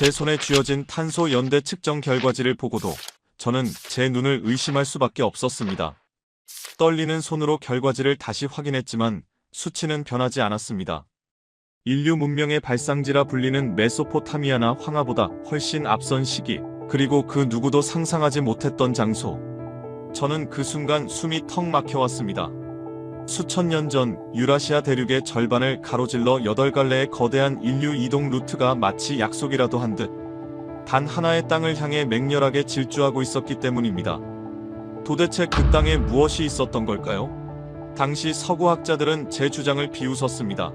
제 손에 쥐어진 탄소 연대 측정 결과지를 보고도 저는 제 눈을 의심할 수밖에 없었습니다. 떨리는 손으로 결과지를 다시 확인했지만 수치는 변하지 않았습니다. 인류 문명의 발상지라 불리는 메소포타미아나 황하보다 훨씬 앞선 시기, 그리고 그 누구도 상상하지 못했던 장소. 저는 그 순간 숨이 턱 막혀왔습니다. 수천 년 전 유라시아 대륙의 절반을 가로질러 8갈래의 거대한 인류 이동 루트가 마치 약속이라도 한 듯 단 하나의 땅을 향해 맹렬하게 질주하고 있었기 때문입니다. 도대체 그 땅에 무엇이 있었던 걸까요? 당시 서구학자들은 제 주장을 비웃었습니다.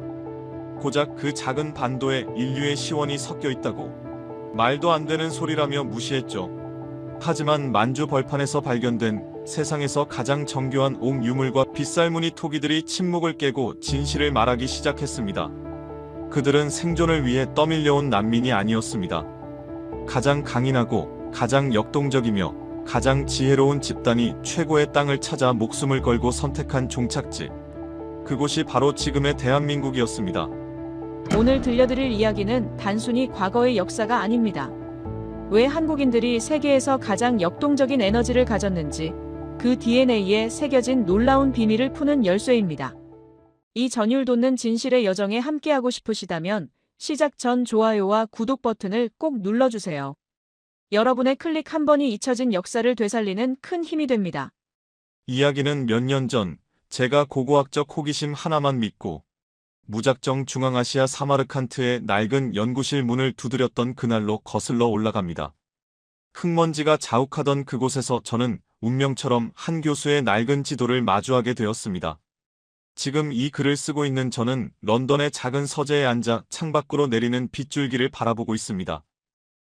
고작 그 작은 반도에 인류의 시원이 섞여 있다고. 말도 안 되는 소리라며 무시했죠. 하지만 만주 벌판에서 발견된 세상에서 가장 정교한 옥 유물과 빗살무늬 토기들이 침묵을 깨고 진실을 말하기 시작했습니다. 그들은 생존을 위해 떠밀려온 난민이 아니었습니다. 가장 강인하고 가장 역동적이며 가장 지혜로운 집단이 최고의 땅을 찾아 목숨을 걸고 선택한 종착지. 그곳이 바로 지금의 대한민국이었습니다. 오늘 들려드릴 이야기는 단순히 과거의 역사가 아닙니다. 왜 한국인들이 세계에서 가장 역동적인 에너지를 가졌는지 그 DNA에 새겨진 놀라운 비밀을 푸는 열쇠입니다. 이 전율 돋는 진실의 여정에 함께하고 싶으시다면 시작 전 좋아요와 구독 버튼을 꼭 눌러주세요. 여러분의 클릭 한 번이 잊혀진 역사를 되살리는 큰 힘이 됩니다. 이야기는 몇 년 전 제가 고고학적 호기심 하나만 믿고 무작정 중앙아시아 사마르칸트의 낡은 연구실 문을 두드렸던 그날로 거슬러 올라갑니다. 흙먼지가 자욱하던 그곳에서 저는 운명처럼 한 교수의 낡은 지도를 마주하게 되었습니다. 지금 이 글을 쓰고 있는 저는 런던의 작은 서재에 앉아 창밖으로 내리는 빗줄기를 바라보고 있습니다.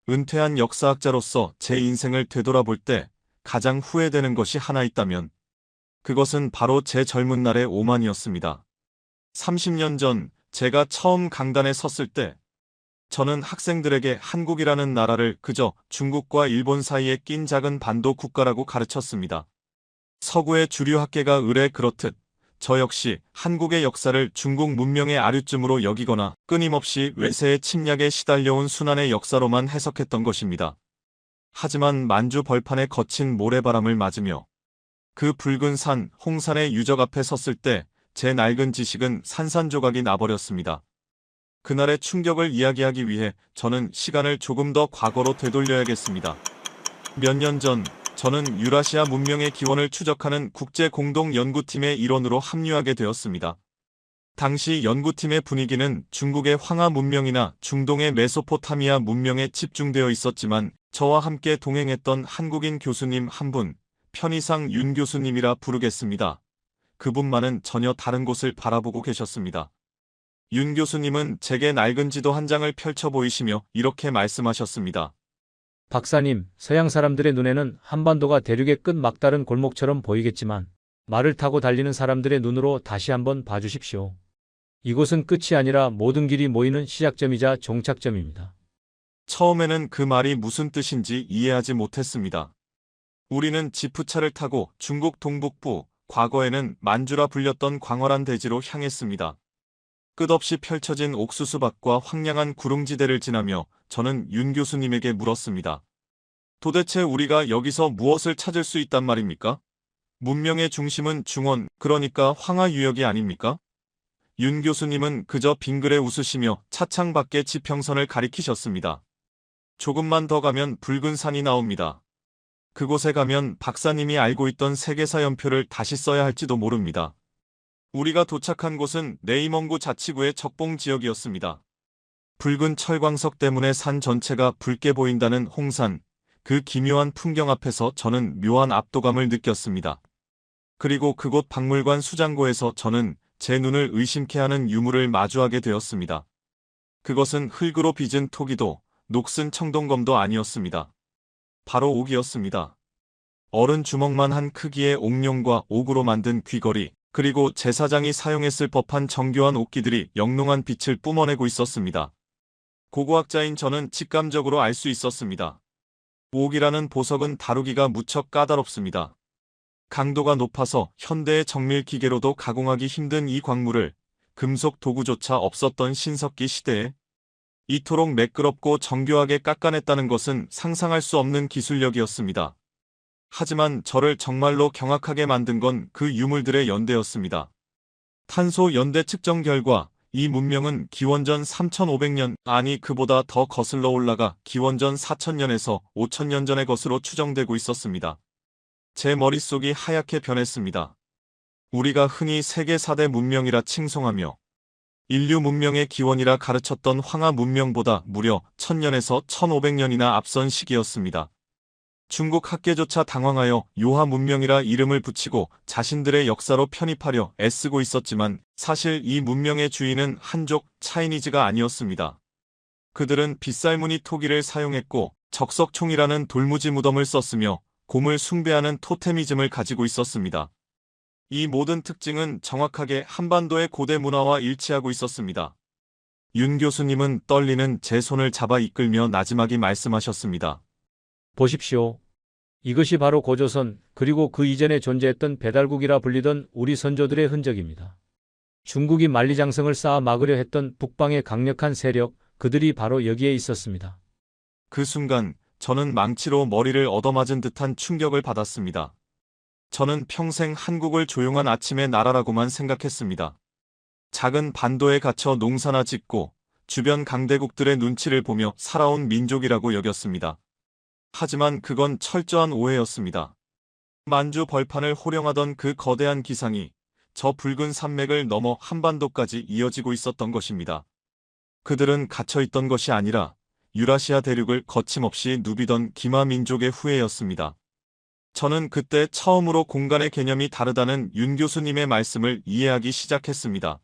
은퇴한 역사학자로서 제 인생을 되돌아볼 때 가장 후회되는 것이 하나 있다면 그것은 바로 제 젊은 날의 오만이었습니다. 30년 전 제가 처음 강단에 섰을 때 저는 학생들에게 한국이라는 나라를 그저 중국과 일본 사이에 낀 작은 반도 국가라고 가르쳤습니다. 서구의 주류 학계가 의뢰 그렇듯 저 역시 한국의 역사를 중국 문명의 아류쯤으로 여기거나 끊임없이 외세의 침략에 시달려온 순환의 역사로만 해석했던 것입니다. 하지만 만주 벌판의 거친 모래바람을 맞으며 그 붉은 산, 홍산의 유적 앞에 섰을 때 제 낡은 지식은 산산조각이 나버렸습니다. 그날의 충격을 이야기하기 위해 저는 시간을 조금 더 과거로 되돌려야겠습니다. 몇 년 전 저는 유라시아 문명의 기원을 추적하는 국제공동연구팀의 일원으로 합류하게 되었습니다. 당시 연구팀의 분위기는 중국의 황하 문명이나 중동의 메소포타미아 문명에 집중되어 있었지만 저와 함께 동행했던 한국인 교수님 한 분, 편의상 윤 교수님이라 부르겠습니다. 그분만은 전혀 다른 곳을 바라보고 계셨습니다. 윤 교수님은 제게 낡은 지도 한 장을 펼쳐 보이시며 이렇게 말씀하셨습니다. 박사님, 서양 사람들의 눈에는 한반도가 대륙의 끝 막다른 골목처럼 보이겠지만 말을 타고 달리는 사람들의 눈으로 다시 한번 봐주십시오. 이곳은 끝이 아니라 모든 길이 모이는 시작점이자 종착점입니다. 처음에는 그 말이 무슨 뜻인지 이해하지 못했습니다. 우리는 지프차를 타고 중국 동북부, 과거에는 만주라 불렸던 광활한 대지로 향했습니다. 끝없이 펼쳐진 옥수수밭과 황량한 구릉지대를 지나며 저는 윤 교수님에게 물었습니다. 도대체 우리가 여기서 무엇을 찾을 수 있단 말입니까? 문명의 중심은 중원, 그러니까 황하 유역이 아닙니까? 윤 교수님은 그저 빙그레 웃으시며 차창 밖의 지평선을 가리키셨습니다. 조금만 더 가면 붉은 산이 나옵니다. 그곳에 가면 박사님이 알고 있던 세계사 연표를 다시 써야 할지도 모릅니다. 우리가 도착한 곳은 네이멍구 자치구의 적봉 지역이었습니다. 붉은 철광석 때문에 산 전체가 붉게 보인다는 홍산, 그 기묘한 풍경 앞에서 저는 묘한 압도감을 느꼈습니다. 그리고 그곳 박물관 수장고에서 저는 제 눈을 의심케 하는 유물을 마주하게 되었습니다. 그것은 흙으로 빚은 토기도, 녹슨 청동검도 아니었습니다. 바로 옥이었습니다. 어른 주먹만 한 크기의 옥룡과 옥으로 만든 귀걸이, 그리고 제사장이 사용했을 법한 정교한 옥기들이 영롱한 빛을 뿜어내고 있었습니다. 고고학자인 저는 직감적으로 알 수 있었습니다. 옥이라는 보석은 다루기가 무척 까다롭습니다. 강도가 높아서 현대의 정밀 기계로도 가공하기 힘든 이 광물을 금속 도구조차 없었던 신석기 시대에 이토록 매끄럽고 정교하게 깎아냈다는 것은 상상할 수 없는 기술력이었습니다. 하지만 저를 정말로 경악하게 만든 건 그 유물들의 연대였습니다. 탄소 연대 측정 결과 이 문명은 기원전 3500년, 아니 그보다 더 거슬러 올라가 기원전 4000년에서 5000년 전의 것으로 추정되고 있었습니다. 제 머릿속이 하얗게 변했습니다. 우리가 흔히 세계 4대 문명이라 칭송하며 인류 문명의 기원이라 가르쳤던 황하 문명보다 무려 1000년에서 1500년이나 앞선 시기였습니다. 중국 학계조차 당황하여 요하 문명이라 이름을 붙이고 자신들의 역사로 편입하려 애쓰고 있었지만 사실 이 문명의 주인은 한족 차이니즈가 아니었습니다. 그들은 빗살무늬 토기를 사용했고 적석총이라는 돌무지 무덤을 썼으며 곰을 숭배하는 토테미즘을 가지고 있었습니다. 이 모든 특징은 정확하게 한반도의 고대 문화와 일치하고 있었습니다. 윤 교수님은 떨리는 제 손을 잡아 이끌며 나지막이 말씀하셨습니다. 보십시오. 이것이 바로 고조선 그리고 그 이전에 존재했던 배달국이라 불리던 우리 선조들의 흔적입니다. 중국이 만리장성을 쌓아 막으려 했던 북방의 강력한 세력, 그들이 바로 여기에 있었습니다. 그 순간 저는 망치로 머리를 얻어맞은 듯한 충격을 받았습니다. 저는 평생 한국을 조용한 아침의 나라라고만 생각했습니다. 작은 반도에 갇혀 농사나 짓고 주변 강대국들의 눈치를 보며 살아온 민족이라고 여겼습니다. 하지만 그건 철저한 오해였습니다. 만주 벌판을 호령하던 그 거대한 기상이 저 붉은 산맥을 넘어 한반도까지 이어지고 있었던 것입니다. 그들은 갇혀있던 것이 아니라 유라시아 대륙을 거침없이 누비던 기마 민족의 후예였습니다. 저는 그때 처음으로 공간의 개념이 다르다는 윤 교수님의 말씀을 이해하기 시작했습니다.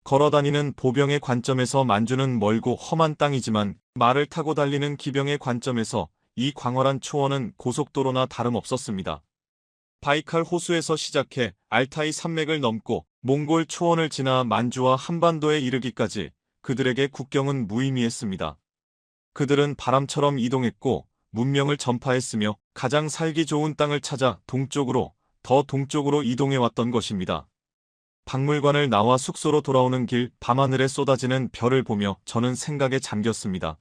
걸어다니는 보병의 관점에서 만주는 멀고 험한 땅이지만 말을 타고 달리는 기병의 관점에서 이 광활한 초원은 고속도로나 다름없었습니다. 바이칼 호수에서 시작해 알타이 산맥을 넘고 몽골 초원을 지나 만주와 한반도에 이르기까지 그들에게 국경은 무의미했습니다. 그들은 바람처럼 이동했고 문명을 전파했으며 가장 살기 좋은 땅을 찾아 동쪽으로, 더 동쪽으로 이동해왔던 것입니다. 박물관을 나와 숙소로 돌아오는 길 밤하늘에 쏟아지는 별을 보며 저는 생각에 잠겼습니다.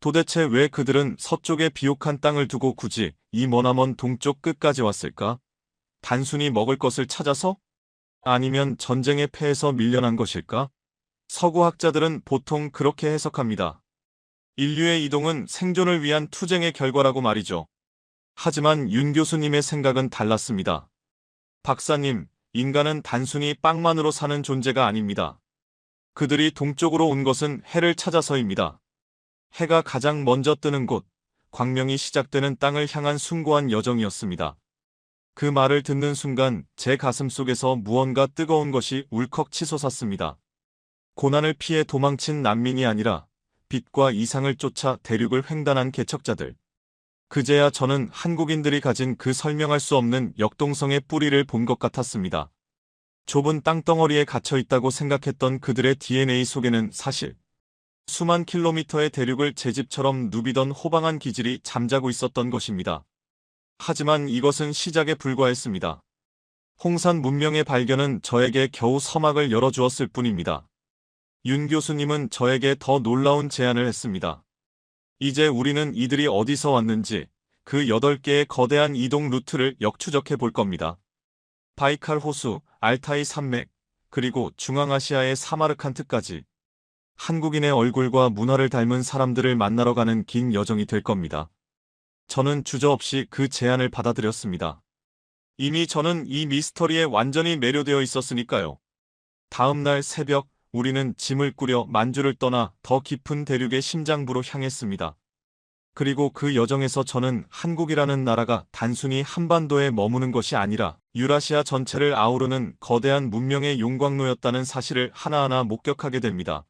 도대체 왜 그들은 서쪽의 비옥한 땅을 두고 굳이 이 머나먼 동쪽 끝까지 왔을까? 단순히 먹을 것을 찾아서? 아니면 전쟁의 패에서 밀려난 것일까? 서구 학자들은 보통 그렇게 해석합니다. 인류의 이동은 생존을 위한 투쟁의 결과라고 말이죠. 하지만 윤 교수님의 생각은 달랐습니다. 박사님, 인간은 단순히 빵만으로 사는 존재가 아닙니다. 그들이 동쪽으로 온 것은 해를 찾아서입니다. 해가 가장 먼저 뜨는 곳, 광명이 시작되는 땅을 향한 숭고한 여정이었습니다. 그 말을 듣는 순간 제 가슴 속에서 무언가 뜨거운 것이 울컥 치솟았습니다. 고난을 피해 도망친 난민이 아니라 빛과 이상을 쫓아 대륙을 횡단한 개척자들. 그제야 저는 한국인들이 가진 그 설명할 수 없는 역동성의 뿌리를 본 것 같았습니다. 좁은 땅덩어리에 갇혀 있다고 생각했던 그들의 DNA 속에는 사실 수만 킬로미터의 대륙을 제 집처럼 누비던 호방한 기질이 잠자고 있었던 것입니다. 하지만 이것은 시작에 불과했습니다. 홍산 문명의 발견은 저에게 겨우 서막을 열어주었을 뿐입니다. 윤 교수님은 저에게 더 놀라운 제안을 했습니다. 이제 우리는 이들이 어디서 왔는지 그 8개의 거대한 이동 루트를 역추적해 볼 겁니다. 바이칼 호수, 알타이 산맥, 그리고 중앙아시아의 사마르칸트까지 한국인의 얼굴과 문화를 닮은 사람들을 만나러 가는 긴 여정이 될 겁니다. 저는 주저없이 그 제안을 받아들였습니다. 이미 저는 이 미스터리에 완전히 매료되어 있었으니까요. 다음 날 새벽 우리는 짐을 꾸려 만주를 떠나 더 깊은 대륙의 심장부로 향했습니다. 그리고 그 여정에서 저는 한국이라는 나라가 단순히 한반도에 머무는 것이 아니라 유라시아 전체를 아우르는 거대한 문명의 용광로였다는 사실을 하나하나 목격하게 됩니다.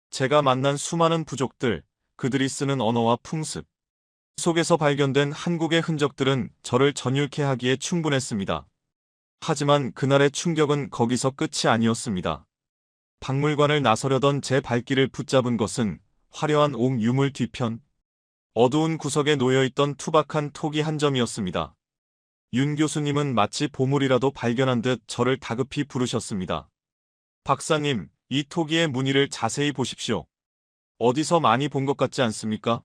제가 만난 수많은 부족들, 그들이 쓰는 언어와 풍습 속에서 발견된 한국의 흔적들은 저를 전율케 하기에 충분했습니다. 하지만 그날의 충격은 거기서 끝이 아니었습니다. 박물관을 나서려던 제 발길을 붙잡은 것은 화려한 옥 유물 뒤편, 어두운 구석에 놓여있던 투박한 토기 한 점이었습니다. 윤 교수님은 마치 보물이라도 발견한 듯 저를 다급히 부르셨습니다. 박사님, 이 토기의 무늬를 자세히 보십시오. 어디서 많이 본 것 같지 않습니까?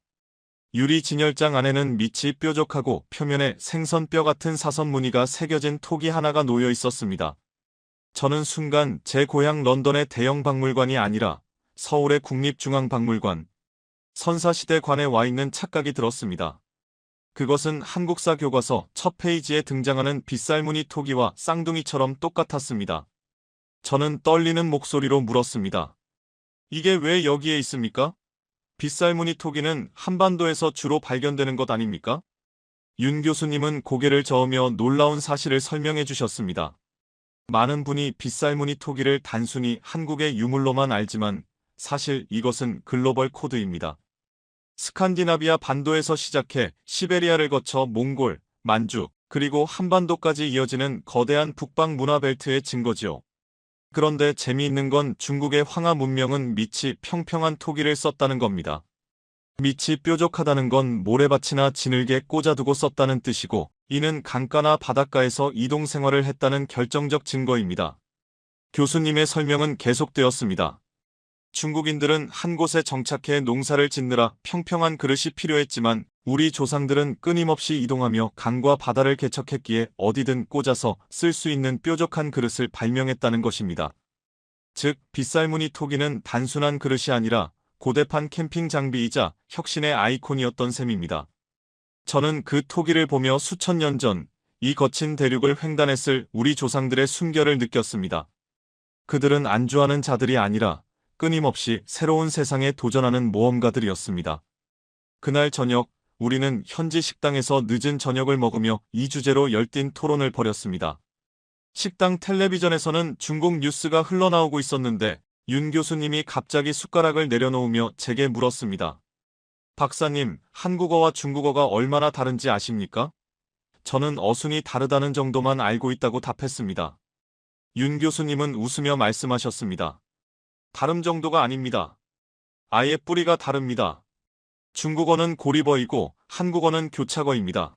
유리 진열장 안에는 밑이 뾰족하고 표면에 생선뼈 같은 사선 무늬가 새겨진 톡이 하나가 놓여 있었습니다. 저는 순간 제 고향 런던의 대형 박물관이 아니라 서울의 국립중앙박물관, 선사시대관에 와 있는 착각이 들었습니다. 그것은 한국사 교과서 첫 페이지에 등장하는 빗살무늬 토기와 쌍둥이처럼 똑같았습니다. 저는 떨리는 목소리로 물었습니다. 이게 왜 여기에 있습니까? 빗살무늬 토기는 한반도에서 주로 발견되는 것 아닙니까? 윤 교수님은 고개를 저으며 놀라운 사실을 설명해 주셨습니다. 많은 분이 빗살무늬 토기를 단순히 한국의 유물로만 알지만 사실 이것은 글로벌 코드입니다. 스칸디나비아 반도에서 시작해 시베리아를 거쳐 몽골, 만주, 그리고 한반도까지 이어지는 거대한 북방 문화 벨트의 증거지요. 그런데 재미있는 건 중국의 황하 문명은 밑이 평평한 토기를 썼다는 겁니다. 밑이 뾰족하다는 건 모래밭이나 지늘개 꽂아두고 썼다는 뜻이고, 이는 강가나 바닷가에서 이동 생활을 했다는 결정적 증거입니다. 교수님의 설명은 계속되었습니다. 중국인들은 한 곳에 정착해 농사를 짓느라 평평한 그릇이 필요했지만 우리 조상들은 끊임없이 이동하며 강과 바다를 개척했기에 어디든 꽂아서 쓸 수 있는 뾰족한 그릇을 발명했다는 것입니다. 즉, 빗살무늬 토기는 단순한 그릇이 아니라 고대판 캠핑 장비이자 혁신의 아이콘이었던 셈입니다. 저는 그 토기를 보며 수천 년 전 이 거친 대륙을 횡단했을 우리 조상들의 숨결을 느꼈습니다. 그들은 안주하는 자들이 아니라 끊임없이 새로운 세상에 도전하는 모험가들이었습니다. 그날 저녁, 우리는 현지 식당에서 늦은 저녁을 먹으며 이 주제로 열띤 토론을 벌였습니다. 식당 텔레비전에서는 중국 뉴스가 흘러나오고 있었는데 윤 교수님이 갑자기 숟가락을 내려놓으며 제게 물었습니다. 박사님, 한국어와 중국어가 얼마나 다른지 아십니까? 저는 어순이 다르다는 정도만 알고 있다고 답했습니다. 윤 교수님은 웃으며 말씀하셨습니다. 다름 정도가 아닙니다. 아예 뿌리가 다릅니다. 중국어는 고리버이고 한국어는 교차어입니다.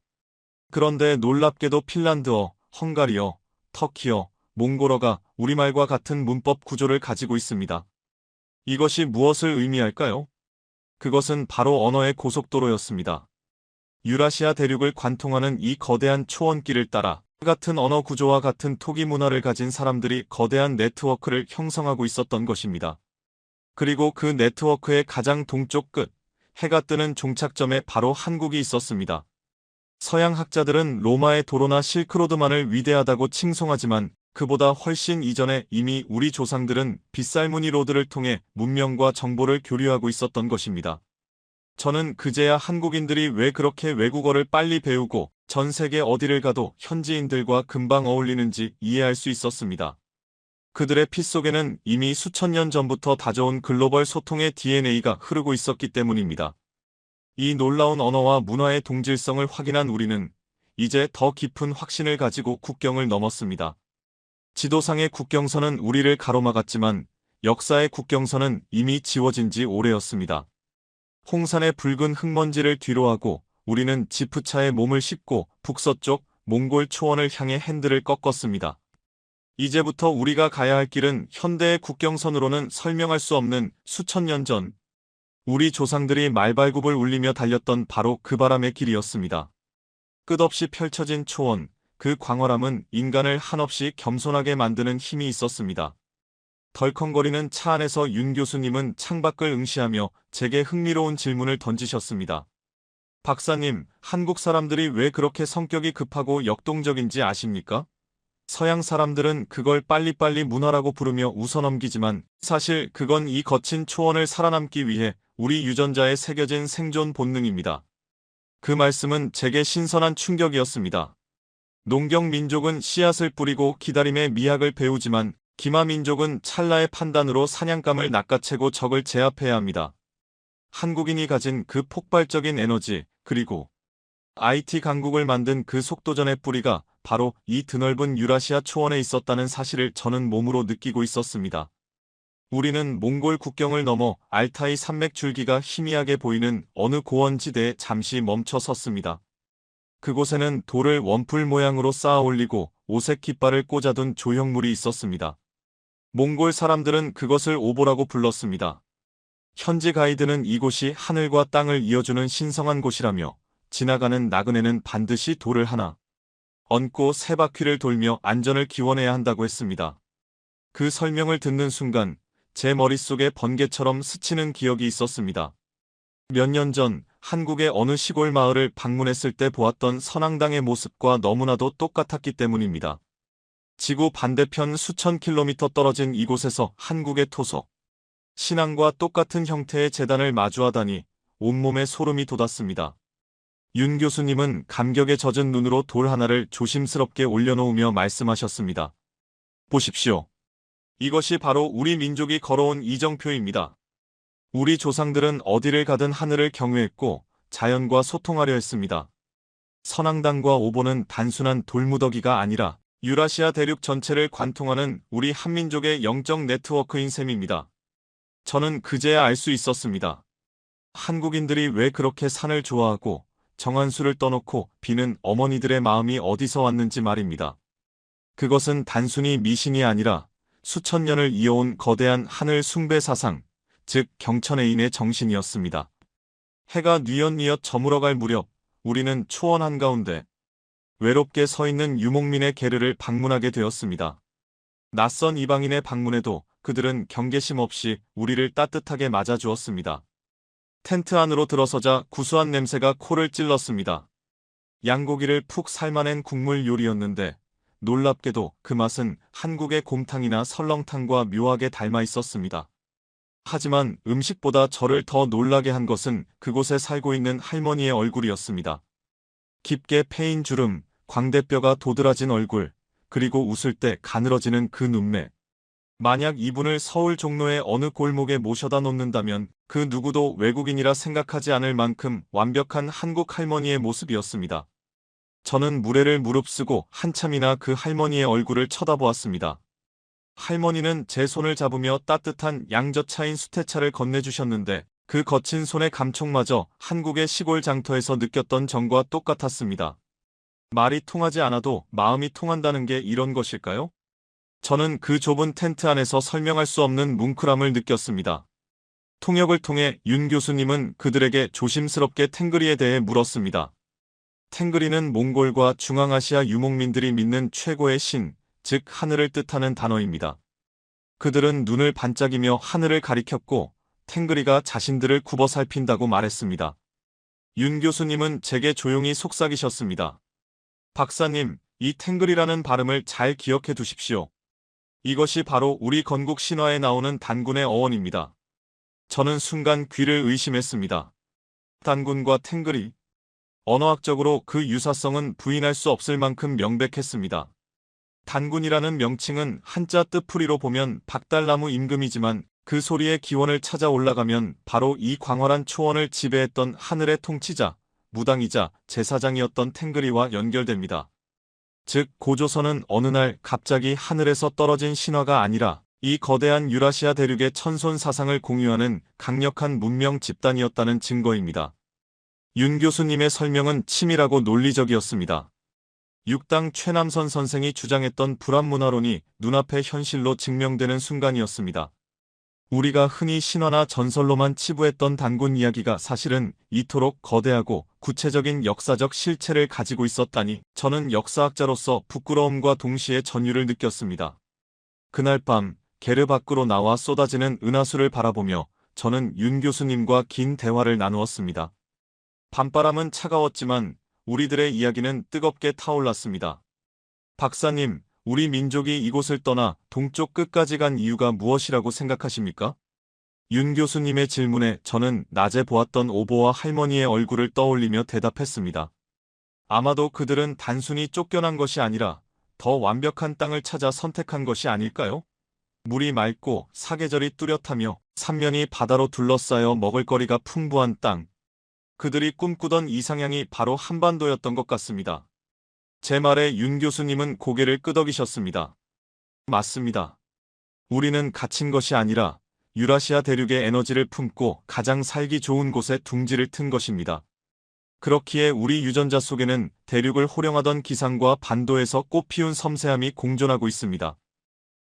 그런데 놀랍게도 핀란드어, 헝가리어, 터키어, 몽골어가 우리말과 같은 문법 구조를 가지고 있습니다. 이것이 무엇을 의미할까요? 그것은 바로 언어의 고속도로였습니다. 유라시아 대륙을 관통하는 이 거대한 초원길을 따라 같은 언어 구조와 같은 토기 문화를 가진 사람들이 거대한 네트워크를 형성하고 있었던 것입니다. 그리고 그 네트워크의 가장 동쪽 끝, 해가 뜨는 종착점에 바로 한국이 있었습니다. 서양 학자들은 로마의 도로나 실크로드만을 위대하다고 칭송하지만 그보다 훨씬 이전에 이미 우리 조상들은 빗살무늬 로드를 통해 문명과 정보를 교류하고 있었던 것입니다. 저는 그제야 한국인들이 왜 그렇게 외국어를 빨리 배우고 전 세계 어디를 가도 현지인들과 금방 어울리는지 이해할 수 있었습니다. 그들의 피 속에는 이미 수천 년 전부터 다져온 글로벌 소통의 DNA가 흐르고 있었기 때문입니다. 이 놀라운 언어와 문화의 동질성을 확인한 우리는 이제 더 깊은 확신을 가지고 국경을 넘었습니다. 지도상의 국경선은 우리를 가로막았지만 역사의 국경선은 이미 지워진 지 오래였습니다. 홍산의 붉은 흙먼지를 뒤로하고 우리는 지프차에 몸을 싣고 북서쪽 몽골 초원을 향해 핸들을 꺾었습니다. 이제부터 우리가 가야 할 길은 현대의 국경선으로는 설명할 수 없는 수천 년 전 우리 조상들이 말발굽을 울리며 달렸던 바로 그 바람의 길이었습니다. 끝없이 펼쳐진 초원, 그 광활함은 인간을 한없이 겸손하게 만드는 힘이 있었습니다. 덜컹거리는 차 안에서 윤 교수님은 창밖을 응시하며 제게 흥미로운 질문을 던지셨습니다. 박사님, 한국 사람들이 왜 그렇게 성격이 급하고 역동적인지 아십니까? 서양 사람들은 그걸 빨리빨리 문화라고 부르며 웃어넘기지만 사실 그건 이 거친 초원을 살아남기 위해 우리 유전자에 새겨진 생존 본능입니다. 그 말씀은 제게 신선한 충격이었습니다. 농경 민족은 씨앗을 뿌리고 기다림의 미학을 배우지만 기마 민족은 찰나의 판단으로 사냥감을 낚아채고 적을 제압해야 합니다. 한국인이 가진 그 폭발적인 에너지, 그리고 IT 강국을 만든 그 속도전의 뿌리가 바로 이 드넓은 유라시아 초원에 있었다는 사실을 저는 몸으로 느끼고 있었습니다. 우리는 몽골 국경을 넘어 알타이 산맥 줄기가 희미하게 보이는 어느 고원지대에 잠시 멈춰 섰습니다. 그곳에는 돌을 원풀 모양으로 쌓아 올리고 오색 깃발을 꽂아둔 조형물이 있었습니다. 몽골 사람들은 그것을 오보라고 불렀습니다. 현지 가이드는 이곳이 하늘과 땅을 이어주는 신성한 곳이라며 지나가는 나그네는 반드시 돌을 하나 얹고 세 바퀴를 돌며 안전을 기원해야 한다고 했습니다. 그 설명을 듣는 순간 제 머릿속에 번개처럼 스치는 기억이 있었습니다. 몇 년 전 한국의 어느 시골 마을을 방문했을 때 보았던 선앙당의 모습과 너무나도 똑같았기 때문입니다. 지구 반대편 수천 킬로미터 떨어진 이곳에서 한국의 토속, 신앙과 똑같은 형태의 제단을 마주하다니 온몸에 소름이 돋았습니다. 윤 교수님은 감격에 젖은 눈으로 돌 하나를 조심스럽게 올려놓으며 말씀하셨습니다. 보십시오. 이것이 바로 우리 민족이 걸어온 이정표입니다. 우리 조상들은 어디를 가든 하늘을 경외했고 자연과 소통하려 했습니다. 선앙당과 오보는 단순한 돌무더기가 아니라 유라시아 대륙 전체를 관통하는 우리 한민족의 영적 네트워크인 셈입니다. 저는 그제야 알 수 있었습니다. 한국인들이 왜 그렇게 산을 좋아하고 정한수를 떠놓고 비는 어머니들의 마음이 어디서 왔는지 말입니다. 그것은 단순히 미신이 아니라 수천 년을 이어온 거대한 하늘 숭배 사상, 즉 경천애인의 정신이었습니다. 해가 뉘엿뉘엿 저물어갈 무렵 우리는 초원 한가운데 외롭게 서 있는 유목민의 게르를 방문하게 되었습니다. 낯선 이방인의 방문에도 그들은 경계심 없이 우리를 따뜻하게 맞아주었습니다. 텐트 안으로 들어서자 구수한 냄새가 코를 찔렀습니다. 양고기를 푹 삶아낸 국물 요리였는데 놀랍게도 그 맛은 한국의 곰탕이나 설렁탕과 묘하게 닮아 있었습니다. 하지만 음식보다 저를 더 놀라게 한 것은 그곳에 살고 있는 할머니의 얼굴이었습니다. 깊게 패인 주름, 광대뼈가 도드라진 얼굴, 그리고 웃을 때 가늘어지는 그 눈매. 만약 이분을 서울 종로의 어느 골목에 모셔다 놓는다면 그 누구도 외국인이라 생각하지 않을 만큼 완벽한 한국 할머니의 모습이었습니다. 저는 무례를 무릅쓰고 한참이나 그 할머니의 얼굴을 쳐다보았습니다. 할머니는 제 손을 잡으며 따뜻한 양젓차인 수태차를 건네주셨는데 그 거친 손의 감촉마저 한국의 시골 장터에서 느꼈던 정과 똑같았습니다. 말이 통하지 않아도 마음이 통한다는 게 이런 것일까요? 저는 그 좁은 텐트 안에서 설명할 수 없는 뭉클함을 느꼈습니다. 통역을 통해 윤 교수님은 그들에게 조심스럽게 탱그리에 대해 물었습니다. 탱그리는 몽골과 중앙아시아 유목민들이 믿는 최고의 신, 즉 하늘을 뜻하는 단어입니다. 그들은 눈을 반짝이며 하늘을 가리켰고 탱그리가 자신들을 굽어 살핀다고 말했습니다. 윤 교수님은 제게 조용히 속삭이셨습니다. 박사님, 이 탱글이라는 발음을 잘 기억해 두십시오. 이것이 바로 우리 건국 신화에 나오는 단군의 어원입니다. 저는 순간 귀를 의심했습니다. 단군과 탱글이. 언어학적으로 그 유사성은 부인할 수 없을 만큼 명백했습니다. 단군이라는 명칭은 한자 뜻풀이로 보면 박달나무 임금이지만 그 소리의 기원을 찾아 올라가면 바로 이 광활한 초원을 지배했던 하늘의 통치자, 무당이자 제사장이었던 탱그리와 연결됩니다. 즉 고조선은 어느 날 갑자기 하늘에서 떨어진 신화가 아니라 이 거대한 유라시아 대륙의 천손 사상을 공유하는 강력한 문명 집단이었다는 증거입니다. 윤 교수님의 설명은 치밀하고 논리적이었습니다. 육당 최남선 선생이 주장했던 불합문화론이 눈앞에 현실로 증명되는 순간이었습니다. 우리가 흔히 신화나 전설로만 치부했던 단군 이야기가 사실은 이토록 거대하고 구체적인 역사적 실체를 가지고 있었다니 저는 역사학자로서 부끄러움과 동시에 전율을 느꼈습니다. 그날 밤 게르 밖으로 나와 쏟아지는 은하수를 바라보며 저는 윤 교수님과 긴 대화를 나누었습니다. 밤바람은 차가웠지만 우리들의 이야기는 뜨겁게 타올랐습니다. 박사님, 우리 민족이 이곳을 떠나 동쪽 끝까지 간 이유가 무엇이라고 생각하십니까? 윤 교수님의 질문에 저는 낮에 보았던 오보와 할머니의 얼굴을 떠올리며 대답했습니다. 아마도 그들은 단순히 쫓겨난 것이 아니라 더 완벽한 땅을 찾아 선택한 것이 아닐까요? 물이 맑고 사계절이 뚜렷하며 삼면이 바다로 둘러싸여 먹을거리가 풍부한 땅. 그들이 꿈꾸던 이상향이 바로 한반도였던 것 같습니다. 제 말에 윤 교수님은 고개를 끄덕이셨습니다. 맞습니다. 우리는 갇힌 것이 아니라 유라시아 대륙의 에너지를 품고 가장 살기 좋은 곳에 둥지를 튼 것입니다. 그렇기에 우리 유전자 속에는 대륙을 호령하던 기상과 반도에서 꽃피운 섬세함이 공존하고 있습니다.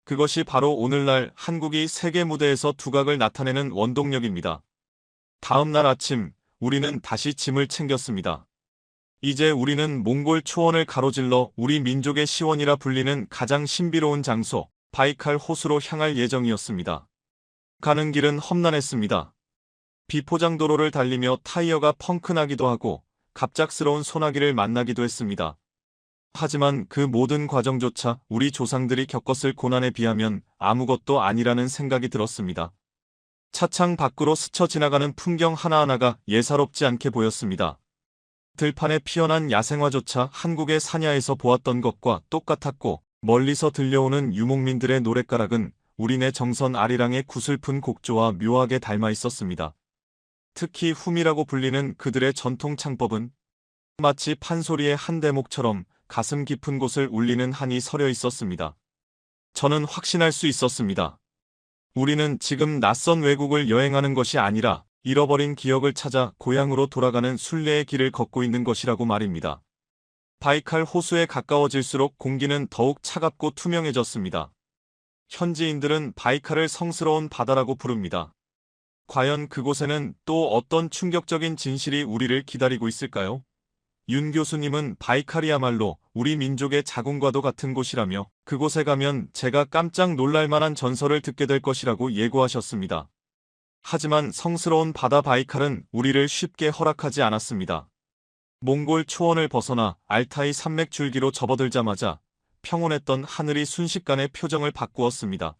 그것이 바로 오늘날 한국이 세계 무대에서 두각을 나타내는 원동력입니다. 다음 날 아침, 우리는 다시 짐을 챙겼습니다. 이제 우리는 몽골 초원을 가로질러 우리 민족의 시원이라 불리는 가장 신비로운 장소, 바이칼 호수로 향할 예정이었습니다. 가는 길은 험난했습니다. 비포장 도로를 달리며 타이어가 펑크나기도 하고 갑작스러운 소나기를 만나기도 했습니다. 하지만 그 모든 과정조차 우리 조상들이 겪었을 고난에 비하면 아무것도 아니라는 생각이 들었습니다. 차창 밖으로 스쳐 지나가는 풍경 하나하나가 예사롭지 않게 보였습니다. 들판에 피어난 야생화조차 한국의 사냐에서 보았던 것과 똑같았고, 멀리서 들려오는 유목민들의 노랫가락은 우리네 정선 아리랑의 구슬픈 곡조와 묘하게 닮아 있었습니다. 특히 훔이라고 불리는 그들의 전통 창법은 마치 판소리의 한 대목처럼 가슴 깊은 곳을 울리는 한이 서려 있었습니다. 저는 확신할 수 있었습니다. 우리는 지금 낯선 외국을 여행하는 것이 아니라 잃어버린 기억을 찾아 고향으로 돌아가는 순례의 길을 걷고 있는 것이라고 말입니다. 바이칼 호수에 가까워질수록 공기는 더욱 차갑고 투명해졌습니다. 현지인들은 바이칼을 성스러운 바다라고 부릅니다. 과연 그곳에는 또 어떤 충격적인 진실이 우리를 기다리고 있을까요? 윤 교수님은 바이칼이야말로 우리 민족의 자궁과도 같은 곳이라며 그곳에 가면 제가 깜짝 놀랄 만한 전설을 듣게 될 것이라고 예고하셨습니다. 하지만 성스러운 바다 바이칼은 우리를 쉽게 허락하지 않았습니다. 몽골 초원을 벗어나 알타이 산맥 줄기로 접어들자마자 평온했던 하늘이 순식간에 표정을 바꾸었습니다.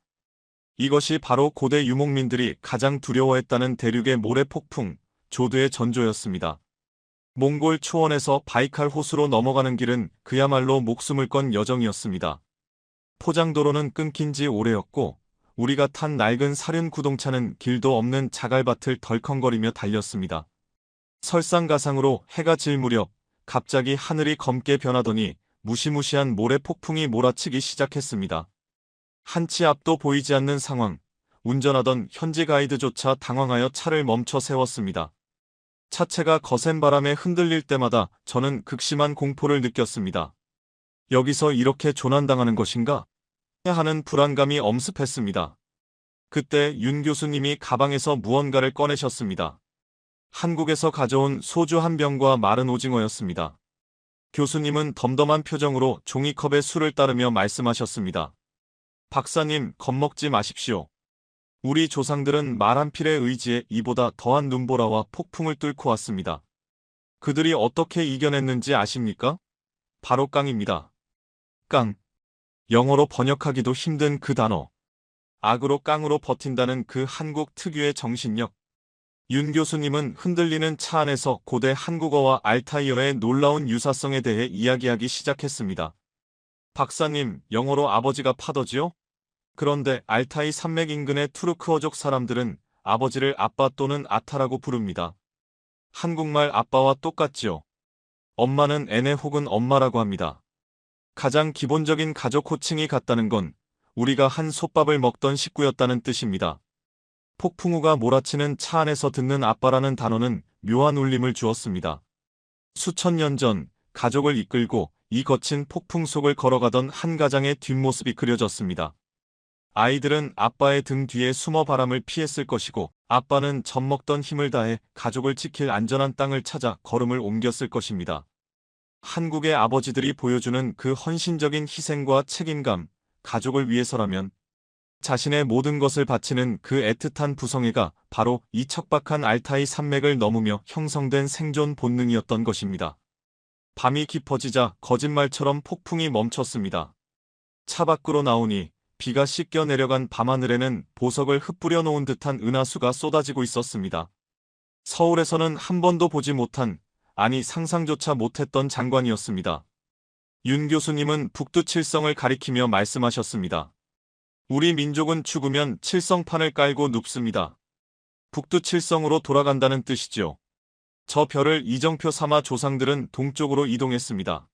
이것이 바로 고대 유목민들이 가장 두려워했다는 대륙의 모래 폭풍, 조드의 전조였습니다. 몽골 초원에서 바이칼 호수로 넘어가는 길은 그야말로 목숨을 건 여정이었습니다. 포장도로는 끊긴 지 오래였고 우리가 탄 낡은 사륜 구동차는 길도 없는 자갈밭을 덜컹거리며 달렸습니다. 설상가상으로 해가 질 무렵 갑자기 하늘이 검게 변하더니 무시무시한 모래 폭풍이 몰아치기 시작했습니다. 한치 앞도 보이지 않는 상황, 운전하던 현지 가이드조차 당황하여 차를 멈춰 세웠습니다. 차체가 거센 바람에 흔들릴 때마다 저는 극심한 공포를 느꼈습니다. 여기서 이렇게 조난당하는 것인가? 하는 불안감이 엄습했습니다. 그때 윤 교수님이 가방에서 무언가를 꺼내셨습니다. 한국에서 가져온 소주 한 병과 마른 오징어였습니다. 교수님은 덤덤한 표정으로 종이컵에 술을 따르며 말씀하셨습니다. 박사님, 겁먹지 마십시오. 우리 조상들은 말 한 필의 의지에 이보다 더한 눈보라와 폭풍을 뚫고 왔습니다. 그들이 어떻게 이겨냈는지 아십니까? 바로 깡입니다. 깡. 영어로 번역하기도 힘든 그 단어. 악으로 깡으로 버틴다는 그 한국 특유의 정신력. 윤 교수님은 흔들리는 차 안에서 고대 한국어와 알타이어의 놀라운 유사성에 대해 이야기하기 시작했습니다. 박사님, 영어로 아버지가 파더지요? 그런데 알타이 산맥 인근의 투르크어족 사람들은 아버지를 아빠 또는 아타라고 부릅니다. 한국말 아빠와 똑같지요. 엄마는 애네 혹은 엄마라고 합니다. 가장 기본적인 가족 호칭이 같다는 건 우리가 한 솥밥을 먹던 식구였다는 뜻입니다. 폭풍우가 몰아치는 차 안에서 듣는 아빠라는 단어는 묘한 울림을 주었습니다. 수천 년 전 가족을 이끌고 이 거친 폭풍 속을 걸어가던 한 가장의 뒷모습이 그려졌습니다. 아이들은 아빠의 등 뒤에 숨어 바람을 피했을 것이고 아빠는 젖먹던 힘을 다해 가족을 지킬 안전한 땅을 찾아 걸음을 옮겼을 것입니다. 한국의 아버지들이 보여주는 그 헌신적인 희생과 책임감, 가족을 위해서라면 자신의 모든 것을 바치는 그 애틋한 부성애가 바로 이 척박한 알타이 산맥을 넘으며 형성된 생존 본능이었던 것입니다. 밤이 깊어지자 거짓말처럼 폭풍이 멈췄습니다. 차 밖으로 나오니 비가 씻겨 내려간 밤하늘에는 보석을 흩뿌려 놓은 듯한 은하수가 쏟아지고 있었습니다. 서울에서는 한 번도 보지 못한, 아니 상상조차 못했던 장관이었습니다. 윤 교수님은 북두칠성을 가리키며 말씀하셨습니다. 우리 민족은 죽으면 칠성판을 깔고 눕습니다. 북두칠성으로 돌아간다는 뜻이죠. 저 별을 이정표 삼아 조상들은 동쪽으로 이동했습니다.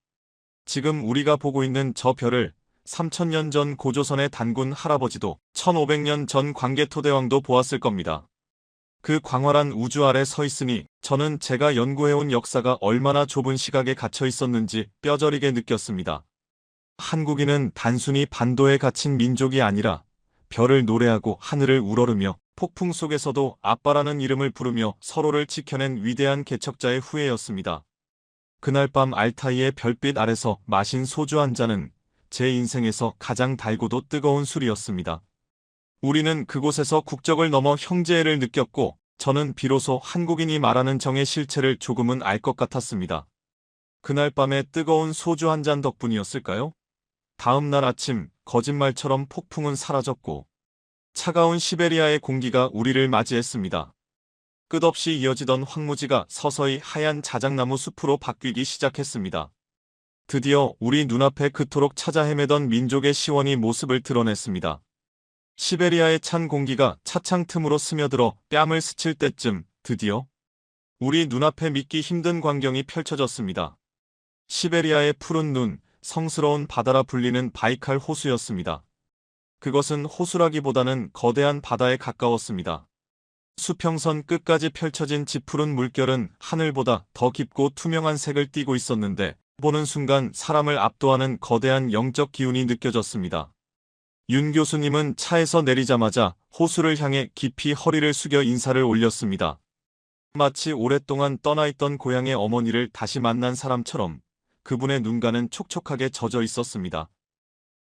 지금 우리가 보고 있는 저 별을 3000년 전 고조선의 단군 할아버지도 1500년 전 광개토대왕도 보았을 겁니다. 그 광활한 우주 아래 서 있으니 저는 제가 연구해온 역사가 얼마나 좁은 시각에 갇혀 있었는지 뼈저리게 느꼈습니다. 한국인은 단순히 반도에 갇힌 민족이 아니라 별을 노래하고 하늘을 우러르며 폭풍 속에서도 아빠라는 이름을 부르며 서로를 지켜낸 위대한 개척자의 후예였습니다. 그날 밤 알타이의 별빛 아래서 마신 소주 한 잔은 제 인생에서 가장 달고도 뜨거운 술이었습니다. 우리는 그곳에서 국적을 넘어 형제애를 느꼈고 저는 비로소 한국인이 말하는 정의 실체를 조금은 알 것 같았습니다. 그날 밤의 뜨거운 소주 한 잔 덕분이었을까요? 다음 날 아침 거짓말처럼 폭풍은 사라졌고 차가운 시베리아의 공기가 우리를 맞이했습니다. 끝없이 이어지던 황무지가 서서히 하얀 자작나무 숲으로 바뀌기 시작했습니다. 드디어 우리 눈앞에 그토록 찾아 헤매던 민족의 시원이 모습을 드러냈습니다. 시베리아의 찬 공기가 차창 틈으로 스며들어 뺨을 스칠 때쯤 드디어 우리 눈앞에 믿기 힘든 광경이 펼쳐졌습니다. 시베리아의 푸른 눈, 성스러운 바다라 불리는 바이칼 호수였습니다. 그것은 호수라기보다는 거대한 바다에 가까웠습니다. 수평선 끝까지 펼쳐진 짙푸른 물결은 하늘보다 더 깊고 투명한 색을 띠고 있었는데 보는 순간 사람을 압도하는 거대한 영적 기운이 느껴졌습니다. 윤 교수님은 차에서 내리자마자 호수를 향해 깊이 허리를 숙여 인사를 올렸습니다. 마치 오랫동안 떠나있던 고향의 어머니를 다시 만난 사람처럼 그분의 눈가는 촉촉하게 젖어 있었습니다.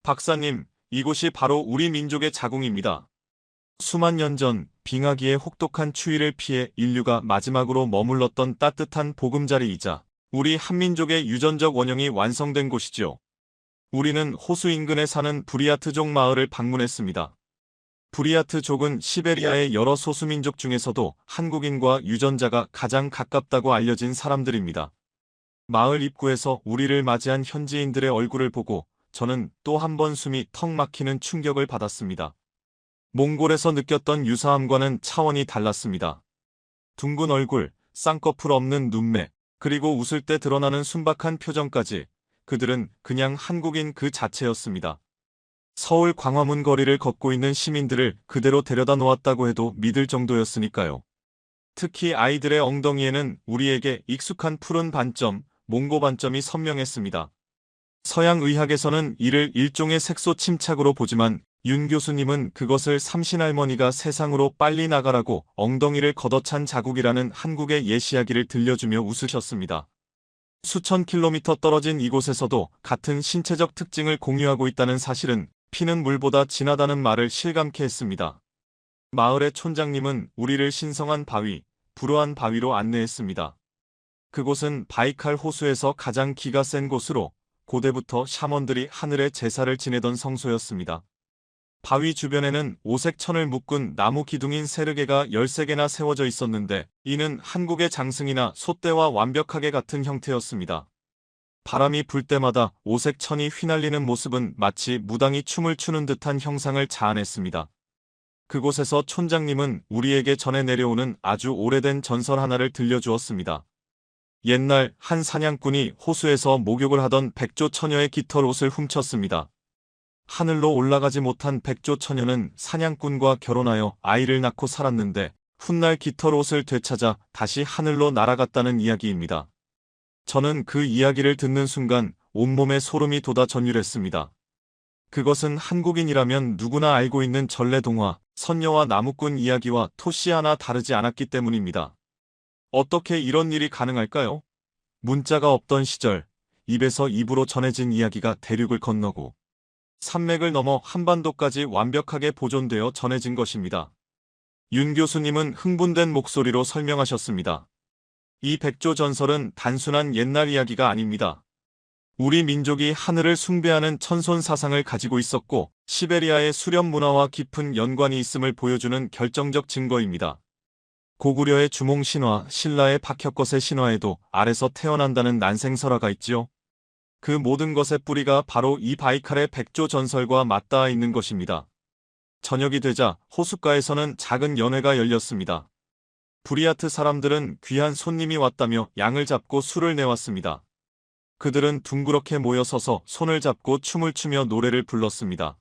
박사님, 이곳이 바로 우리 민족의 자궁입니다. 수만 년 전 빙하기의 혹독한 추위를 피해 인류가 마지막으로 머물렀던 따뜻한 보금자리이자 우리 한민족의 유전적 원형이 완성된 곳이죠. 우리는 호수 인근에 사는 부리아트족 마을을 방문했습니다. 부리아트족은 시베리아의 여러 소수민족 중에서도 한국인과 유전자가 가장 가깝다고 알려진 사람들입니다. 마을 입구에서 우리를 맞이한 현지인들의 얼굴을 보고 저는 또 한 번 숨이 턱 막히는 충격을 받았습니다. 몽골에서 느꼈던 유사함과는 차원이 달랐습니다. 둥근 얼굴, 쌍꺼풀 없는 눈매, 그리고 웃을 때 드러나는 순박한 표정까지 그들은 그냥 한국인 그 자체였습니다. 서울 광화문 거리를 걷고 있는 시민들을 그대로 데려다 놓았다고 해도 믿을 정도였으니까요. 특히 아이들의 엉덩이에는 우리에게 익숙한 푸른 반점, 몽고 반점이 선명했습니다. 서양 의학에서는 이를 일종의 색소 침착으로 보지만 윤 교수님은 그것을 삼신할머니가 세상으로 빨리 나가라고 엉덩이를 걷어찬 자국이라는 한국의 예시야기를 들려주며 웃으셨습니다. 수천 킬로미터 떨어진 이곳에서도 같은 신체적 특징을 공유하고 있다는 사실은 피는 물보다 진하다는 말을 실감케 했습니다. 마을의 촌장님은 우리를 신성한 바위, 불어한 바위로 안내했습니다. 그곳은 바이칼 호수에서 가장 기가 센 곳으로 고대부터 샤먼들이 하늘의 제사를 지내던 성소였습니다. 바위 주변에는 오색 천을 묶은 나무 기둥인 세르게가 13개나 세워져 있었는데 이는 한국의 장승이나 솥대와 완벽하게 같은 형태였습니다. 바람이 불 때마다 오색 천이 휘날리는 모습은 마치 무당이 춤을 추는 듯한 형상을 자아냈습니다. 그곳에서 촌장님은 우리에게 전해 내려오는 아주 오래된 전설 하나를 들려주었습니다. 옛날 한 사냥꾼이 호수에서 목욕을 하던 백조 처녀의 깃털 옷을 훔쳤습니다. 하늘로 올라가지 못한 백조 처녀는 사냥꾼과 결혼하여 아이를 낳고 살았는데 훗날 깃털 옷을 되찾아 다시 하늘로 날아갔다는 이야기입니다. 저는 그 이야기를 듣는 순간 온몸에 소름이 돋아 전율했습니다. 그것은 한국인이라면 누구나 알고 있는 전래동화, 선녀와 나무꾼 이야기와 토씨 하나 다르지 않았기 때문입니다. 어떻게 이런 일이 가능할까요? 문자가 없던 시절, 입에서 입으로 전해진 이야기가 대륙을 건너고 산맥을 넘어 한반도까지 완벽하게 보존되어 전해진 것입니다. 윤 교수님은 흥분된 목소리로 설명하셨습니다. 이 백조 전설은 단순한 옛날 이야기가 아닙니다. 우리 민족이 하늘을 숭배하는 천손 사상을 가지고 있었고 시베리아의 수렵 문화와 깊은 연관이 있음을 보여주는 결정적 증거입니다. 고구려의 주몽 신화, 신라의 박혁것의 신화에도 알에서 태어난다는 난생설화가 있지요. 그 모든 것의 뿌리가 바로 이 바이칼의 백조 전설과 맞닿아 있는 것입니다. 저녁이 되자 호숫가에서는 작은 연회가 열렸습니다. 부리아트 사람들은 귀한 손님이 왔다며 양을 잡고 술을 내왔습니다. 그들은 둥그렇게 모여 서서 손을 잡고 춤을 추며 노래를 불렀습니다.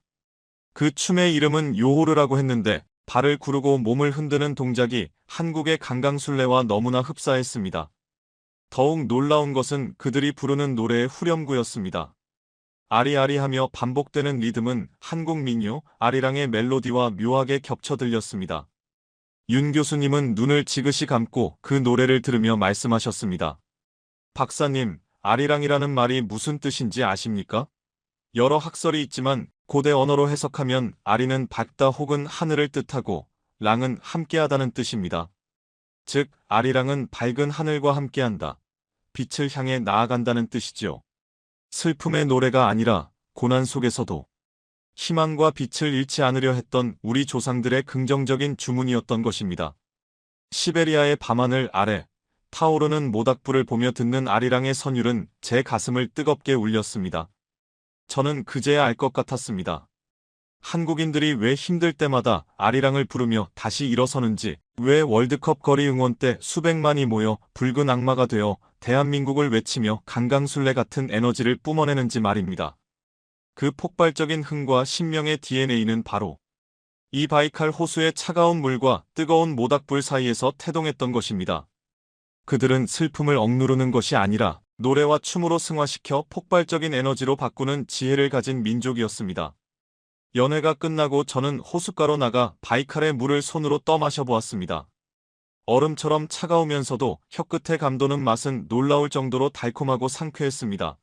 그 춤의 이름은 요호르라고 했는데 발을 구르고 몸을 흔드는 동작이 한국의 강강술래와 너무나 흡사했습니다. 더욱 놀라운 것은 그들이 부르는 노래의 후렴구였습니다. 아리아리하며 반복되는 리듬은 한국 민요 아리랑의 멜로디와 묘하게 겹쳐 들렸습니다. 윤 교수님은 눈을 지그시 감고 그 노래를 들으며 말씀하셨습니다. 박사님, 아리랑이라는 말이 무슨 뜻인지 아십니까? 여러 학설이 있지만 고대 언어로 해석하면 아리는 밝다 혹은 하늘을 뜻하고 랑은 함께하다는 뜻입니다. 즉, 아리랑은 밝은 하늘과 함께한다. 빛을 향해 나아간다는 뜻이지요. 슬픔의 노래가 아니라 고난 속에서도 희망과 빛을 잃지 않으려 했던 우리 조상들의 긍정적인 주문이었던 것입니다. 시베리아의 밤하늘 아래 타오르는 모닥불을 보며 듣는 아리랑의 선율은 제 가슴을 뜨겁게 울렸습니다. 저는 그제야 알 것 같았습니다. 한국인들이 왜 힘들 때마다 아리랑을 부르며 다시 일어서는지, 왜 월드컵 거리 응원 때 수백만이 모여 붉은 악마가 되어 대한민국을 외치며 강강술래 같은 에너지를 뿜어내는지 말입니다. 그 폭발적인 흥과 신명의 DNA는 바로 이 바이칼 호수의 차가운 물과 뜨거운 모닥불 사이에서 태동했던 것입니다. 그들은 슬픔을 억누르는 것이 아니라 노래와 춤으로 승화시켜 폭발적인 에너지로 바꾸는 지혜를 가진 민족이었습니다. 연회가 끝나고 저는 호숫가로 나가 바이칼의 물을 손으로 떠마셔 보았습니다. 얼음처럼 차가우면서도 혀끝에 감도는 맛은 놀라울 정도로 달콤하고 상쾌했습니다.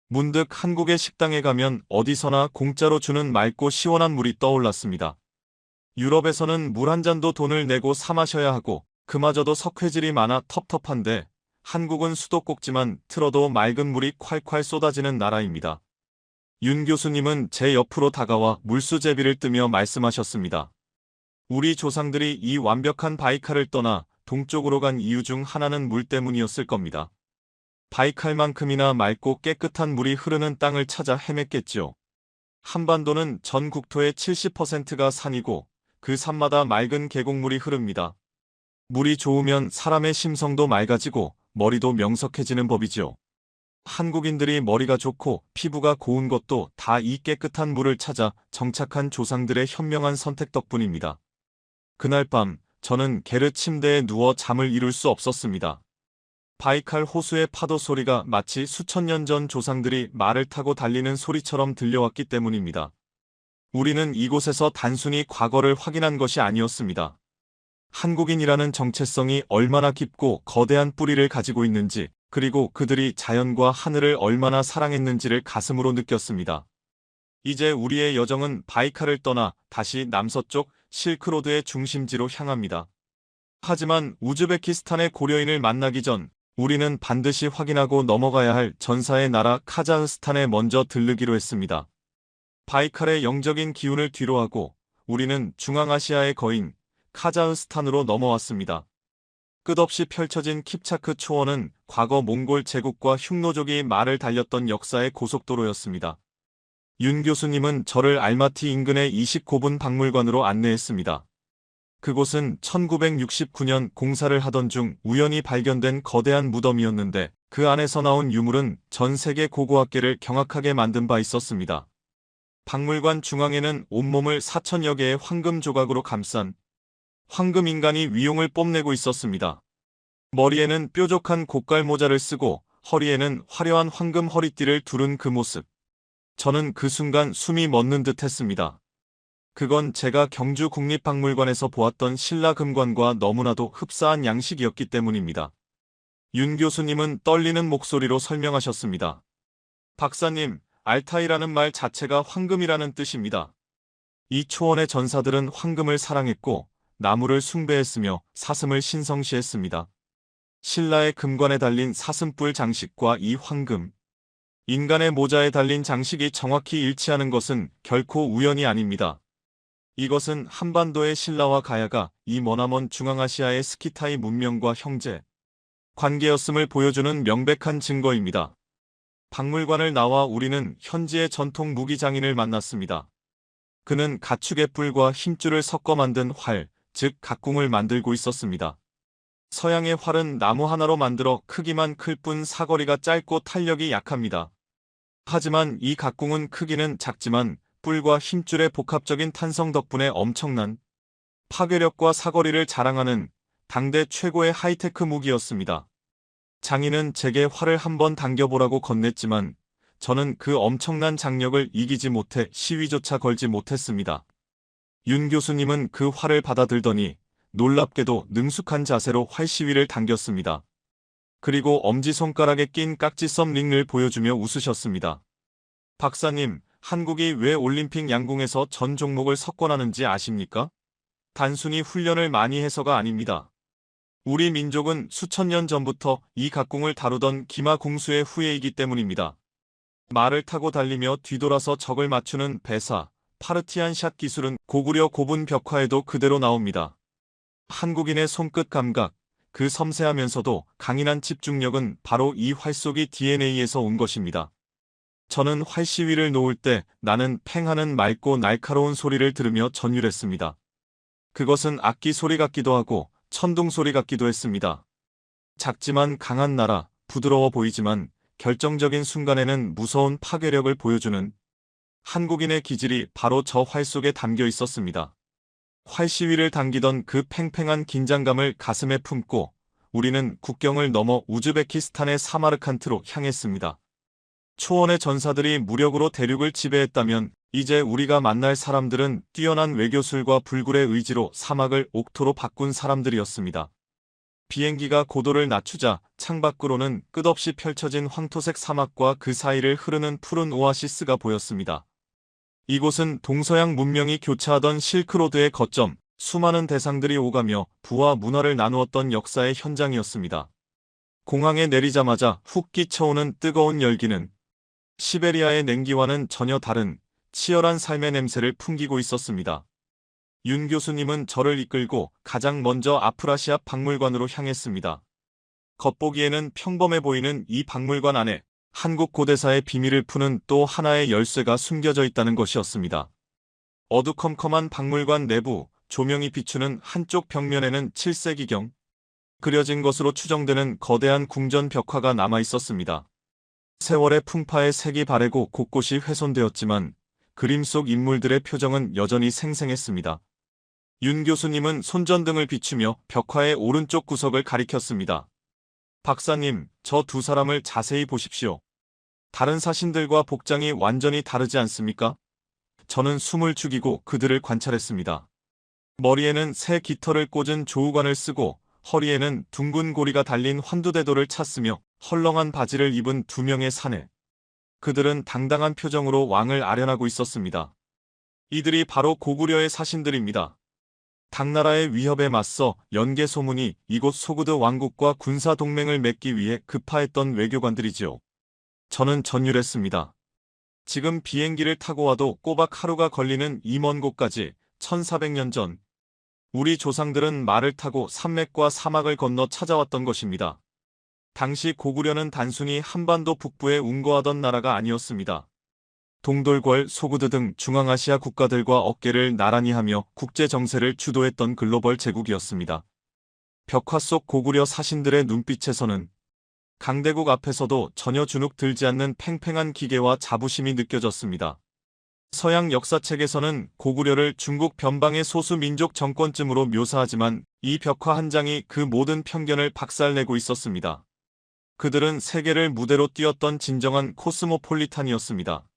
문득 한국의 식당에 가면 어디서나 공짜로 주는 맑고 시원한 물이 떠올랐습니다. 유럽에서는 물 한 잔도 돈을 내고 사 마셔야 하고 그마저도 석회질이 많아 텁텁한데 한국은 수도꼭지만 틀어도 맑은 물이 콸콸 쏟아지는 나라입니다. 윤 교수님은 제 옆으로 다가와 물수제비를 뜨며 말씀하셨습니다. 우리 조상들이 이 완벽한 바이칼을 떠나 동쪽으로 간 이유 중 하나는 물 때문이었을 겁니다. 바이칼만큼이나 맑고 깨끗한 물이 흐르는 땅을 찾아 헤맸겠지요. 한반도는 전 국토의 70%가 산이고 그 산마다 맑은 계곡물이 흐릅니다. 물이 좋으면 사람의 심성도 맑아지고 머리도 명석해지는 법이지요. 한국인들이 머리가 좋고 피부가 고운 것도 다 이 깨끗한 물을 찾아 정착한 조상들의 현명한 선택 덕분입니다. 그날 밤 저는 게르 침대에 누워 잠을 이룰 수 없었습니다. 바이칼 호수의 파도 소리가 마치 수천 년 전 조상들이 말을 타고 달리는 소리처럼 들려왔기 때문입니다. 우리는 이곳에서 단순히 과거를 확인한 것이 아니었습니다. 한국인이라는 정체성이 얼마나 깊고 거대한 뿌리를 가지고 있는지, 그리고 그들이 자연과 하늘을 얼마나 사랑했는지를 가슴으로 느꼈습니다. 이제 우리의 여정은 바이칼을 떠나 다시 남서쪽 실크로드의 중심지로 향합니다. 하지만 우즈베키스탄의 고려인을 만나기 전 우리는 반드시 확인하고 넘어가야 할 전사의 나라 카자흐스탄에 먼저 들르기로 했습니다. 바이칼의 영적인 기운을 뒤로하고 우리는 중앙아시아의 거인 카자흐스탄으로 넘어왔습니다. 끝없이 펼쳐진 킵차크 초원은 과거 몽골 제국과 흉노족이 말을 달렸던 역사의 고속도로였습니다. 윤 교수님은 저를 알마티 인근의 29분 박물관으로 안내했습니다. 그곳은 1969년 공사를 하던 중 우연히 발견된 거대한 무덤이었는데 그 안에서 나온 유물은 전 세계 고고학계를 경악하게 만든 바 있었습니다. 박물관 중앙에는 온몸을 4천여 개의 황금 조각으로 감싼 황금 인간이 위용을 뽐내고 있었습니다. 머리에는 뾰족한 고깔 모자를 쓰고 허리에는 화려한 황금 허리띠를 두른 그 모습. 저는 그 순간 숨이 멎는 듯 했습니다. 그건 제가 경주 국립박물관에서 보았던 신라 금관과 너무나도 흡사한 양식이었기 때문입니다. 윤 교수님은 떨리는 목소리로 설명하셨습니다. 박사님, 알타이라는 말 자체가 황금이라는 뜻입니다. 이 초원의 전사들은 황금을 사랑했고 나무를 숭배했으며 사슴을 신성시했습니다. 신라의 금관에 달린 사슴뿔 장식과 이 황금, 인간의 모자에 달린 장식이 정확히 일치하는 것은 결코 우연이 아닙니다. 이것은 한반도의 신라와 가야가 이 머나먼 중앙아시아의 스키타이 문명과 형제 관계였음을 보여주는 명백한 증거입니다. 박물관을 나와 우리는 현지의 전통 무기장인을 만났습니다. 그는 가축의 뿔과 힘줄을 섞어 만든 활, 즉 각궁을 만들고 있었습니다. 서양의 활은 나무 하나로 만들어 크기만 클 뿐 사거리가 짧고 탄력이 약합니다. 하지만 이 각궁은 크기는 작지만 뿔과 힘줄의 복합적인 탄성 덕분에 엄청난 파괴력과 사거리를 자랑하는 당대 최고의 하이테크 무기였습니다. 장인은 제게 활을 한번 당겨보라고 건넸지만 저는 그 엄청난 장력을 이기지 못해 시위조차 걸지 못했습니다. 윤 교수님은 그 활을 받아들더니 놀랍게도 능숙한 자세로 활 시위를 당겼습니다. 그리고 엄지손가락에 낀 깍지썸 링을 보여주며 웃으셨습니다. 박사님, 한국이 왜 올림픽 양궁에서 전 종목을 석권하는지 아십니까? 단순히 훈련을 많이 해서가 아닙니다. 우리 민족은 수천 년 전부터 이 각궁을 다루던 기마 궁수의 후예이기 때문입니다. 말을 타고 달리며 뒤돌아서 적을 맞추는 배사, 파르티안 샷 기술은 고구려 고분 벽화에도 그대로 나옵니다. 한국인의 손끝 감각, 그 섬세하면서도 강인한 집중력은 바로 이 활쏘기 DNA에서 온 것입니다. 저는 활 시위를 놓을 때 나는 팽하는 맑고 날카로운 소리를 들으며 전율했습니다. 그것은 악기 소리 같기도 하고 천둥 소리 같기도 했습니다. 작지만 강한 나라, 부드러워 보이지만 결정적인 순간에는 무서운 파괴력을 보여주는 한국인의 기질이 바로 저 활 속에 담겨 있었습니다. 활 시위를 당기던 그 팽팽한 긴장감을 가슴에 품고 우리는 국경을 넘어 우즈베키스탄의 사마르칸트로 향했습니다. 초원의 전사들이 무력으로 대륙을 지배했다면 이제 우리가 만날 사람들은 뛰어난 외교술과 불굴의 의지로 사막을 옥토로 바꾼 사람들이었습니다. 비행기가 고도를 낮추자 창밖으로는 끝없이 펼쳐진 황토색 사막과 그 사이를 흐르는 푸른 오아시스가 보였습니다. 이곳은 동서양 문명이 교차하던 실크로드의 거점, 수많은 대상들이 오가며 부와 문화를 나누었던 역사의 현장이었습니다. 공항에 내리자마자 훅 끼쳐오는 뜨거운 열기는 시베리아의 냉기와는 전혀 다른 치열한 삶의 냄새를 풍기고 있었습니다. 윤 교수님은 저를 이끌고 가장 먼저 아프라시아 박물관으로 향했습니다. 겉보기에는 평범해 보이는 이 박물관 안에 한국 고대사의 비밀을 푸는 또 하나의 열쇠가 숨겨져 있다는 것이었습니다. 어두컴컴한 박물관 내부, 조명이 비추는 한쪽 벽면에는 7세기경 그려진 것으로 추정되는 거대한 궁전 벽화가 남아 있었습니다. 세월의 풍파에 색이 바래고 곳곳이 훼손되었지만 그림 속 인물들의 표정은 여전히 생생했습니다. 윤 교수님은 손전등을 비추며 벽화의 오른쪽 구석을 가리켰습니다. 박사님, 저 두 사람을 자세히 보십시오. 다른 사신들과 복장이 완전히 다르지 않습니까? 저는 숨을 죽이고 그들을 관찰했습니다. 머리에는 새 깃털을 꽂은 조우관을 쓰고 허리에는 둥근 고리가 달린 환두대도를 찼으며 헐렁한 바지를 입은 두 명의 사내. 그들은 당당한 표정으로 왕을 아련하고 있었습니다. 이들이 바로 고구려의 사신들입니다. 당나라의 위협에 맞서 연개 소문이 이곳 소구드 왕국과 군사 동맹을 맺기 위해 급파했던 외교관들이지요. 저는 전율했습니다. 지금 비행기를 타고 와도 꼬박 하루가 걸리는 이 먼 곳까지 1400년 전 우리 조상들은 말을 타고 산맥과 사막을 건너 찾아왔던 것입니다. 당시 고구려는 단순히 한반도 북부에 운거하던 나라가 아니었습니다. 동돌궐, 소구드 등 중앙아시아 국가들과 어깨를 나란히 하며 국제 정세를 주도했던 글로벌 제국이었습니다. 벽화 속 고구려 사신들의 눈빛에서는 강대국 앞에서도 전혀 주눅 들지 않는 팽팽한 기계와 자부심이 느껴졌습니다. 서양 역사책에서는 고구려를 중국 변방의 소수 민족 정권쯤으로 묘사하지만 이 벽화 한 장이 그 모든 편견을 박살내고 있었습니다. 그들은 세계를 무대로 띄웠던 진정한 코스모폴리탄이었습니다.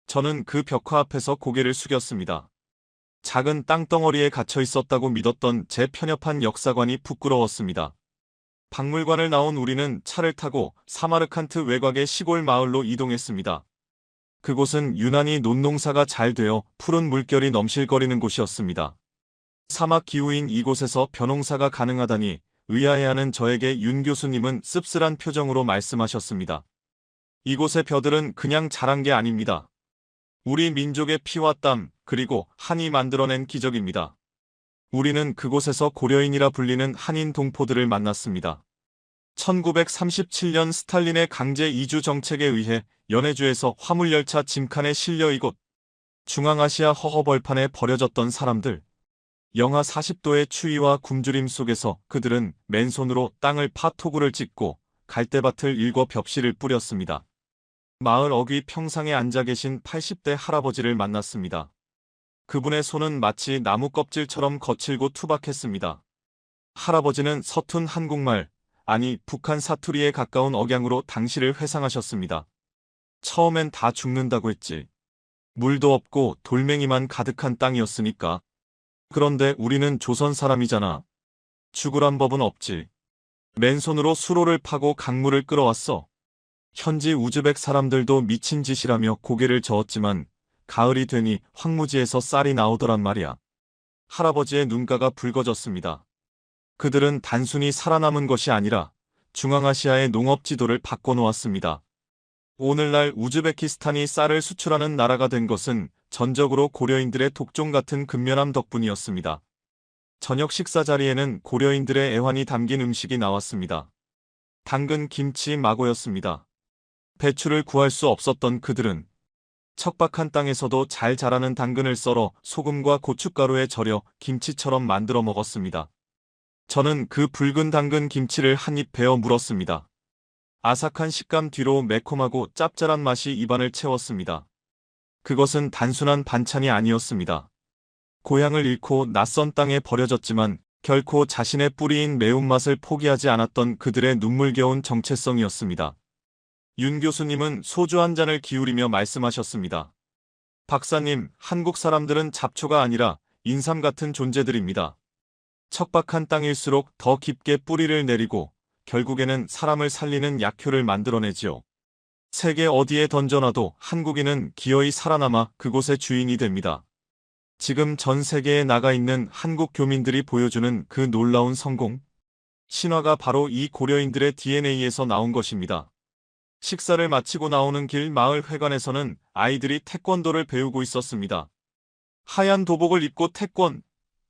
저는 그 벽화 앞에서 고개를 숙였습니다. 작은 땅덩어리에 갇혀 있었다고 믿었던 제 편협한 역사관이 부끄러웠습니다. 박물관을 나온 우리는 차를 타고 사마르칸트 외곽의 시골 마을로 이동했습니다. 그곳은 유난히 논농사가 잘 되어 푸른 물결이 넘실거리는 곳이었습니다. 사막 기후인 이곳에서 벼농사가 가능하다니 의아해하는 저에게 윤 교수님은 씁쓸한 표정으로 말씀하셨습니다. 이곳의 벼들은 그냥 자란 게 아닙니다. 우리 민족의 피와 땀, 그리고 한이 만들어낸 기적입니다. 우리는 그곳에서 고려인이라 불리는 한인 동포들을 만났습니다. 1937년 스탈린의 강제 이주 정책에 의해 연해주에서 화물열차 짐칸에 실려 이곳 중앙아시아 허허벌판에 버려졌던 사람들. 영하 40도의 추위와 굶주림 속에서 그들은 맨손으로 땅을 파 토구를 찍고 갈대밭을 일궈 벽실을 뿌렸습니다. 마을 어귀 평상에 앉아 계신 80대 할아버지를 만났습니다. 그분의 손은 마치 나무 껍질처럼 거칠고 투박했습니다. 할아버지는 서툰 한국말, 아니 북한 사투리에 가까운 억양으로 당시를 회상하셨습니다. 처음엔 다 죽는다고 했지. 물도 없고 돌멩이만 가득한 땅이었으니까. 그런데 우리는 조선 사람이잖아. 죽으란 법은 없지. 맨손으로 수로를 파고 강물을 끌어왔어. 현지 우즈벡 사람들도 미친 짓이라며 고개를 저었지만 가을이 되니 황무지에서 쌀이 나오더란 말이야. 할아버지의 눈가가 붉어졌습니다. 그들은 단순히 살아남은 것이 아니라 중앙아시아의 농업 지도를 바꿔놓았습니다. 오늘날 우즈베키스탄이 쌀을 수출하는 나라가 된 것은 전적으로 고려인들의 독종 같은 근면함 덕분이었습니다. 저녁 식사 자리에는 고려인들의 애환이 담긴 음식이 나왔습니다. 당근 김치 마고였습니다. 배추를 구할 수 없었던 그들은 척박한 땅에서도 잘 자라는 당근을 썰어 소금과 고춧가루에 절여 김치처럼 만들어 먹었습니다. 저는 그 붉은 당근 김치를 한 입 베어 물었습니다. 아삭한 식감 뒤로 매콤하고 짭짤한 맛이 입안을 채웠습니다. 그것은 단순한 반찬이 아니었습니다. 고향을 잃고 낯선 땅에 버려졌지만 결코 자신의 뿌리인 매운맛을 포기하지 않았던 그들의 눈물겨운 정체성이었습니다. 윤 교수님은 소주 한 잔을 기울이며 말씀하셨습니다. 박사님, 한국 사람들은 잡초가 아니라 인삼 같은 존재들입니다. 척박한 땅일수록 더 깊게 뿌리를 내리고 결국에는 사람을 살리는 약효를 만들어내지요. 세계 어디에 던져놔도 한국인은 기어이 살아남아 그곳의 주인이 됩니다. 지금 전 세계에 나가 있는 한국 교민들이 보여주는 그 놀라운 성공. 신화가 바로 이 고려인들의 DNA에서 나온 것입니다. 식사를 마치고 나오는 길 마을 회관에서는 아이들이 태권도를 배우고 있었습니다. 하얀 도복을 입고 태권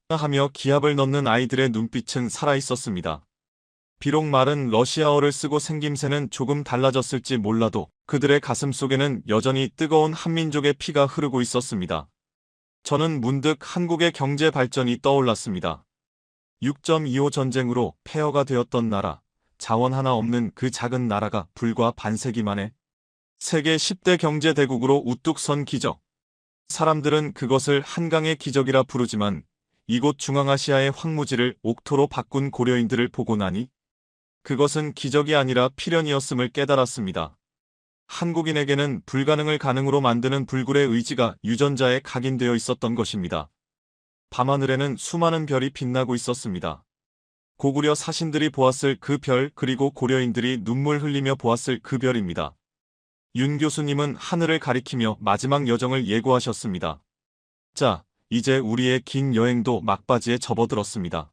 하며 기합을 넣는 아이들의 눈빛은 살아있었습니다. 비록 말은 러시아어를 쓰고 생김새는 조금 달라졌을지 몰라도 그들의 가슴 속에는 여전히 뜨거운 한민족의 피가 흐르고 있었습니다. 저는 문득 한국의 경제 발전이 떠올랐습니다. 6.25 전쟁으로 폐허가 되었던 나라, 자원 하나 없는 그 작은 나라가 불과 반세기 만에 세계 10대 경제 대국으로 우뚝 선 기적. 사람들은 그것을 한강의 기적이라 부르지만 이곳 중앙아시아의 황무지를 옥토로 바꾼 고려인들을 보고 나니 그것은 기적이 아니라 필연이었음을 깨달았습니다. 한국인에게는 불가능을 가능으로 만드는 불굴의 의지가 유전자에 각인되어 있었던 것입니다. 밤하늘에는 수많은 별이 빛나고 있었습니다. 고구려 사신들이 보았을 그 별, 그리고 고려인들이 눈물 흘리며 보았을 그 별입니다. 윤 교수님은 하늘을 가리키며 마지막 여정을 예고하셨습니다. 자, 이제 우리의 긴 여행도 막바지에 접어들었습니다.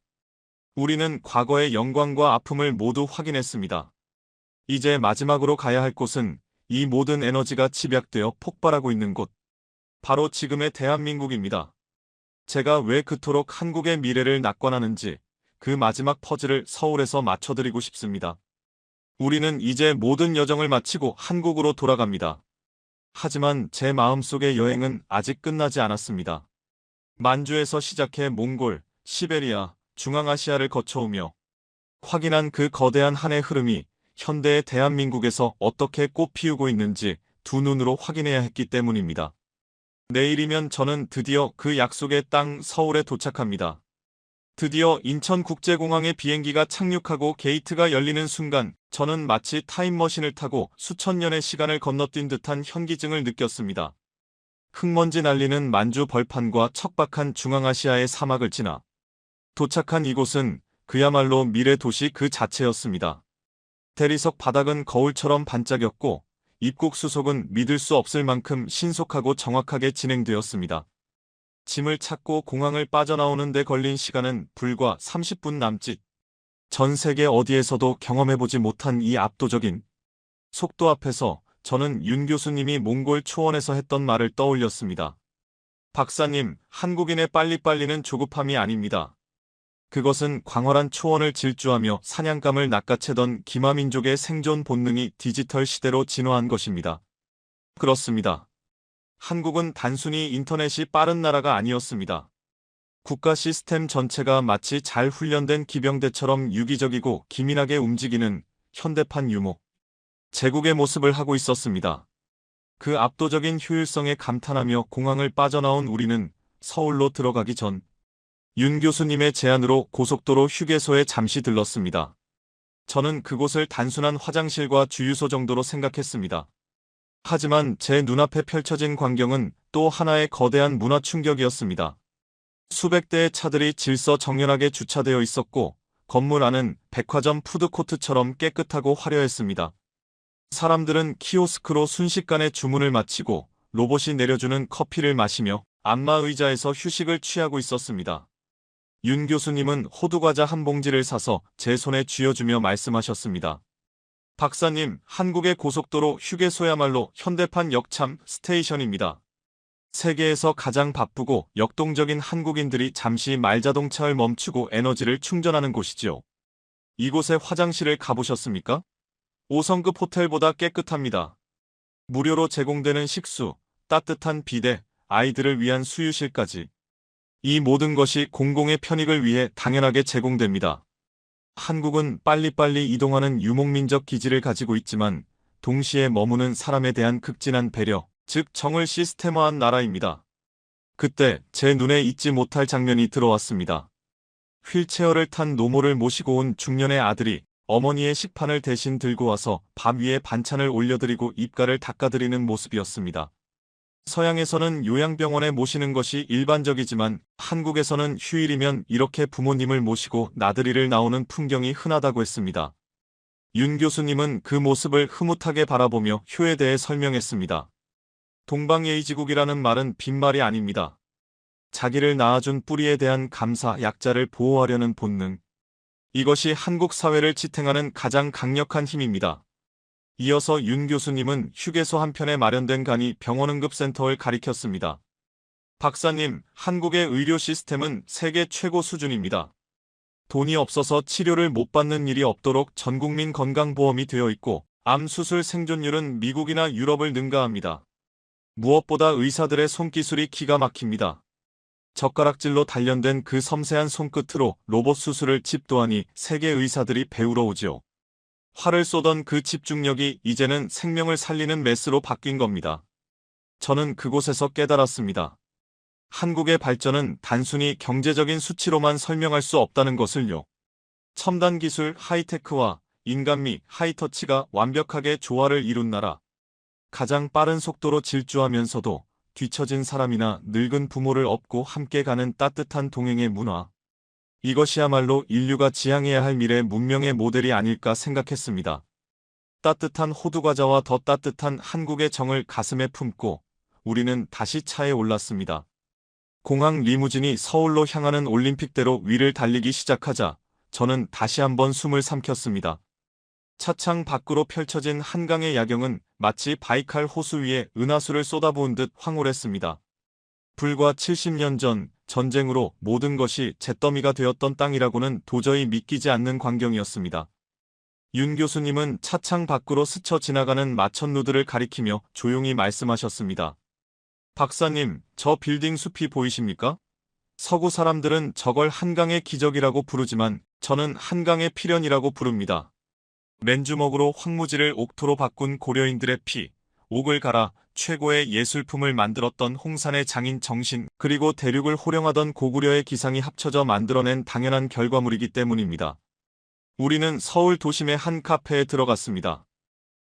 우리는 과거의 영광과 아픔을 모두 확인했습니다. 이제 마지막으로 가야 할 곳은 이 모든 에너지가 집약되어 폭발하고 있는 곳. 바로 지금의 대한민국입니다. 제가 왜 그토록 한국의 미래를 낙관하는지 그 마지막 퍼즐을 서울에서 맞춰드리고 싶습니다. 우리는 이제 모든 여정을 마치고 한국으로 돌아갑니다. 하지만 제 마음속의 여행은 아직 끝나지 않았습니다. 만주에서 시작해 몽골, 시베리아, 중앙아시아를 거쳐오며 확인한 그 거대한 한의 흐름이 현대의 대한민국에서 어떻게 꽃 피우고 있는지 두 눈으로 확인해야 했기 때문입니다. 내일이면 저는 드디어 그 약속의 땅 서울에 도착합니다. 드디어 인천국제공항에 비행기가 착륙하고 게이트가 열리는 순간 저는 마치 타임머신을 타고 수천 년의 시간을 건너뛴 듯한 현기증을 느꼈습니다. 흙먼지 날리는 만주 벌판과 척박한 중앙아시아의 사막을 지나 도착한 이곳은 그야말로 미래 도시 그 자체였습니다. 대리석 바닥은 거울처럼 반짝였고 입국 수속은 믿을 수 없을 만큼 신속하고 정확하게 진행되었습니다. 짐을 찾고 공항을 빠져나오는 데 걸린 시간은 불과 30분 남짓. 전 세계 어디에서도 경험해보지 못한 이 압도적인 속도 앞에서 저는 윤 교수님이 몽골 초원에서 했던 말을 떠올렸습니다. 박사님, 한국인의 빨리빨리는 조급함이 아닙니다. 그것은 광활한 초원을 질주하며 사냥감을 낚아채던 기마민족의 생존 본능이 디지털 시대로 진화한 것입니다. 그렇습니다. 한국은 단순히 인터넷이 빠른 나라가 아니었습니다. 국가 시스템 전체가 마치 잘 훈련된 기병대처럼 유기적이고 기민하게 움직이는 현대판 유목, 제국의 모습을 하고 있었습니다. 그 압도적인 효율성에 감탄하며 공항을 빠져나온 우리는 서울로 들어가기 전 윤 교수님의 제안으로 고속도로 휴게소에 잠시 들렀습니다. 저는 그곳을 단순한 화장실과 주유소 정도로 생각했습니다. 하지만 제 눈앞에 펼쳐진 광경은 또 하나의 거대한 문화 충격이었습니다. 수백 대의 차들이 질서정연하게 주차되어 있었고 건물 안은 백화점 푸드코트처럼 깨끗하고 화려했습니다. 사람들은 키오스크로 순식간에 주문을 마치고 로봇이 내려주는 커피를 마시며 안마 의자에서 휴식을 취하고 있었습니다. 윤 교수님은 호두과자 한 봉지를 사서 제 손에 쥐어주며 말씀하셨습니다. 박사님, 한국의 고속도로 휴게소야말로 현대판 역참 스테이션입니다. 세계에서 가장 바쁘고 역동적인 한국인들이 잠시 말자동차를 멈추고 에너지를 충전하는 곳이지요. 이곳의 화장실을 가보셨습니까? 5성급 호텔보다 깨끗합니다. 무료로 제공되는 식수, 따뜻한 비데, 아이들을 위한 수유실까지. 이 모든 것이 공공의 편익을 위해 당연하게 제공됩니다. 한국은 빨리빨리 이동하는 유목민적 기질을 가지고 있지만 동시에 머무는 사람에 대한 극진한 배려, 즉 정을 시스템화한 나라입니다. 그때 제 눈에 잊지 못할 장면이 들어왔습니다. 휠체어를 탄 노모를 모시고 온 중년의 아들이 어머니의 식판을 대신 들고 와서 밥 위에 반찬을 올려드리고 입가를 닦아드리는 모습이었습니다. 서양에서는 요양병원에 모시는 것이 일반적이지만 한국에서는 휴일이면 이렇게 부모님을 모시고 나들이를 나오는 풍경이 흔하다고 했습니다. 윤 교수님은 그 모습을 흐뭇하게 바라보며 효에 대해 설명했습니다. 동방예의지국이라는 말은 빈말이 아닙니다. 자기를 낳아준 뿌리에 대한 감사, 약자를 보호하려는 본능. 이것이 한국 사회를 지탱하는 가장 강력한 힘입니다. 이어서 윤 교수님은 휴게소 한편에 마련된 간이 병원응급센터를 가리켰습니다. 박사님, 한국의 의료 시스템은 세계 최고 수준입니다. 돈이 없어서 치료를 못 받는 일이 없도록 전국민 건강보험이 되어 있고 암 수술 생존율은 미국이나 유럽을 능가합니다. 무엇보다 의사들의 손기술이 기가 막힙니다. 젓가락질로 단련된 그 섬세한 손끝으로 로봇 수술을 집도하니 세계 의사들이 배우러 오지요. 활을 쏘던 그 집중력이 이제는 생명을 살리는 메스로 바뀐 겁니다. 저는 그곳에서 깨달았습니다. 한국의 발전은 단순히 경제적인 수치로만 설명할 수 없다는 것을요. 첨단 기술 하이테크와 인간미 하이터치가 완벽하게 조화를 이룬 나라. 가장 빠른 속도로 질주하면서도 뒤처진 사람이나 늙은 부모를 업고 함께 가는 따뜻한 동행의 문화. 이것이야말로 인류가 지향해야 할 미래 문명의 모델이 아닐까 생각했습니다. 따뜻한 호두과자와 더 따뜻한 한국의 정을 가슴에 품고 우리는 다시 차에 올랐습니다. 공항 리무진이 서울로 향하는 올림픽대로 위를 달리기 시작하자 저는 다시 한번 숨을 삼켰습니다. 차창 밖으로 펼쳐진 한강의 야경은 마치 바이칼 호수 위에 은하수를 쏟아부은 듯 황홀했습니다. 불과 70년 전 전쟁으로 모든 것이 잿더미가 되었던 땅이라고는 도저히 믿기지 않는 광경이었습니다. 윤 교수님은 차창 밖으로 스쳐 지나가는 마천루들을 가리키며 조용히 말씀하셨습니다. 박사님, 저 빌딩 숲이 보이십니까? 서구 사람들은 저걸 한강의 기적이라고 부르지만 저는 한강의 필연이라고 부릅니다. 맨주먹으로 황무지를 옥토로 바꾼 고려인들의 피, 옥을 갈아 최고의 예술품을 만들었던 홍산의 장인 정신, 그리고 대륙을 호령하던 고구려의 기상이 합쳐져 만들어낸 당연한 결과물이기 때문입니다. 우리는 서울 도심의 한 카페에 들어갔습니다.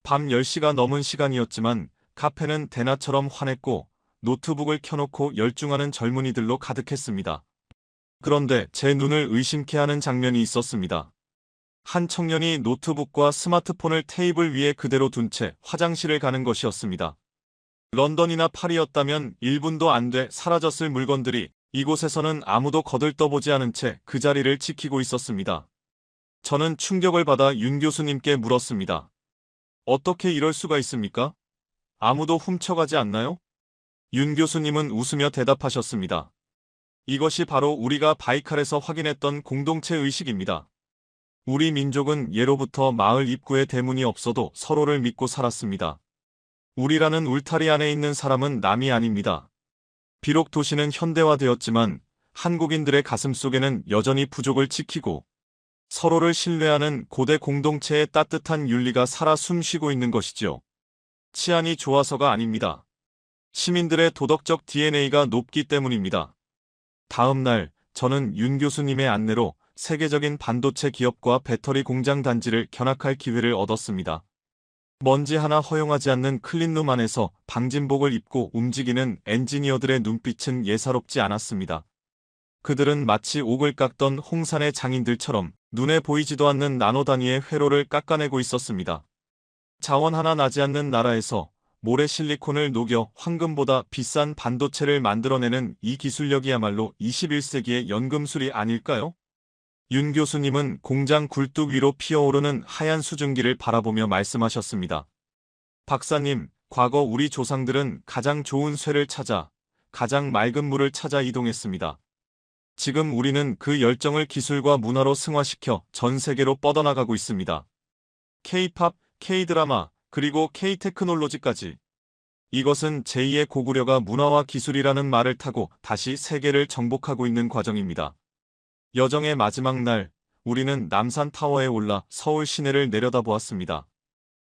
밤 10시가 넘은 시간이었지만 카페는 대낮처럼 환했고 노트북을 켜놓고 열중하는 젊은이들로 가득했습니다. 그런데 제 눈을 의심케 하는 장면이 있었습니다. 한 청년이 노트북과 스마트폰을 테이블 위에 그대로 둔 채 화장실을 가는 것이었습니다. 런던이나 파리였다면 1분도 안 돼 사라졌을 물건들이 이곳에서는 아무도 거들떠보지 않은 채 그 자리를 지키고 있었습니다. 저는 충격을 받아 윤 교수님께 물었습니다. 어떻게 이럴 수가 있습니까? 아무도 훔쳐가지 않나요? 윤 교수님은 웃으며 대답하셨습니다. 이것이 바로 우리가 바이칼에서 확인했던 공동체 의식입니다. 우리 민족은 예로부터 마을 입구에 대문이 없어도 서로를 믿고 살았습니다. 우리라는 울타리 안에 있는 사람은 남이 아닙니다. 비록 도시는 현대화되었지만 한국인들의 가슴 속에는 여전히 부족을 지키고 서로를 신뢰하는 고대 공동체의 따뜻한 윤리가 살아 숨쉬고 있는 것이죠. 치안이 좋아서가 아닙니다. 시민들의 도덕적 DNA가 높기 때문입니다. 다음 날 저는 윤 교수님의 안내로 세계적인 반도체 기업과 배터리 공장 단지를 견학할 기회를 얻었습니다. 먼지 하나 허용하지 않는 클린룸 안에서 방진복을 입고 움직이는 엔지니어들의 눈빛은 예사롭지 않았습니다. 그들은 마치 옥을 깎던 홍산의 장인들처럼 눈에 보이지도 않는 나노 단위의 회로를 깎아내고 있었습니다. 자원 하나 나지 않는 나라에서 모래 실리콘을 녹여 황금보다 비싼 반도체를 만들어내는 이 기술력이야말로 21세기의 연금술이 아닐까요? 윤 교수님은 공장 굴뚝 위로 피어오르는 하얀 수증기를 바라보며 말씀하셨습니다. 박사님, 과거 우리 조상들은 가장 좋은 쇠를 찾아, 가장 맑은 물을 찾아 이동했습니다. 지금 우리는 그 열정을 기술과 문화로 승화시켜 전 세계로 뻗어나가고 있습니다. K-팝, K-드라마, 그리고 K-테크놀로지까지. 이것은 제2의 고구려가 문화와 기술이라는 말을 타고 다시 세계를 정복하고 있는 과정입니다. 여정의 마지막 날, 우리는 남산타워에 올라 서울 시내를 내려다보았습니다.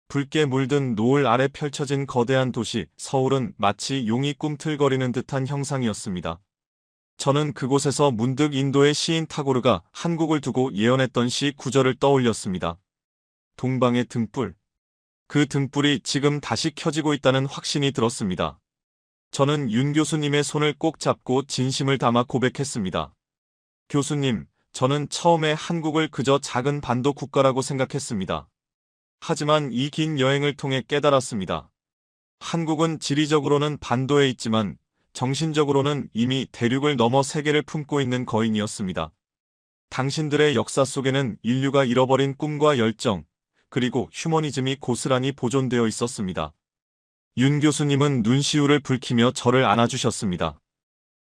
붉게 물든 노을 아래 펼쳐진 거대한 도시, 서울은 마치 용이 꿈틀거리는 듯한 형상이었습니다. 저는 그곳에서 문득 인도의 시인 타고르가 한국을 두고 예언했던 시 구절을 떠올렸습니다. 동방의 등불. 그 등불이 지금 다시 켜지고 있다는 확신이 들었습니다. 저는 윤 교수님의 손을 꼭 잡고 진심을 담아 고백했습니다. 교수님, 저는 처음에 한국을 그저 작은 반도 국가라고 생각했습니다. 하지만 이 긴 여행을 통해 깨달았습니다. 한국은 지리적으로는 반도에 있지만 정신적으로는 이미 대륙을 넘어 세계를 품고 있는 거인이었습니다. 당신들의 역사 속에는 인류가 잃어버린 꿈과 열정, 그리고 휴머니즘이 고스란히 보존되어 있었습니다. 윤 교수님은 눈시울을 붉히며 저를 안아주셨습니다.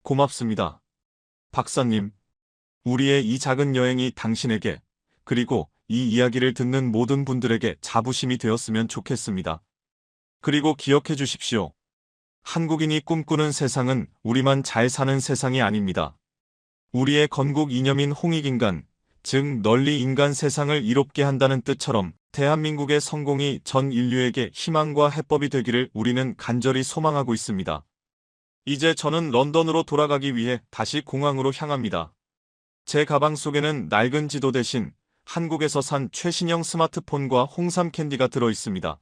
고맙습니다. 박사님, 우리의 이 작은 여행이 당신에게, 그리고 이 이야기를 듣는 모든 분들에게 자부심이 되었으면 좋겠습니다. 그리고 기억해 주십시오. 한국인이 꿈꾸는 세상은 우리만 잘 사는 세상이 아닙니다. 우리의 건국 이념인 홍익인간, 즉 널리 인간 세상을 이롭게 한다는 뜻처럼 대한민국의 성공이 전 인류에게 희망과 해법이 되기를 우리는 간절히 소망하고 있습니다. 이제 저는 런던으로 돌아가기 위해 다시 공항으로 향합니다. 제 가방 속에는 낡은 지도 대신 한국에서 산 최신형 스마트폰과 홍삼 캔디가 들어 있습니다.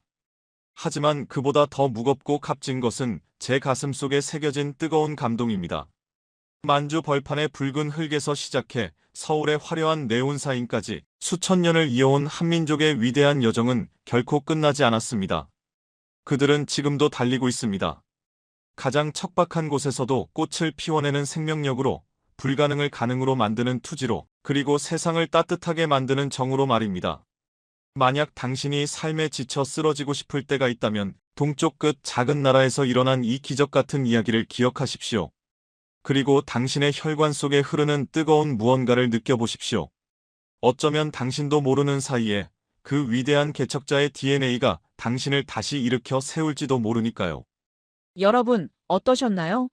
하지만 그보다 더 무겁고 값진 것은 제 가슴 속에 새겨진 뜨거운 감동입니다. 만주 벌판의 붉은 흙에서 시작해 서울의 화려한 네온사인까지 수천 년을 이어온 한민족의 위대한 여정은 결코 끝나지 않았습니다. 그들은 지금도 달리고 있습니다. 가장 척박한 곳에서도 꽃을 피워내는 생명력으로, 불가능을 가능으로 만드는 투지로, 그리고 세상을 따뜻하게 만드는 정으로 말입니다. 만약 당신이 삶에 지쳐 쓰러지고 싶을 때가 있다면 동쪽 끝 작은 나라에서 일어난 이 기적 같은 이야기를 기억하십시오. 그리고 당신의 혈관 속에 흐르는 뜨거운 무언가를 느껴보십시오. 어쩌면 당신도 모르는 사이에 그 위대한 개척자의 DNA가 당신을 다시 일으켜 세울지도 모르니까요. 여러분, 어떠셨나요?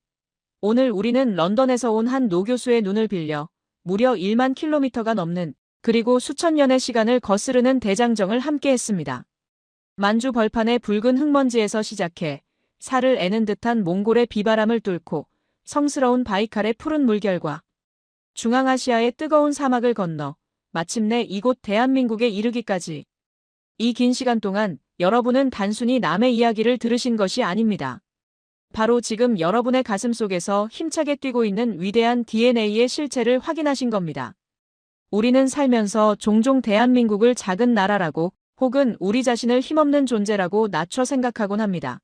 오늘 우리는 런던에서 온 한 노교수의 눈을 빌려 무려 1만 킬로미터가 넘는, 그리고 수천 년의 시간을 거스르는 대장정을 함께 했습니다. 만주 벌판의 붉은 흙먼지에서 시작해 살을 애는 듯한 몽골의 비바람을 뚫고 성스러운 바이칼의 푸른 물결과 중앙아시아의 뜨거운 사막을 건너 마침내 이곳 대한민국에 이르기까지. 이 긴 시간 동안 여러분은 단순히 남의 이야기를 들으신 것이 아닙니다. 바로 지금 여러분의 가슴 속에서 힘차게 뛰고 있는 위대한 DNA의 실체를 확인하신 겁니다. 우리는 살면서 종종 대한민국을 작은 나라라고, 혹은 우리 자신을 힘없는 존재라고 낮춰 생각하곤 합니다.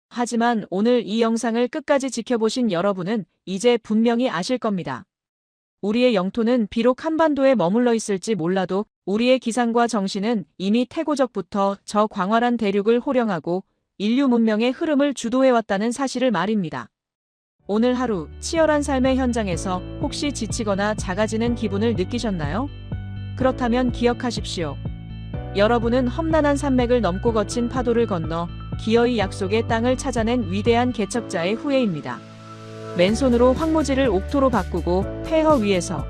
하지만 오늘 이 영상을 끝까지 지켜보신 여러분은 이제 분명히 아실 겁니다. 우리의 영토는 비록 한반도에 머물러 있을지 몰라도 우리의 기상과 정신은 이미 태고적부터 저 광활한 대륙을 호령하고 인류 문명의 흐름을 주도해왔다는 사실을 말입니다. 오늘 하루 치열한 삶의 현장에서 혹시 지치거나 작아지는 기분을 느끼셨나요? 그렇다면 기억하십시오. 여러분은 험난한 산맥을 넘고 거친 파도를 건너 기어이 약속의 땅을 찾아낸 위대한 개척자의 후예입니다. 맨손으로 황무지를 옥토로 바꾸고 폐허 위에서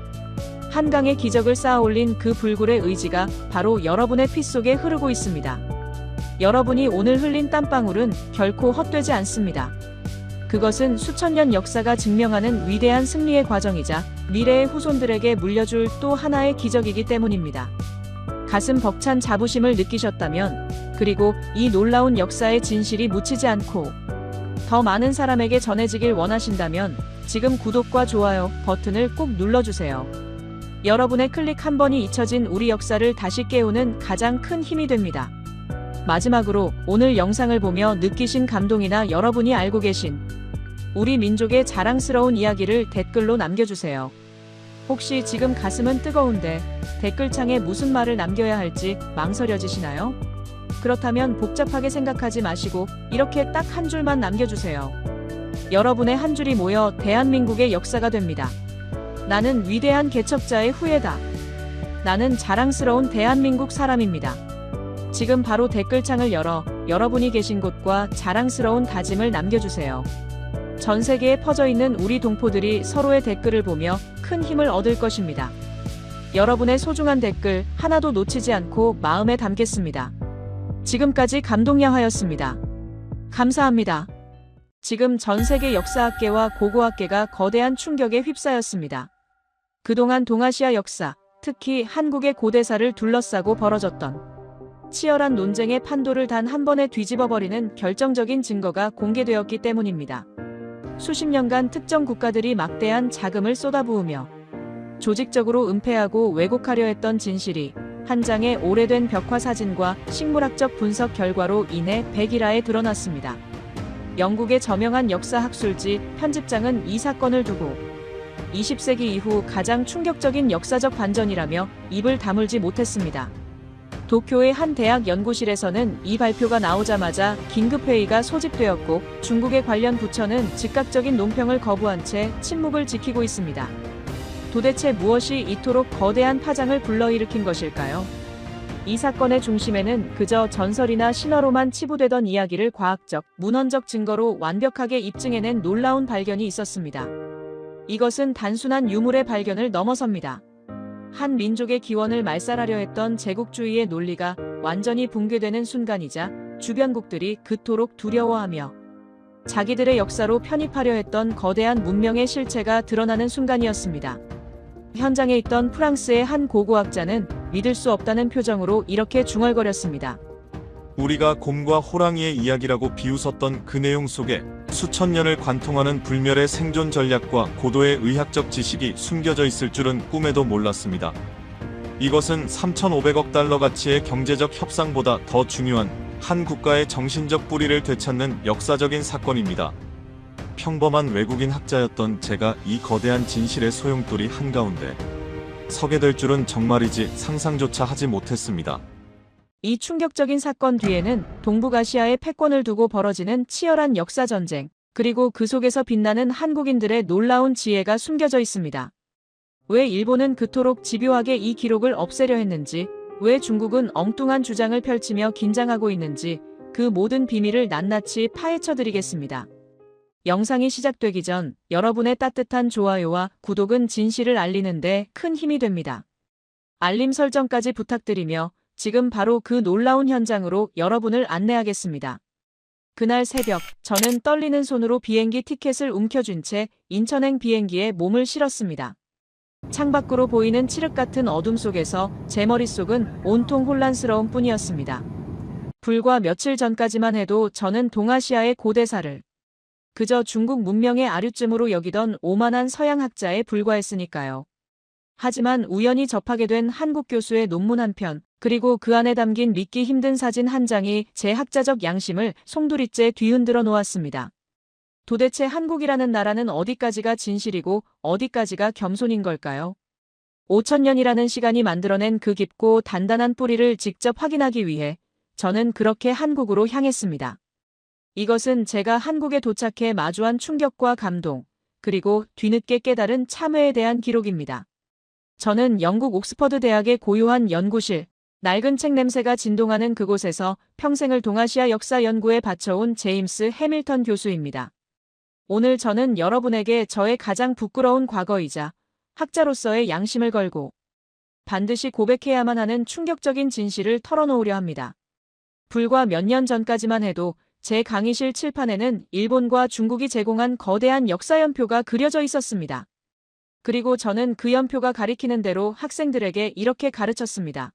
한강의 기적을 쌓아올린 그 불굴의 의지가 바로 여러분의 피 속에 흐르고 있습니다. 여러분이 오늘 흘린 땀방울은 결코 헛되지 않습니다. 그것은 수천 년 역사가 증명하는 위대한 승리의 과정이자 미래의 후손들에게 물려줄 또 하나의 기적이기 때문입니다. 가슴 벅찬 자부심을 느끼셨다면 그리고 이 놀라운 역사의 진실이 묻히지 않고 더 많은 사람에게 전해지길 원하신다면 지금 구독과 좋아요 버튼을 꼭 눌러주세요. 여러분의 클릭 한 번이 잊혀진 우리 역사를 다시 깨우는 가장 큰 힘이 됩니다. 마지막으로 오늘 영상을 보며 느끼신 감동이나 여러분이 알고 계신 우리 민족의 자랑스러운 이야기를 댓글로 남겨주세요. 혹시 지금 가슴은 뜨거운데 댓글창에 무슨 말을 남겨야 할지 망설여지시나요? 그렇다면 복잡하게 생각하지 마시고 이렇게 딱 한 줄만 남겨주세요. 여러분의 한 줄이 모여 대한민국의 역사가 됩니다. 나는 위대한 개척자의 후예다. 나는 자랑스러운 대한민국 사람입니다. 지금 바로 댓글창을 열어 여러분이 계신 곳과 자랑스러운 다짐을 남겨주세요. 전 세계에 퍼져 있는 우리 동포들이 서로의 댓글을 보며 큰 힘을 얻을 것입니다. 여러분의 소중한 댓글 하나도 놓치지 않고 마음에 담겠습니다. 지금까지 감동야화였습니다. 감사합니다. 지금 전 세계 역사학계와 고고학계가 거대한 충격에 휩싸였습니다. 그동안 동아시아 역사, 특히 한국의 고대사를 둘러싸고 벌어졌던 치열한 논쟁의 판도를 단 한 번에 뒤집어버리는 결정적인 증거가 공개되었기 때문입니다. 수십 년간 특정 국가들이 막대한 자금을 쏟아부으며 조직적으로 은폐하고 왜곡하려 했던 진실이 한 장의 오래된 벽화 사진과 식물학적 분석 결과로 인해 백일화에 드러났습니다. 영국의 저명한 역사학술지 편집장은 이 사건을 두고 20세기 이후 가장 충격적인 역사적 반전이라며 입을 다물지 못했습니다. 도쿄의 한 대학 연구실에서는 이 발표가 나오자마자 긴급회의가 소집되었고 중국의 관련 부처는 즉각적인 논평을 거부한 채 침묵을 지키고 있습니다. 도대체 무엇이 이토록 거대한 파장을 불러일으킨 것일까요? 이 사건의 중심에는 그저 전설이나 신화로만 치부되던 이야기를 과학적, 문헌적 증거로 완벽하게 입증해낸 놀라운 발견이 있었습니다. 이것은 단순한 유물의 발견을 넘어섭니다. 한 민족의 기원을 말살하려 했던 제국주의의 논리가 완전히 붕괴되는 순간이자 주변국들이 그토록 두려워하며 자기들의 역사로 편입하려 했던 거대한 문명의 실체가 드러나는 순간이었습니다. 현장에 있던 프랑스의 한 고고학자는 믿을 수 없다는 표정으로 이렇게 중얼거렸습니다. 우리가 곰과 호랑이의 이야기라고 비웃었던 그 내용 속에 수천 년을 관통하는 불멸의 생존 전략과 고도의 의학적 지식이 숨겨져 있을 줄은 꿈에도 몰랐습니다. 이것은 3,500억 달러 가치의 경제적 협상보다 더 중요한 한 국가의 정신적 뿌리를 되찾는 역사적인 사건입니다. 평범한 외국인 학자였던 제가 이 거대한 진실의 소용돌이 한가운데 서게 될 줄은 정말이지 상상조차 하지 못했습니다. 이 충격적인 사건 뒤에는 동북아시아의 패권을 두고 벌어지는 치열한 역사전쟁, 그리고 그 속에서 빛나는 한국인들의 놀라운 지혜가 숨겨져 있습니다. 왜 일본은 그토록 집요하게 이 기록을 없애려 했는지, 왜 중국은 엉뚱한 주장을 펼치며 긴장하고 있는지 그 모든 비밀을 낱낱이 파헤쳐드리겠습니다. 영상이 시작되기 전 여러분의 따뜻한 좋아요와 구독은 진실을 알리는데 큰 힘이 됩니다. 알림 설정까지 부탁드리며 지금 바로 그 놀라운 현장으로 여러분을 안내하겠습니다. 그날 새벽, 저는 떨리는 손으로 비행기 티켓을 움켜쥔 채 인천행 비행기에 몸을 실었습니다. 창밖으로 보이는 칠흑 같은 어둠 속에서 제 머릿속은 온통 혼란스러움 뿐이었습니다. 불과 며칠 전까지만 해도 저는 동아시아의 고대사를 그저 중국 문명의 아류쯤으로 여기던 오만한 서양 학자에 불과했으니까요. 하지만 우연히 접하게 된 한국 교수의 논문 한 편, 그리고 그 안에 담긴 믿기 힘든 사진 한 장이 제 학자적 양심을 송두리째 뒤흔들어 놓았습니다. 도대체 한국이라는 나라는 어디까지가 진실이고 어디까지가 겸손인 걸까요? 5,000년이라는 시간이 만들어낸 그 깊고 단단한 뿌리를 직접 확인하기 위해 저는 그렇게 한국으로 향했습니다. 이것은 제가 한국에 도착해 마주한 충격과 감동, 그리고 뒤늦게 깨달은 참회에 대한 기록입니다. 저는 영국 옥스퍼드 대학의 고요한 연구실, 낡은 책 냄새가 진동하는 그곳에서 평생을 동아시아 역사 연구에 바쳐온 제임스 해밀턴 교수입니다. 오늘 저는 여러분에게 저의 가장 부끄러운 과거이자 학자로서의 양심을 걸고 반드시 고백해야만 하는 충격적인 진실을 털어놓으려 합니다. 불과 몇 년 전까지만 해도 제 강의실 칠판에는 일본과 중국이 제공한 거대한 역사연표가 그려져 있었습니다. 그리고 저는 그 연표가 가리키는 대로 학생들에게 이렇게 가르쳤습니다.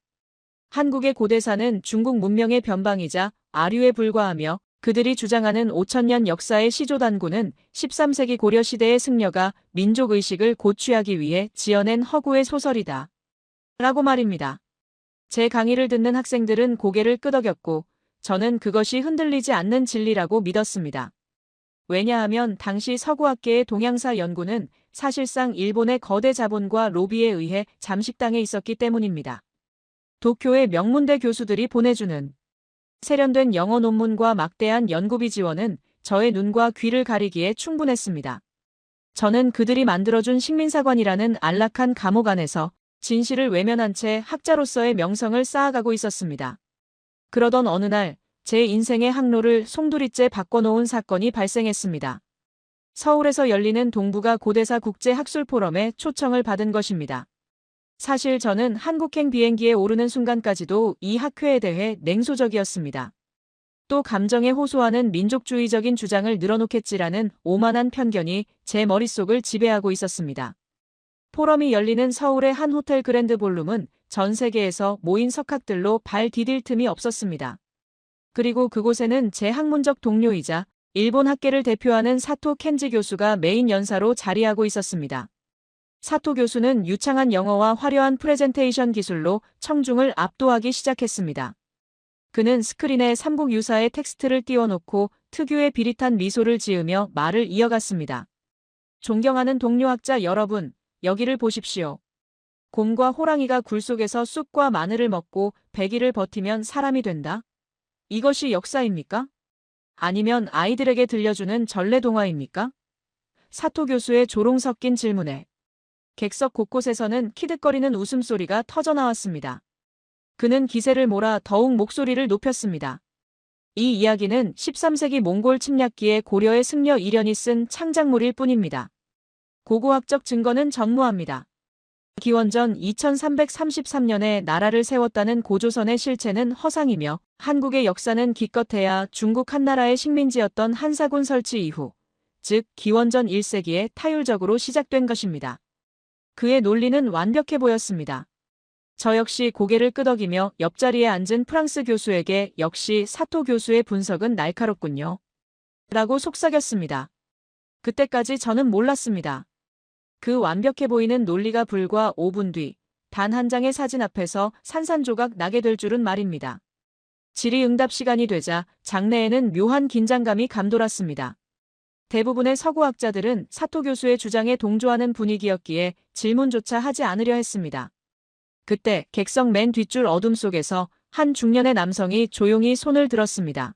한국의 고대사는 중국 문명의 변방이자 아류에 불과하며 그들이 주장하는 5000년 역사의 시조단고는 13세기 고려 시대의 승려가 민족의식을 고취하기 위해 지어낸 허구의 소설이다. 라고 말입니다. 제 강의를 듣는 학생들은 고개를 끄덕였고 저는 그것이 흔들리지 않는 진리라고 믿었습니다. 왜냐하면 당시 서구학계의 동양사 연구는 사실상 일본의 거대 자본과 로비에 의해 잠식당해 있었기 때문입니다. 도쿄의 명문대 교수들이 보내주는 세련된 영어 논문과 막대한 연구비 지원은 저의 눈과 귀를 가리기에 충분했습니다. 저는 그들이 만들어준 식민사관이라는 안락한 감옥 안에서 진실을 외면한 채 학자로서의 명성을 쌓아가고 있었습니다. 그러던 어느 날 제 인생의 항로를 송두리째 바꿔놓은 사건이 발생했습니다. 서울에서 열리는 동북아 고대사 국제학술포럼에 초청을 받은 것입니다. 사실 저는 한국행 비행기에 오르는 순간까지도 이 학회에 대해 냉소적이었습니다. 또 감정에 호소하는 민족주의적인 주장을 늘어놓겠지라는 오만한 편견이 제 머릿속을 지배하고 있었습니다. 포럼이 열리는 서울의 한 호텔 그랜드 볼룸은 전 세계에서 모인 석학들로 발 디딜 틈이 없었습니다. 그리고 그곳에는 제 학문적 동료이자 일본 학계를 대표하는 사토 켄지 교수가 메인 연사로 자리하고 있었습니다. 사토 교수는 유창한 영어와 화려한 프레젠테이션 기술로 청중을 압도하기 시작했습니다. 그는 스크린에 삼국 유사의 텍스트를 띄워놓고 특유의 비릿한 미소를 지으며 말을 이어갔습니다. 존경하는 동료학자 여러분, 여기를 보십시오. 곰과 호랑이가 굴 속에서 쑥과 마늘을 먹고 100일을 버티면 사람이 된다? 이것이 역사입니까? 아니면 아이들에게 들려주는 전래동화입니까? 사토 교수의 조롱 섞인 질문에 객석 곳곳에서는 키득거리는 웃음소리가 터져나왔습니다. 그는 기세를 몰아 더욱 목소리를 높였습니다. 이 이야기는 13세기 몽골 침략기에 고려의 승려 이련이 쓴 창작물일 뿐입니다. 고고학적 증거는 전무합니다. 기원전 2333년에 나라를 세웠다는 고조선의 실체는 허상이며 한국의 역사는 기껏해야 중국 한나라의 식민지였던 한사군 설치 이후, 즉 기원전 1세기에 타율적으로 시작된 것입니다. 그의 논리는 완벽해 보였습니다. 저 역시 고개를 끄덕이며 옆자리에 앉은 프랑스 교수에게 역시 사토 교수의 분석은 날카롭군요. 라고 속삭였습니다. 그때까지 저는 몰랐습니다. 그 완벽해 보이는 논리가 불과 5분 뒤 단 한 장의 사진 앞에서 산산조각 나게 될 줄은 말입니다. 질의응답 시간이 되자 장내에는 묘한 긴장감이 감돌았습니다. 대부분의 서구학자들은 사토 교수의 주장에 동조하는 분위기였기에 질문조차 하지 않으려 했습니다. 그때 객석 맨 뒷줄 어둠 속에서 한 중년의 남성이 조용히 손을 들었습니다.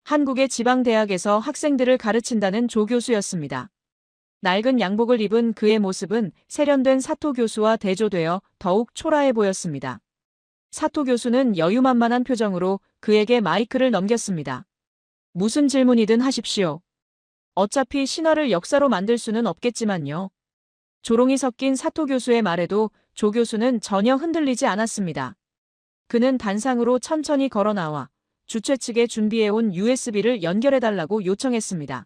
한국의 지방대학에서 학생들을 가르친다는 조 교수였습니다. 낡은 양복을 입은 그의 모습은 세련된 사토 교수와 대조되어 더욱 초라해 보였습니다. 사토 교수는 여유만만한 표정으로 그에게 마이크를 넘겼습니다. 무슨 질문이든 하십시오. 어차피 신화를 역사로 만들 수는 없겠지만요. 조롱이 섞인 사토 교수의 말에도 조 교수는 전혀 흔들리지 않았습니다. 그는 단상으로 천천히 걸어 나와 주최 측에 준비해온 USB를 연결해달라고 요청했습니다.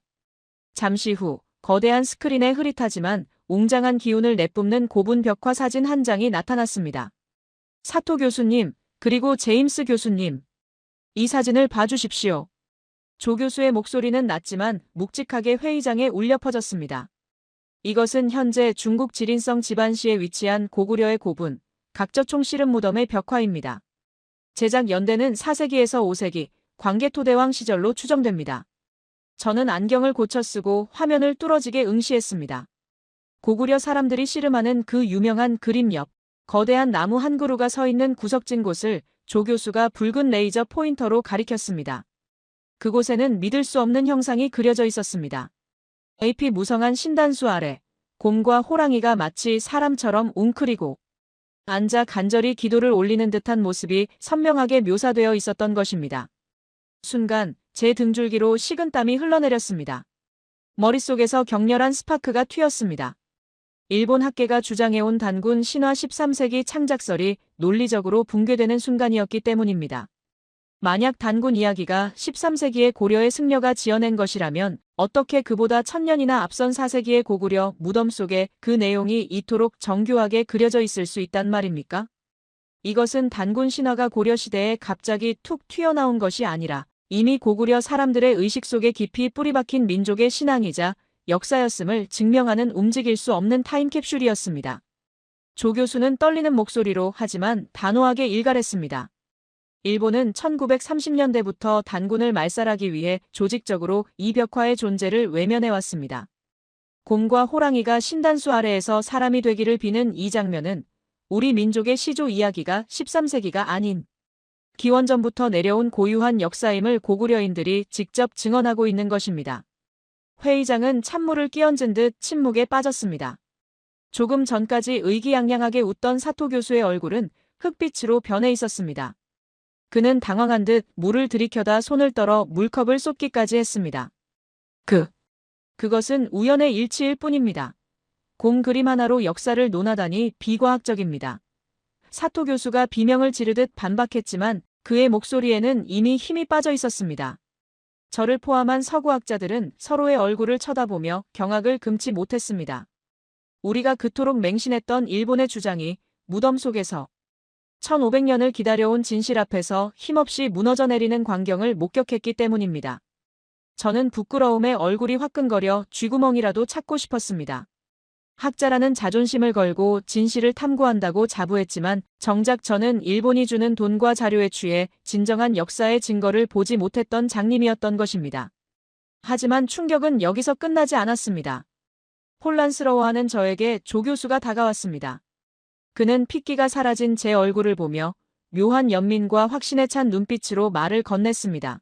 잠시 후 거대한 스크린에 흐릿하지만 웅장한 기운을 내뿜는 고분 벽화 사진 한 장이 나타났습니다. 사토 교수님, 그리고 제임스 교수님. 이 사진을 봐주십시오. 조 교수의 목소리는 낮지만 묵직하게 회의장에 울려 퍼졌습니다. 이것은 현재 중국 지린성 지반시에 위치한 고구려의 고분, 각저총 씨름 무덤의 벽화입니다. 제작 연대는 4세기에서 5세기, 광개토대왕 시절로 추정됩니다. 저는 안경을 고쳐 쓰고 화면을 뚫어지게 응시했습니다. 고구려 사람들이 씨름하는 그 유명한 그림 옆, 거대한 나무 한 그루가 서 있는 구석진 곳을 조 교수가 붉은 레이저 포인터로 가리켰습니다. 그곳에는 믿을 수 없는 형상이 그려져 있었습니다. AP 무성한 신단수 아래, 곰과 호랑이가 마치 사람처럼 웅크리고 앉아 간절히 기도를 올리는 듯한 모습이 선명하게 묘사되어 있었던 것입니다. 순간 제 등줄기로 식은땀이 흘러내렸습니다. 머릿속에서 격렬한 스파크가 튀었습니다. 일본 학계가 주장해온 단군 신화 13세기 창작설이 논리적으로 붕괴되는 순간이었기 때문입니다. 만약 단군 이야기가 13세기의 고려의 승려가 지어낸 것이라면 어떻게 그보다 1000년이나 앞선 4세기의 고구려 무덤 속에 그 내용이 이토록 정교하게 그려져 있을 수 있단 말입니까? 이것은 단군 신화가 고려시대에 갑자기 툭 튀어나온 것이 아니라 이미 고구려 사람들의 의식 속에 깊이 뿌리박힌 민족의 신앙이자 역사였음을 증명하는 움직일 수 없는 타임캡슐이었습니다. 조 교수는 떨리는 목소리로 하지만 단호하게 일갈했습니다. 일본은 1930년대부터 단군을 말살하기 위해 조직적으로 이 벽화의 존재를 외면해왔습니다. 곰과 호랑이가 신단수 아래에서 사람이 되기를 비는 이 장면은 우리 민족의 시조 이야기가 13세기가 아닌 기원전부터 내려온 고유한 역사임을 고구려인들이 직접 증언하고 있는 것입니다. 회의장은 찬물을 끼얹은 듯 침묵에 빠졌습니다. 조금 전까지 의기양양하게 웃던 사토 교수의 얼굴은 흑빛으로 변해 있었습니다. 그는 당황한 듯 물을 들이켜다 손을 떨어 물컵을 쏟기까지 했습니다. 그것은 우연의 일치일 뿐입니다. 곰 그림 하나로 역사를 논하다니 비과학적입니다. 사토 교수가 비명을 지르듯 반박했지만 그의 목소리에는 이미 힘이 빠져 있었습니다. 저를 포함한 서구학자들은 서로의 얼굴을 쳐다보며 경악을 금치 못했습니다. 우리가 그토록 맹신했던 일본의 주장이 무덤 속에서 1500년을 기다려온 진실 앞에서 힘없이 무너져 내리는 광경을 목격했기 때문입니다. 저는 부끄러움에 얼굴이 화끈거려 쥐구멍이라도 찾고 싶었습니다. 학자라는 자존심을 걸고 진실을 탐구한다고 자부했지만 정작 저는 일본이 주는 돈과 자료에 취해 진정한 역사의 증거를 보지 못했던 장님이었던 것입니다. 하지만 충격은 여기서 끝나지 않았습니다. 혼란스러워하는 저에게 조 교수가 다가왔습니다. 그는 핏기가 사라진 제 얼굴을 보며 묘한 연민과 확신에 찬 눈빛으로 말을 건넸습니다.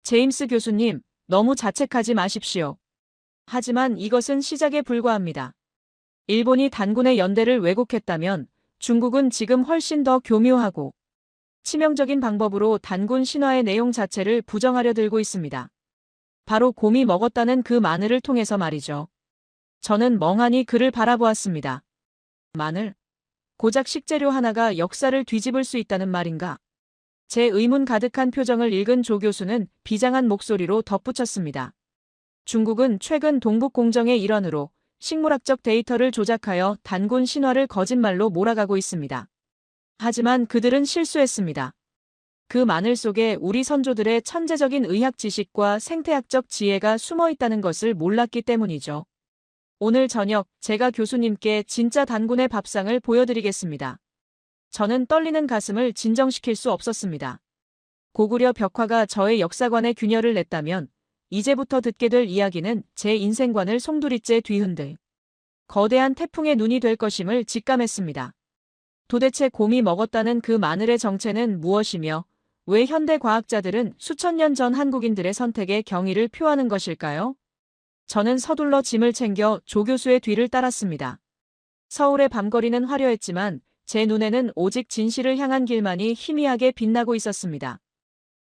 제임스 교수님, 너무 자책하지 마십시오. 하지만 이것은 시작에 불과합니다. 일본이 단군의 연대를 왜곡했다면 중국은 지금 훨씬 더 교묘하고 치명적인 방법으로 단군 신화의 내용 자체를 부정하려 들고 있습니다. 바로 곰이 먹었다는 그 마늘을 통해서 말이죠. 저는 멍하니 그를 바라보았습니다. 마늘? 고작 식재료 하나가 역사를 뒤집을 수 있다는 말인가? 제 의문 가득한 표정을 읽은 조 교수는 비장한 목소리로 덧붙였습니다. 중국은 최근 동북공정의 일환으로 식물학적 데이터를 조작하여 단군 신화를 거짓말로 몰아가고 있습니다. 하지만 그들은 실수했습니다. 그 마늘 속에 우리 선조들의 천재적인 의학 지식과 생태학적 지혜가 숨어 있다는 것을 몰랐기 때문이죠. 오늘 저녁 제가 교수님께 진짜 단군의 밥상을 보여드리겠습니다. 저는 떨리는 가슴을 진정시킬 수 없었습니다. 고구려 벽화가 저의 역사관에 균열을 냈다면 이제부터 듣게 될 이야기는 제 인생관을 송두리째 뒤흔들 거대한 태풍의 눈이 될 것임을 직감했습니다. 도대체 곰이 먹었다는 그 마늘의 정체는 무엇이며 왜 현대 과학자들은 수천 년 전 한국인들의 선택에 경의를 표하는 것일까요? 저는 서둘러 짐을 챙겨 조 교수의 뒤를 따랐습니다. 서울의 밤거리는 화려했지만 제 눈에는 오직 진실을 향한 길만이 희미하게 빛나고 있었습니다.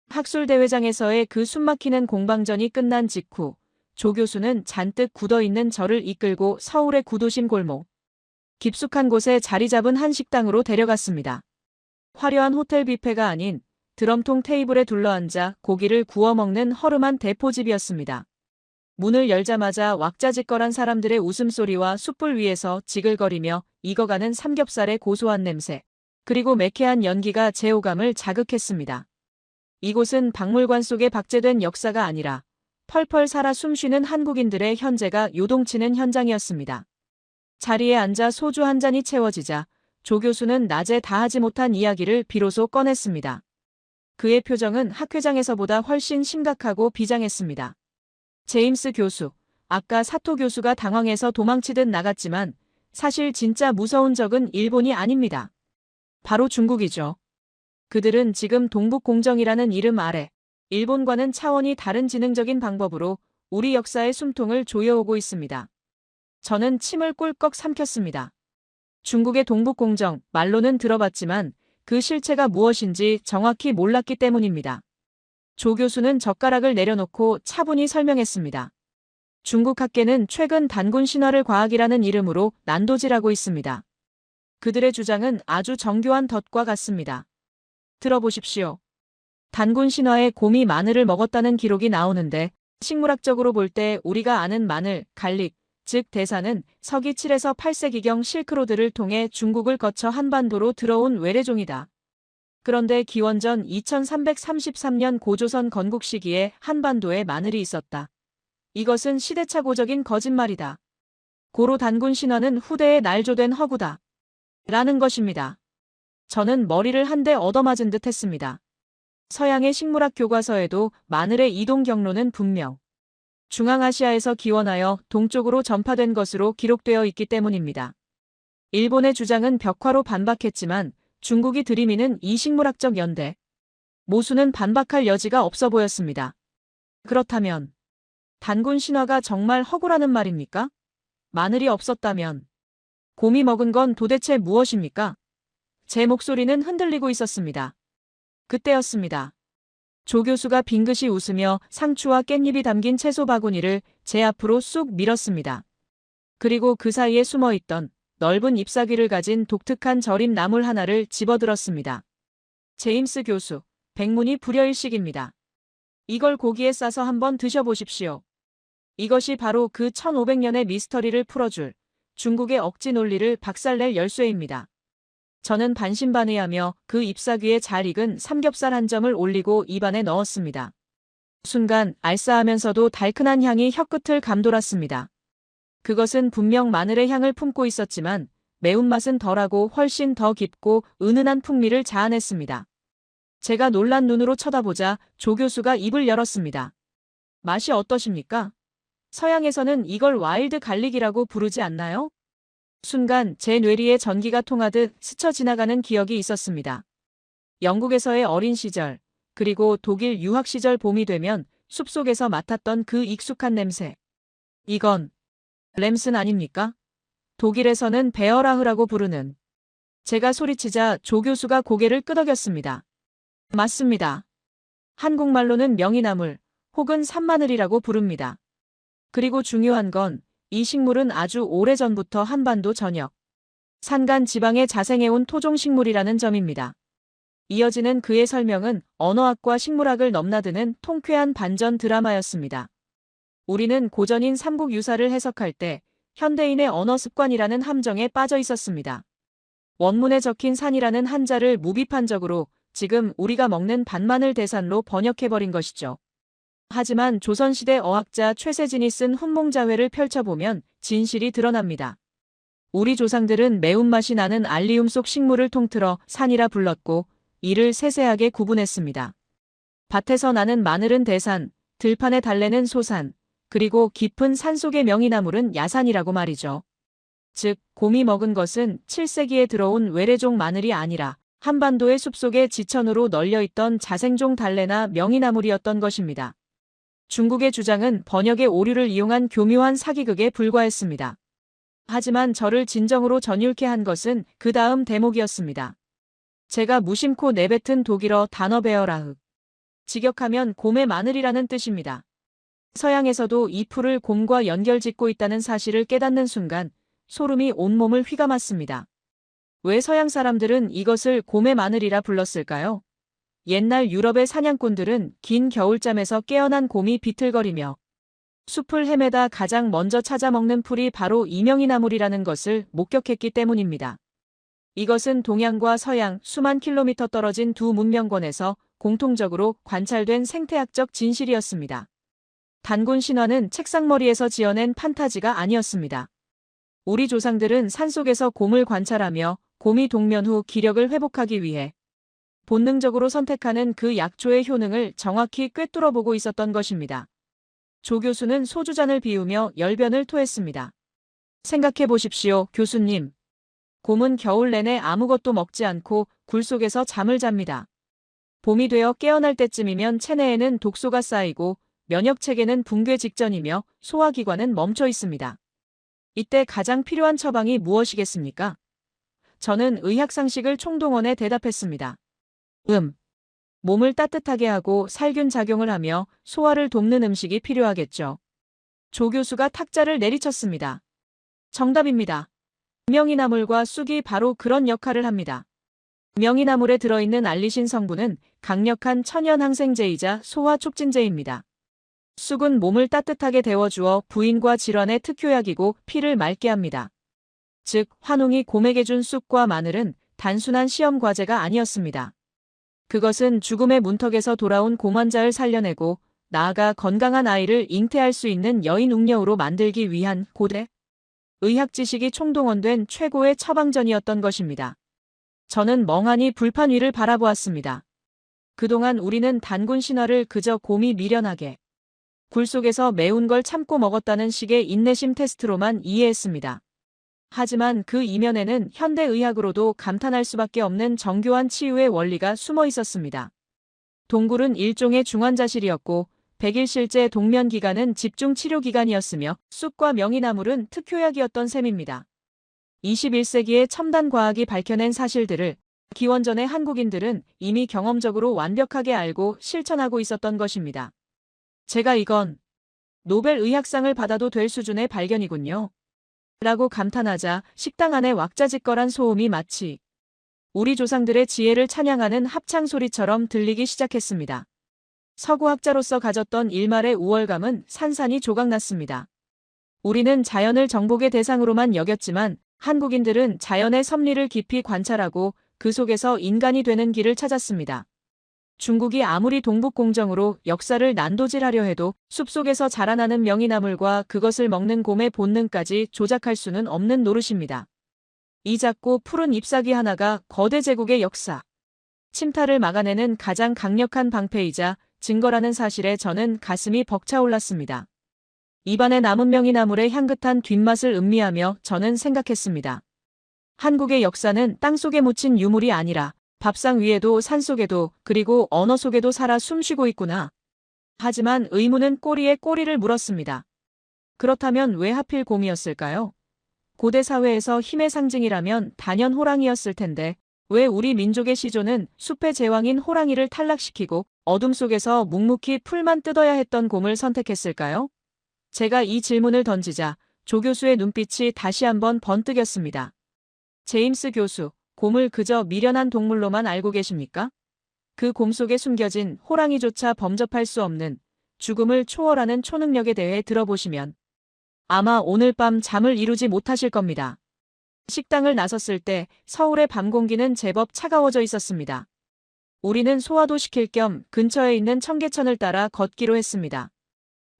학술대회장에서의 그 숨막히는 공방전이 끝난 직후 조 교수는 잔뜩 굳어있는 저를 이끌고 서울의 구도심 골목 깊숙한 곳에 자리 잡은 한 식당으로 데려갔습니다. 화려한 호텔 뷔페가 아닌 드럼통 테이블에 둘러앉아 고기를 구워 먹는 허름한 대포집이었습니다. 문을 열자마자 왁자지껄한 사람들의 웃음소리와 숯불 위에서 지글거리며 익어가는 삼겹살의 고소한 냄새, 그리고 매캐한 연기가 제 오감을 자극했습니다. 이곳은 박물관 속에 박제된 역사가 아니라 펄펄 살아 숨쉬는 한국인들의 현재가 요동치는 현장이었습니다. 자리에 앉아 소주 한 잔이 채워지자 조 교수는 낮에 다 하지 못한 이야기를 비로소 꺼냈습니다. 그의 표정은 학회장에서보다 훨씬 심각하고 비장했습니다. 제임스 교수, 아까 사토 교수가 당황해서 도망치듯 나갔지만 사실 진짜 무서운 적은 일본이 아닙니다. 바로 중국이죠. 그들은 지금 동북공정이라는 이름 아래 일본과는 차원이 다른 지능적인 방법으로 우리 역사의 숨통을 조여오고 있습니다. 저는 침을 꿀꺽 삼켰습니다. 중국의 동북공정, 말로는 들어봤지만 그 실체가 무엇인지 정확히 몰랐기 때문입니다. 조 교수는 젓가락을 내려놓고 차분히 설명했습니다. 중국 학계는 최근 단군 신화를 과학이라는 이름으로 난도질하고 있습니다. 그들의 주장은 아주 정교한 덫과 같습니다. 들어보십시오. 단군 신화에 곰이 마늘을 먹었다는 기록이 나오는데 식물학적으로 볼 때 우리가 아는 마늘, 갈릭, 즉 대사는 서기 7에서 8세기경 실크로드를 통해 중국을 거쳐 한반도로 들어온 외래종이다. 그런데 기원전 2333년 고조선 건국 시기에 한반도에 마늘이 있었다. 이것은 시대착오적인 거짓말이다. 고로 단군 신화는 후대에 날조된 허구다. 라는 것입니다. 저는 머리를 한 대 얻어맞은 듯 했습니다. 서양의 식물학 교과서에도 마늘의 이동 경로는 분명 중앙아시아에서 기원하여 동쪽으로 전파된 것으로 기록되어 있기 때문입니다. 일본의 주장은 벽화로 반박했지만 중국이 들이미는 이 식물학적 연대 모순은 반박할 여지가 없어 보였습니다. 그렇다면 단군 신화가 정말 허구라는 말입니까? 마늘이 없었다면 곰이 먹은 건 도대체 무엇입니까? 제 목소리는 흔들리고 있었습니다. 그때였습니다. 조 교수가 빙긋이 웃으며 상추와 깻잎이 담긴 채소 바구니를 제 앞으로 쑥 밀었습니다. 그리고 그 사이에 숨어있던 넓은 잎사귀를 가진 독특한 절임 나물 하나를 집어들었습니다. 제임스 교수, 백문이 불여일식입니다. 이걸 고기에 싸서 한번 드셔보십시오. 이것이 바로 그 1500년의 미스터리를 풀어줄 중국의 억지 논리를 박살낼 열쇠입니다. 저는 반신반의하며 그 잎사귀에 잘 익은 삼겹살 한 점을 올리고 입안에 넣었습니다. 순간 알싸하면서도 달큰한 향이 혀끝을 감돌았습니다. 그것은 분명 마늘의 향을 품고 있었지만 매운맛은 덜하고 훨씬 더 깊고 은은한 풍미를 자아냈습니다. 제가 놀란 눈으로 쳐다보자 조 교수가 입을 열었습니다. 맛이 어떠십니까? 서양에서는 이걸 와일드 갈릭이라고 부르지 않나요? 순간 제 뇌리에 전기가 통하듯 스쳐 지나가는 기억이 있었습니다. 영국에서의 어린 시절, 그리고 독일 유학 시절 봄이 되면 숲속에서 맡았던 그 익숙한 냄새. 이건 램슨 아닙니까? 독일에서는 베어라흐라고 부르는. 제가 소리치자 조 교수가 고개를 끄덕였습니다. 맞습니다. 한국말로는 명이나물 혹은 산마늘이라고 부릅니다. 그리고 중요한 건 이 식물은 아주 오래전부터 한반도 전역 산간 지방에 자생해온 토종식물이라는 점입니다. 이어지는 그의 설명은 언어학과 식물학을 넘나드는 통쾌한 반전 드라마였습니다. 우리는 고전인 삼국유사를 해석할 때 현대인의 언어 습관이라는 함정에 빠져 있었습니다. 원문에 적힌 산이라는 한자를 무비판적으로 지금 우리가 먹는 반마늘 대산로 번역해버린 것이죠. 하지만 조선시대 어학자 최세진이 쓴 훈몽자회를 펼쳐보면 진실이 드러납니다. 우리 조상들은 매운맛이 나는 알리움 속 식물을 통틀어 산이라 불렀고 이를 세세하게 구분했습니다. 밭에서 나는 마늘은 대산, 들판에 달래는 소산, 그리고 깊은 산속의 명이나물은 야산이라고 말이죠. 즉, 곰이 먹은 것은 7세기에 들어온 외래종 마늘이 아니라 한반도의 숲속에 지천으로 널려있던 자생종 달래나 명이나물이었던 것입니다. 중국의 주장은 번역의 오류를 이용한 교묘한 사기극에 불과했습니다. 하지만 저를 진정으로 전율케 한 것은 그 다음 대목이었습니다. 제가 무심코 내뱉은 독일어 단어 베어라흐. 직역하면 곰의 마늘이라는 뜻입니다. 서양에서도 이 풀을 곰과 연결짓고 있다는 사실을 깨닫는 순간 소름이 온몸을 휘감았습니다. 왜 서양 사람들은 이것을 곰의 마늘이라 불렀을까요? 옛날 유럽의 사냥꾼들은 긴 겨울잠에서 깨어난 곰이 비틀거리며 숲을 헤매다 가장 먼저 찾아먹는 풀이 바로 이명이나물이라는 것을 목격했기 때문입니다. 이것은 동양과 서양 수만 킬로미터 떨어진 두 문명권에서 공통적으로 관찰된 생태학적 진실이었습니다. 단군 신화는 책상머리에서 지어낸 판타지가 아니었습니다. 우리 조상들은 산속에서 곰을 관찰하며 곰이 동면 후 기력을 회복하기 위해 본능적으로 선택하는 그 약초의 효능을 정확히 꿰뚫어보고 있었던 것입니다. 조 교수는 소주잔을 비우며 열변을 토했습니다. 생각해 보십시오, 교수님. 곰은 겨울 내내 아무것도 먹지 않고 굴 속에서 잠을 잡니다. 봄이 되어 깨어날 때쯤이면 체내에는 독소가 쌓이고 면역체계는 붕괴 직전이며 소화기관은 멈춰 있습니다. 이때 가장 필요한 처방이 무엇이겠습니까? 저는 의학상식을 총동원해 대답했습니다. 몸을 따뜻하게 하고 살균 작용을 하며 소화를 돕는 음식이 필요하겠죠. 조 교수가 탁자를 내리쳤습니다. 정답입니다. 명이나물과 쑥이 바로 그런 역할을 합니다. 명이나물에 들어있는 알리신 성분은 강력한 천연 항생제이자 소화 촉진제입니다. 쑥은 몸을 따뜻하게 데워주어 부인과 질환의 특효약이고 피를 맑게 합니다. 즉, 환웅이 곰에게 준 쑥과 마늘은 단순한 시험 과제가 아니었습니다. 그것은 죽음의 문턱에서 돌아온 곰 환자를 살려내고 나아가 건강한 아이를 잉태할 수 있는 여인 웅녀로 만들기 위한 고대 의학 지식이 총동원된 최고의 처방전이었던 것입니다. 저는 멍하니 불판 위를 바라보았습니다. 그동안 우리는 단군 신화를 그저 곰이 미련하게 굴 속에서 매운 걸 참고 먹었다는 식의 인내심 테스트로만 이해했습니다. 하지만 그 이면에는 현대의학으로도 감탄할 수밖에 없는 정교한 치유의 원리가 숨어 있었습니다. 동굴은 일종의 중환자실이었고 백일실제 동면기간은 집중치료기간이었으며 쑥과 명이나물은 특효약이었던 셈입니다. 21세기의 첨단 과학이 밝혀낸 사실들을 기원전의 한국인들은 이미 경험적으로 완벽하게 알고 실천하고 있었던 것입니다. 제가 이건 노벨 의학상을 받아도 될 수준의 발견이군요. 라고 감탄하자 식당 안에 왁자지껄한 소음이 마치 우리 조상들의 지혜를 찬양하는 합창 소리처럼 들리기 시작했습니다. 서구학자로서 가졌던 일말의 우월감은 산산이 조각났습니다. 우리는 자연을 정복의 대상으로만 여겼지만 한국인들은 자연의 섭리를 깊이 관찰하고 그 속에서 인간이 되는 길을 찾았습니다. 중국이 아무리 동북공정으로 역사를 난도질하려 해도 숲속에서 자라나는 명이나물과 그것을 먹는 곰의 본능까지 조작할 수는 없는 노릇입니다. 이 작고 푸른 잎사귀 하나가 거대 제국의 역사, 침탈을 막아내는 가장 강력한 방패이자 증거라는 사실에 저는 가슴이 벅차올랐습니다. 입안에 남은 명이나물의 향긋한 뒷맛을 음미하며 저는 생각했습니다. 한국의 역사는 땅속에 묻힌 유물이 아니라 밥상 위에도 산속에도 그리고 언어 속에도 살아 숨쉬고 있구나. 하지만 의문은 꼬리에 꼬리를 물었습니다. 그렇다면 왜 하필 곰이었을까요? 고대 사회에서 힘의 상징이라면 단연 호랑이였을 텐데 왜 우리 민족의 시조는 숲의 제왕인 호랑이를 탈락시키고 어둠 속에서 묵묵히 풀만 뜯어야 했던 곰을 선택했을까요? 제가 이 질문을 던지자 조 교수의 눈빛이 다시 한번 번뜩였습니다. 제임스 교수, 곰을 그저 미련한 동물로만 알고 계십니까? 그 곰 속에 숨겨진 호랑이조차 범접할 수 없는 죽음을 초월하는 초능력에 대해 들어보시면 아마 오늘 밤 잠을 이루지 못하실 겁니다. 식당을 나섰을 때 서울의 밤 공기는 제법 차가워져 있었습니다. 우리는 소화도 시킬 겸 근처에 있는 청계천을 따라 걷기로 했습니다.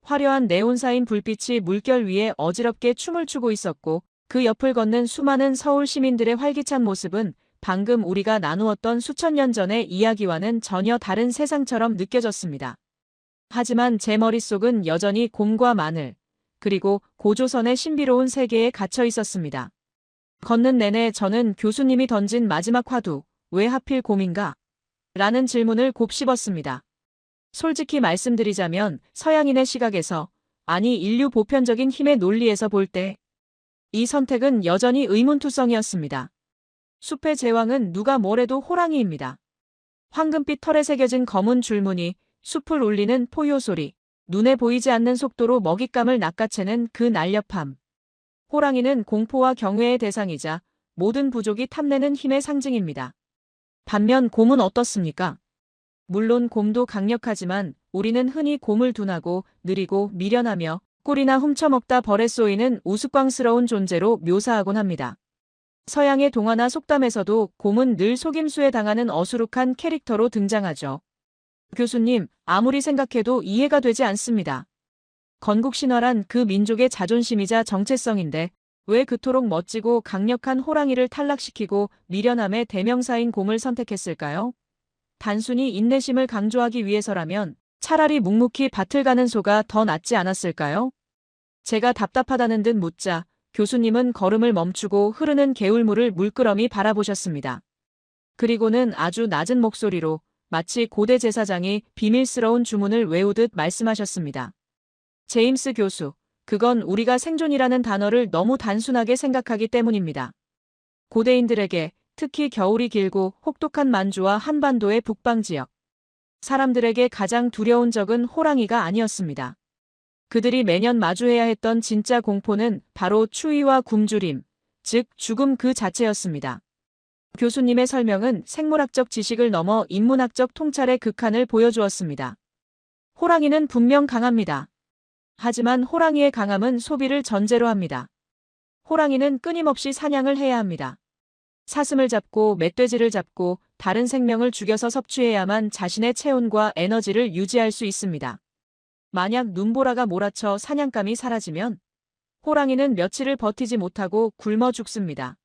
화려한 네온사인 불빛이 물결 위에 어지럽게 춤을 추고 있었고 그 옆을 걷는 수많은 서울 시민들의 활기찬 모습은 방금 우리가 나누었던 수천 년 전의 이야기와는 전혀 다른 세상처럼 느껴졌습니다. 하지만 제 머릿속은 여전히 곰과 마늘, 그리고 고조선의 신비로운 세계에 갇혀 있었습니다. 걷는 내내 저는 교수님이 던진 마지막 화두, 왜 하필 곰인가? 라는 질문을 곱씹었습니다. 솔직히 말씀드리자면 서양인의 시각에서, 아니 인류 보편적인 힘의 논리에서 볼 때 이 선택은 여전히 의문투성이었습니다. 숲의 제왕은 누가 뭐래도 호랑이입니다. 황금빛 털에 새겨진 검은 줄무늬, 숲을 울리는 포효 소리, 눈에 보이지 않는 속도로 먹잇감을 낚아채는 그 날렵함. 호랑이는 공포와 경외의 대상이자 모든 부족이 탐내는 힘의 상징입니다. 반면 곰은 어떻습니까? 물론 곰도 강력하지만 우리는 흔히 곰을 둔하고 느리고 미련하며 꿀이나 훔쳐먹다 벌에 쏘이는 우스꽝스러운 존재로 묘사하곤 합니다. 서양의 동화나 속담에서도 곰은 늘 속임수에 당하는 어수룩한 캐릭터로 등장하죠. 교수님, 아무리 생각해도 이해가 되지 않습니다. 건국신화란 그 민족의 자존심이자 정체성인데 왜 그토록 멋지고 강력한 호랑이를 탈락시키고 미련함의 대명사인 곰을 선택했을까요? 단순히 인내심을 강조하기 위해서라면 차라리 묵묵히 밭을 가는 소가 더 낫지 않았을까요? 제가 답답하다는 듯 묻자 교수님은 걸음을 멈추고 흐르는 개울물을 물끄러미 바라보셨습니다. 그리고는 아주 낮은 목소리로 마치 고대 제사장이 비밀스러운 주문을 외우듯 말씀하셨습니다. 제임스 교수, 그건 우리가 생존이라는 단어를 너무 단순하게 생각하기 때문입니다. 고대인들에게 특히 겨울이 길고 혹독한 만주와 한반도의 북방 지역, 사람들에게 가장 두려운 적은 호랑이가 아니었습니다. 그들이 매년 마주해야 했던 진짜 공포는 바로 추위와 굶주림, 즉 죽음 그 자체였습니다. 교수님의 설명은 생물학적 지식을 넘어 인문학적 통찰의 극한을 보여주었습니다. 호랑이는 분명 강합니다. 하지만 호랑이의 강함은 소비를 전제로 합니다. 호랑이는 끊임없이 사냥을 해야 합니다. 사슴을 잡고 멧돼지를 잡고 다른 생명을 죽여서 섭취해야만 자신의 체온과 에너지를 유지할 수 있습니다. 만약 눈보라가 몰아쳐 사냥감이 사라지면 호랑이는 며칠을 버티지 못하고 굶어 죽습니다.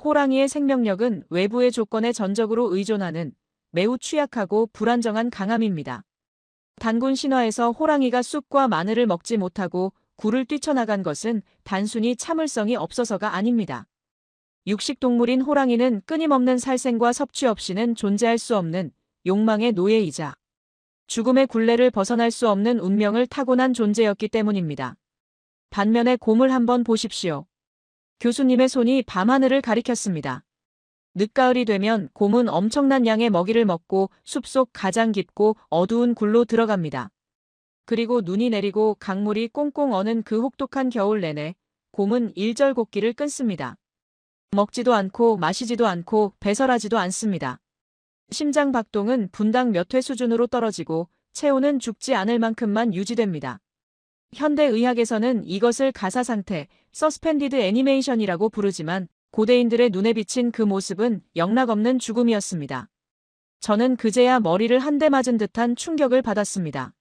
호랑이의 생명력은 외부의 조건에 전적으로 의존하는 매우 취약하고 불안정한 강함입니다. 단군 신화에서 호랑이가 쑥과 마늘을 먹지 못하고 굴을 뛰쳐나간 것은 단순히 참을성이 없어서가 아닙니다. 육식동물인 호랑이는 끊임없는 살생과 섭취 없이는 존재할 수 없는 욕망의 노예이자 죽음의 굴레를 벗어날 수 없는 운명을 타고난 존재였기 때문입니다. 반면에 곰을 한번 보십시오. 교수님의 손이 밤하늘을 가리켰습니다. 늦가을이 되면 곰은 엄청난 양의 먹이를 먹고 숲속 가장 깊고 어두운 굴로 들어갑니다. 그리고 눈이 내리고 강물이 꽁꽁 어는 그 혹독한 겨울 내내 곰은 일절곡기를 끊습니다. 먹지도 않고 마시지도 않고 배설하지도 않습니다. 심장 박동은 분당 몇 회 수준으로 떨어지고 체온은 죽지 않을 만큼만 유지됩니다. 현대 의학에서는 이것을 가사상태, 서스펜디드 애니메이션이라고 부르지만 고대인들의 눈에 비친 그 모습은 영락없는 죽음이었습니다. 저는 그제야 머리를 한 대 맞은 듯한 충격을 받았습니다.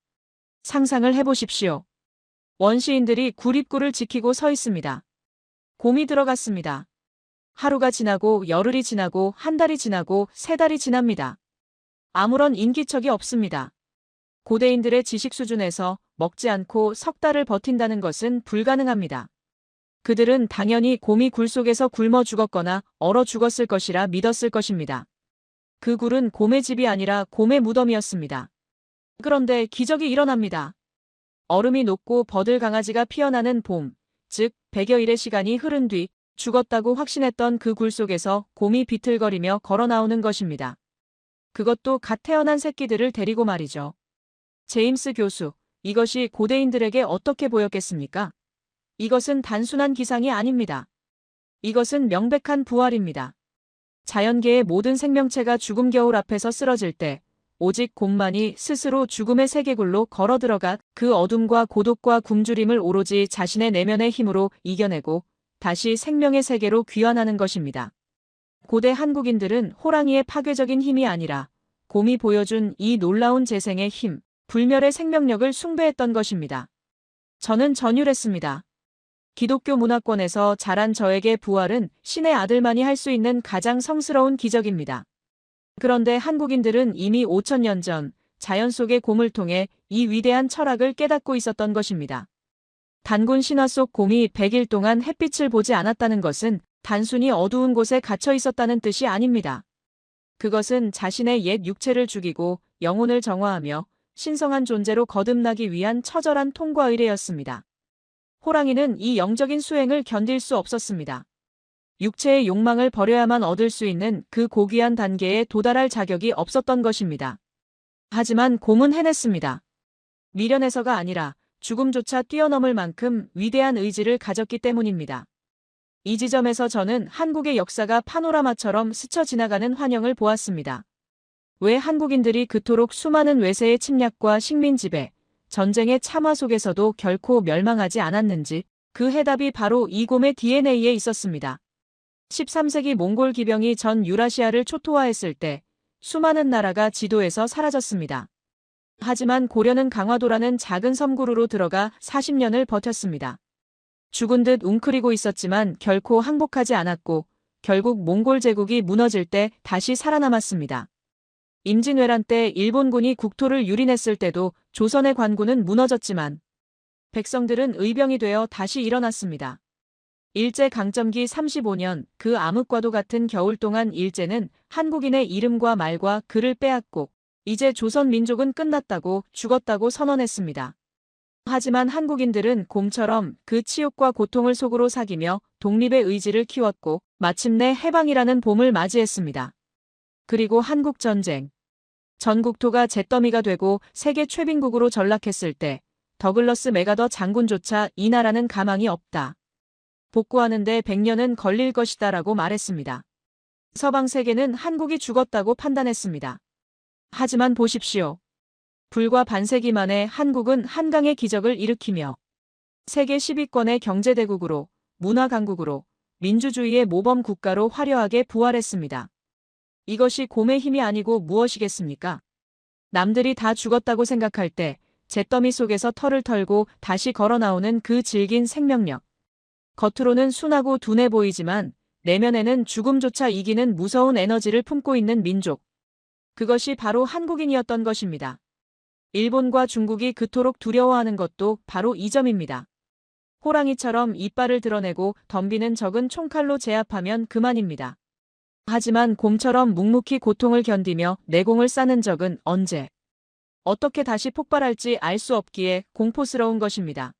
상상을 해보십시오. 원시인들이 굴입구를 지키고 서 있습니다. 곰이 들어갔습니다. 하루가 지나고 열흘이 지나고 한 달이 지나고 세 달이 지납니다. 아무런 인기척이 없습니다. 고대인들의 지식 수준에서 먹지 않고 석 달을 버틴다는 것은 불가능합니다. 그들은 당연히 곰이 굴 속에서 굶어 죽었거나 얼어 죽었을 것이라 믿었을 것입니다. 그 굴은 곰의 집이 아니라 곰의 무덤이었습니다. 그런데 기적이 일어납니다. 얼음이 녹고 버들 강아지가 피어나는 봄, 즉 100여일의 시간이 흐른 뒤 죽었다고 확신했던 그 굴 속에서 곰이 비틀거리며 걸어 나오는 것입니다. 그것도 갓 태어난 새끼들을 데리고 말이죠. 제임스 교수, 이것이 고대인들에게 어떻게 보였겠습니까? 이것은 단순한 기상이 아닙니다. 이것은 명백한 부활입니다. 자연계의 모든 생명체가 죽음 겨울 앞에서 쓰러질 때 오직 곰만이 스스로 죽음의 세계굴로 걸어 들어가 그 어둠과 고독과 굶주림을 오로지 자신의 내면의 힘으로 이겨내고 다시 생명의 세계로 귀환하는 것입니다. 고대 한국인들은 호랑이의 파괴적인 힘이 아니라 곰이 보여준 이 놀라운 재생의 힘, 불멸의 생명력을 숭배했던 것입니다. 저는 전율했습니다. 기독교 문화권에서 자란 저에게 부활은 신의 아들만이 할 수 있는 가장 성스러운 기적입니다. 그런데 한국인들은 이미 5000년 전 자연 속의 곰을 통해 이 위대한 철학을 깨닫고 있었던 것입니다. 단군 신화 속 곰이 100일 동안 햇빛을 보지 않았다는 것은 단순히 어두운 곳에 갇혀 있었다는 뜻이 아닙니다. 그것은 자신의 옛 육체를 죽이고 영혼을 정화하며 신성한 존재로 거듭나기 위한 처절한 통과 의례였습니다. 호랑이는 이 영적인 수행을 견딜 수 없었습니다. 육체의 욕망을 버려야만 얻을 수 있는 그 고귀한 단계에 도달할 자격이 없었던 것입니다. 하지만 곰은 해냈습니다. 미련해서가 아니라 죽음조차 뛰어넘을 만큼 위대한 의지를 가졌기 때문입니다. 이 지점에서 저는 한국의 역사가 파노라마처럼 스쳐 지나가는 환영을 보았습니다. 왜 한국인들이 그토록 수많은 외세의 침략과 식민 지배, 전쟁의 참화 속에서도 결코 멸망하지 않았는지 그 해답이 바로 이 곰의 DNA에 있었습니다. 13세기 몽골 기병이 전 유라시아를 초토화했을 때 수많은 나라가 지도에서 사라졌습니다. 하지만 고려는 강화도라는 작은 섬구루로 들어가 40년을 버텼습니다. 죽은 듯 웅크리고 있었지만 결코 항복하지 않았고 결국 몽골 제국이 무너질 때 다시 살아남았습니다. 임진왜란 때 일본군이 국토를 유린했을 때도 조선의 관군은 무너졌지만 백성들은 의병이 되어 다시 일어났습니다. 일제강점기 35년 그 암흑과도 같은 겨울 동안 일제는 한국인의 이름과 말과 글을 빼앗고 이제 조선 민족은 끝났다고 죽었다고 선언했습니다. 하지만 한국인들은 곰처럼 그 치욕과 고통을 속으로 사귀며 독립의 의지를 키웠고 마침내 해방이라는 봄을 맞이했습니다. 그리고 한국전쟁. 전 국토가 잿더미가 되고 세계 최빈국으로 전락했을 때 더글러스 맥아더 장군조차 이 나라는 가망이 없다. 복구하는데 100년은 걸릴 것이다 라고 말했습니다. 서방 세계는 한국이 죽었다고 판단했습니다. 하지만 보십시오. 불과 반세기 만에 한국은 한강의 기적을 일으키며 세계 10위권의 경제대국으로, 문화강국으로, 민주주의의 모범 국가로 화려하게 부활했습니다. 이것이 곰의 힘이 아니고 무엇이겠습니까? 남들이 다 죽었다고 생각할 때 잿더미 속에서 털을 털고 다시 걸어 나오는 그 질긴 생명력. 겉으로는 순하고 둔해 보이지만 내면에는 죽음조차 이기는 무서운 에너지를 품고 있는 민족. 그것이 바로 한국인이었던 것입니다. 일본과 중국이 그토록 두려워하는 것도 바로 이 점입니다. 호랑이처럼 이빨을 드러내고 덤비는 적은 총칼로 제압하면 그만입니다. 하지만 곰처럼 묵묵히 고통을 견디며 내공을 쌓는 적은 언제, 어떻게 다시 폭발할지 알 수 없기에 공포스러운 것입니다.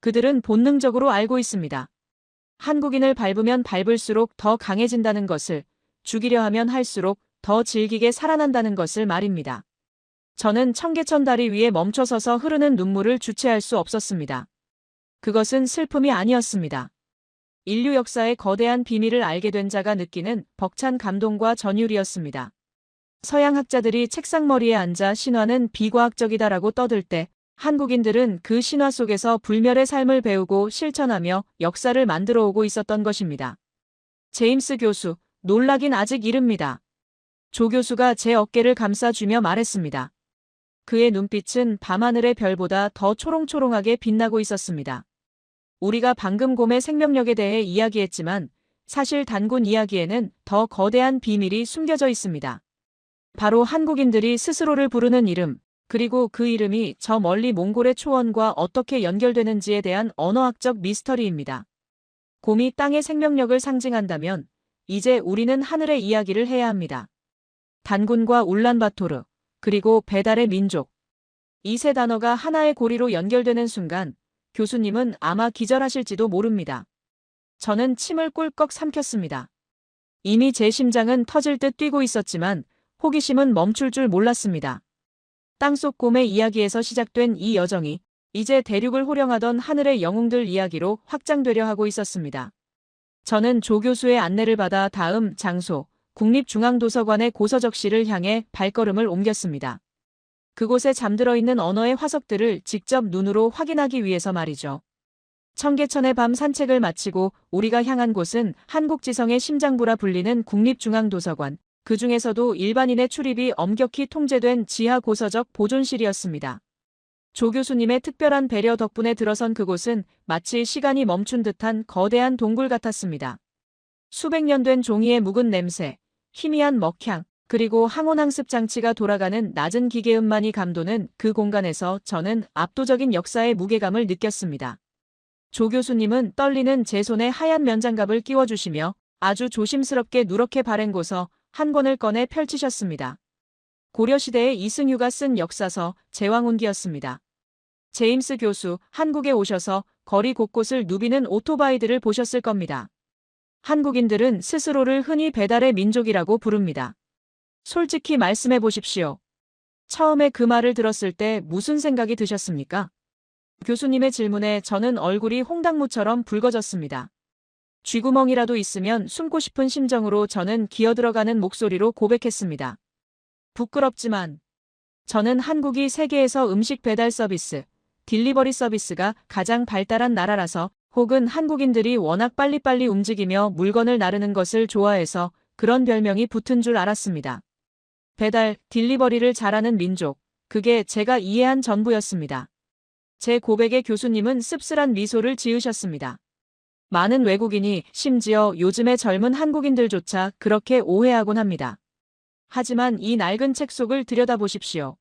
그들은 본능적으로 알고 있습니다. 한국인을 밟으면 밟을수록 더 강해진다는 것을, 죽이려 하면 할수록 더 질기게 살아난다는 것을 말입니다. 저는 청계천 다리 위에 멈춰서서 흐르는 눈물을 주체할 수 없었습니다. 그것은 슬픔이 아니었습니다. 인류 역사의 거대한 비밀을 알게 된 자가 느끼는 벅찬 감동과 전율이었습니다. 서양 학자들이 책상머리에 앉아 신화는 비과학적이다라고 떠들 때 한국인들은 그 신화 속에서 불멸의 삶을 배우고 실천하며 역사를 만들어 오고 있었던 것입니다. 제임스 교수, 놀라긴 아직 이릅니다. 조 교수가 제 어깨를 감싸주며 말했습니다. 그의 눈빛은 밤하늘의 별보다 더 초롱초롱하게 빛나고 있었습니다. 우리가 방금 곰의 생명력에 대해 이야기했지만 사실 단군 이야기에는 더 거대한 비밀이 숨겨져 있습니다. 바로 한국인들이 스스로를 부르는 이름, 그리고 그 이름이 저 멀리 몽골의 초원과 어떻게 연결되는지에 대한 언어학적 미스터리입니다. 곰이 땅의 생명력을 상징한다면 이제 우리는 하늘의 이야기를 해야 합니다. 단군과 울란바토르, 그리고 배달의 민족. 이 세 단어가 하나의 고리로 연결되는 순간 교수님은 아마 기절하실지도 모릅니다. 저는 침을 꿀꺽 삼켰습니다. 이미 제 심장은 터질 듯 뛰고 있었지만 호기심은 멈출 줄 몰랐습니다. 땅속 곰의 이야기에서 시작된 이 여정이 이제 대륙을 호령하던 하늘의 영웅들 이야기로 확장되려 하고 있었습니다. 저는 조 교수의 안내를 받아 다음 장소, 국립중앙도서관의 고서적실을 향해 발걸음을 옮겼습니다. 그곳에 잠들어 있는 언어의 화석들을 직접 눈으로 확인하기 위해서 말이죠. 청계천의 밤 산책을 마치고 우리가 향한 곳은 한국지성의 심장부라 불리는 국립중앙도서관, 그 중에서도 일반인의 출입이 엄격히 통제된 지하 고서적 보존실이었습니다. 조 교수님의 특별한 배려 덕분에 들어선 그곳은 마치 시간이 멈춘 듯한 거대한 동굴 같았습니다. 수백 년 된 종이의 묵은 냄새, 희미한 먹향, 그리고 항온항습 장치가 돌아가는 낮은 기계음만이 감도는 그 공간에서 저는 압도적인 역사의 무게감을 느꼈습니다. 조 교수님은 떨리는 제 손에 하얀 면장갑을 끼워주시며 아주 조심스럽게 누렇게 바른 고서 한 권을 꺼내 펼치셨습니다. 고려시대의 이승유가 쓴 역사서 제왕운기였습니다. 제임스 교수, 한국에 오셔서 거리 곳곳을 누비는 오토바이들을 보셨을 겁니다. 한국인들은 스스로를 흔히 배달의 민족이라고 부릅니다. 솔직히 말씀해 보십시오. 처음에 그 말을 들었을 때 무슨 생각이 드셨습니까? 교수님의 질문에 저는 얼굴이 홍당무처럼 붉어졌습니다. 쥐구멍이라도 있으면 숨고 싶은 심정으로 저는 기어들어가는 목소리로 고백했습니다. 부끄럽지만 저는 한국이 세계에서 음식 배달 서비스, 딜리버리 서비스가 가장 발달한 나라라서 혹은 한국인들이 워낙 빨리빨리 움직이며 물건을 나르는 것을 좋아해서 그런 별명이 붙은 줄 알았습니다. 배달, 딜리버리를 잘하는 민족, 그게 제가 이해한 전부였습니다. 제 고백에 교수님은 씁쓸한 미소를 지으셨습니다. 많은 외국인이 심지어 요즘의 젊은 한국인들조차 그렇게 오해하곤 합니다. 하지만 이 낡은 책 속을 들여다보십시오.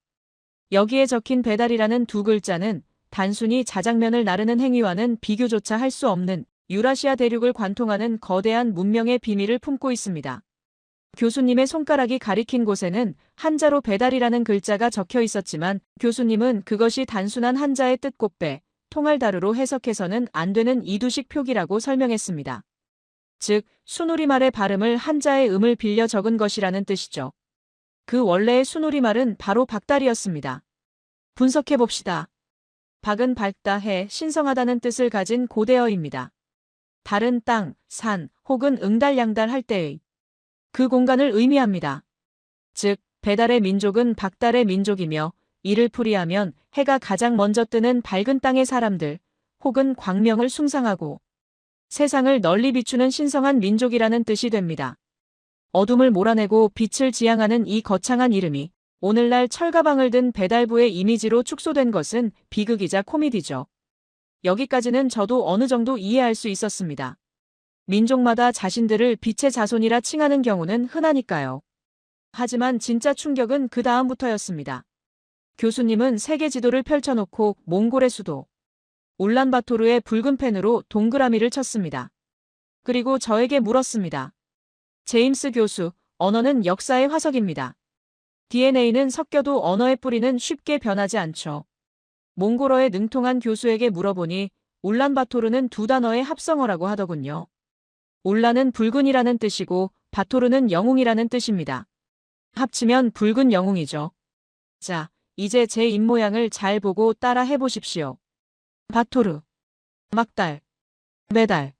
여기에 적힌 배달이라는 두 글자는 단순히 자장면을 나르는 행위와는 비교조차 할 수 없는 유라시아 대륙을 관통하는 거대한 문명의 비밀을 품고 있습니다. 교수님의 손가락이 가리킨 곳에는 한자로 배달이라는 글자가 적혀 있었지만 교수님은 그것이 단순한 한자의 뜻곱배, 통알다르로 해석해서는 안 되는 이두식 표기라고 설명했습니다. 즉, 순우리말의 발음을 한자의 음을 빌려 적은 것이라는 뜻이죠. 그 원래의 순우리말은 바로 박달이었습니다. 분석해봅시다. 박은 밝다, 해, 신성하다는 뜻을 가진 고대어입니다. 달은 땅, 산, 혹은 응달양달 할 때의 그 공간을 의미합니다. 즉, 배달의 민족은 박달의 민족이며 이를 풀이하면 해가 가장 먼저 뜨는 밝은 땅의 사람들, 혹은 광명을 숭상하고 세상을 널리 비추는 신성한 민족이라는 뜻이 됩니다. 어둠을 몰아내고 빛을 지향하는 이 거창한 이름이 오늘날 철가방을 든 배달부의 이미지로 축소된 것은 비극이자 코미디죠. 여기까지는 저도 어느 정도 이해할 수 있었습니다. 민족마다 자신들을 빛의 자손이라 칭하는 경우는 흔하니까요. 하지만 진짜 충격은 그 다음부터였습니다. 교수님은 세계 지도를 펼쳐놓고 몽골의 수도 울란바토르의 붉은 펜으로 동그라미를 쳤습니다. 그리고 저에게 물었습니다. 제임스 교수, 언어는 역사의 화석입니다. DNA는 섞여도 언어의 뿌리는 쉽게 변하지 않죠. 몽골어에 능통한 교수에게 물어보니 울란바토르는 두 단어의 합성어라고 하더군요. 울란은 붉은이라는 뜻이고 바토르는 영웅이라는 뜻입니다. 합치면 붉은 영웅이죠. 자, 이제 제 입모양을 잘 보고 따라 해보십시오. 바토르, 막달, 메달.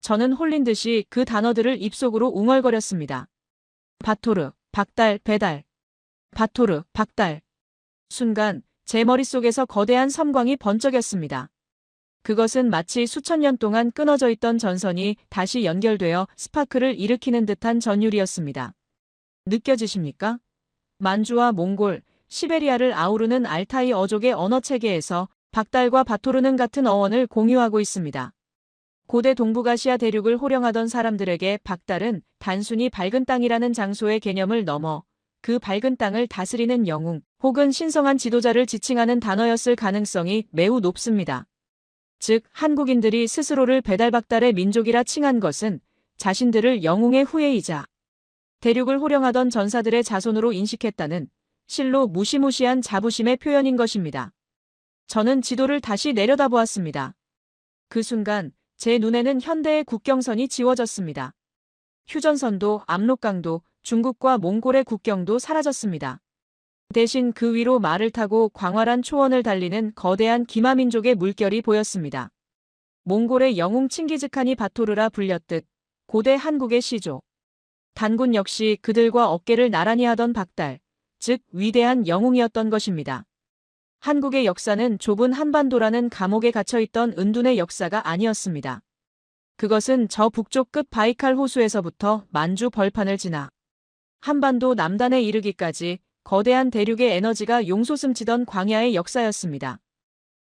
저는 홀린 듯이 그 단어들을 입속으로 웅얼거렸습니다. 바토르, 박달, 배달. 바토르, 박달. 순간 제 머릿속에서 거대한 섬광이 번쩍였습니다. 그것은 마치 수천 년 동안 끊어져 있던 전선이 다시 연결되어 스파크를 일으키는 듯한 전율이었습니다. 느껴지십니까? 만주와 몽골, 시베리아를 아우르는 알타이 어족의 언어 체계에서 박달과 바토르는 같은 어원을 공유하고 있습니다. 고대 동북아시아 대륙을 호령하던 사람들에게 박달은 단순히 밝은 땅이라는 장소의 개념을 넘어 그 밝은 땅을 다스리는 영웅 혹은 신성한 지도자를 지칭하는 단어였을 가능성이 매우 높습니다. 즉, 한국인들이 스스로를 배달박달의 민족이라 칭한 것은 자신들을 영웅의 후예이자 대륙을 호령하던 전사들의 자손으로 인식했다는 실로 무시무시한 자부심의 표현인 것입니다. 저는 지도를 다시 내려다보았습니다. 그 순간 제 눈에는 현대의 국경선이 지워졌습니다. 휴전선도 압록강도 중국과 몽골의 국경도 사라졌습니다. 대신 그 위로 말을 타고 광활한 초원을 달리는 거대한 기마민족의 물결이 보였습니다. 몽골의 영웅 칭기즈칸이 바토르라 불렸듯 고대 한국의 시조. 단군 역시 그들과 어깨를 나란히 하던 박달, 즉 위대한 영웅이었던 것입니다. 한국의 역사는 좁은 한반도라는 감옥에 갇혀있던 은둔의 역사가 아니었습니다. 그것은 저 북쪽 끝 바이칼 호수에서부터 만주 벌판을 지나 한반도 남단에 이르기까지 거대한 대륙의 에너지가 용솟음치던 광야의 역사였습니다.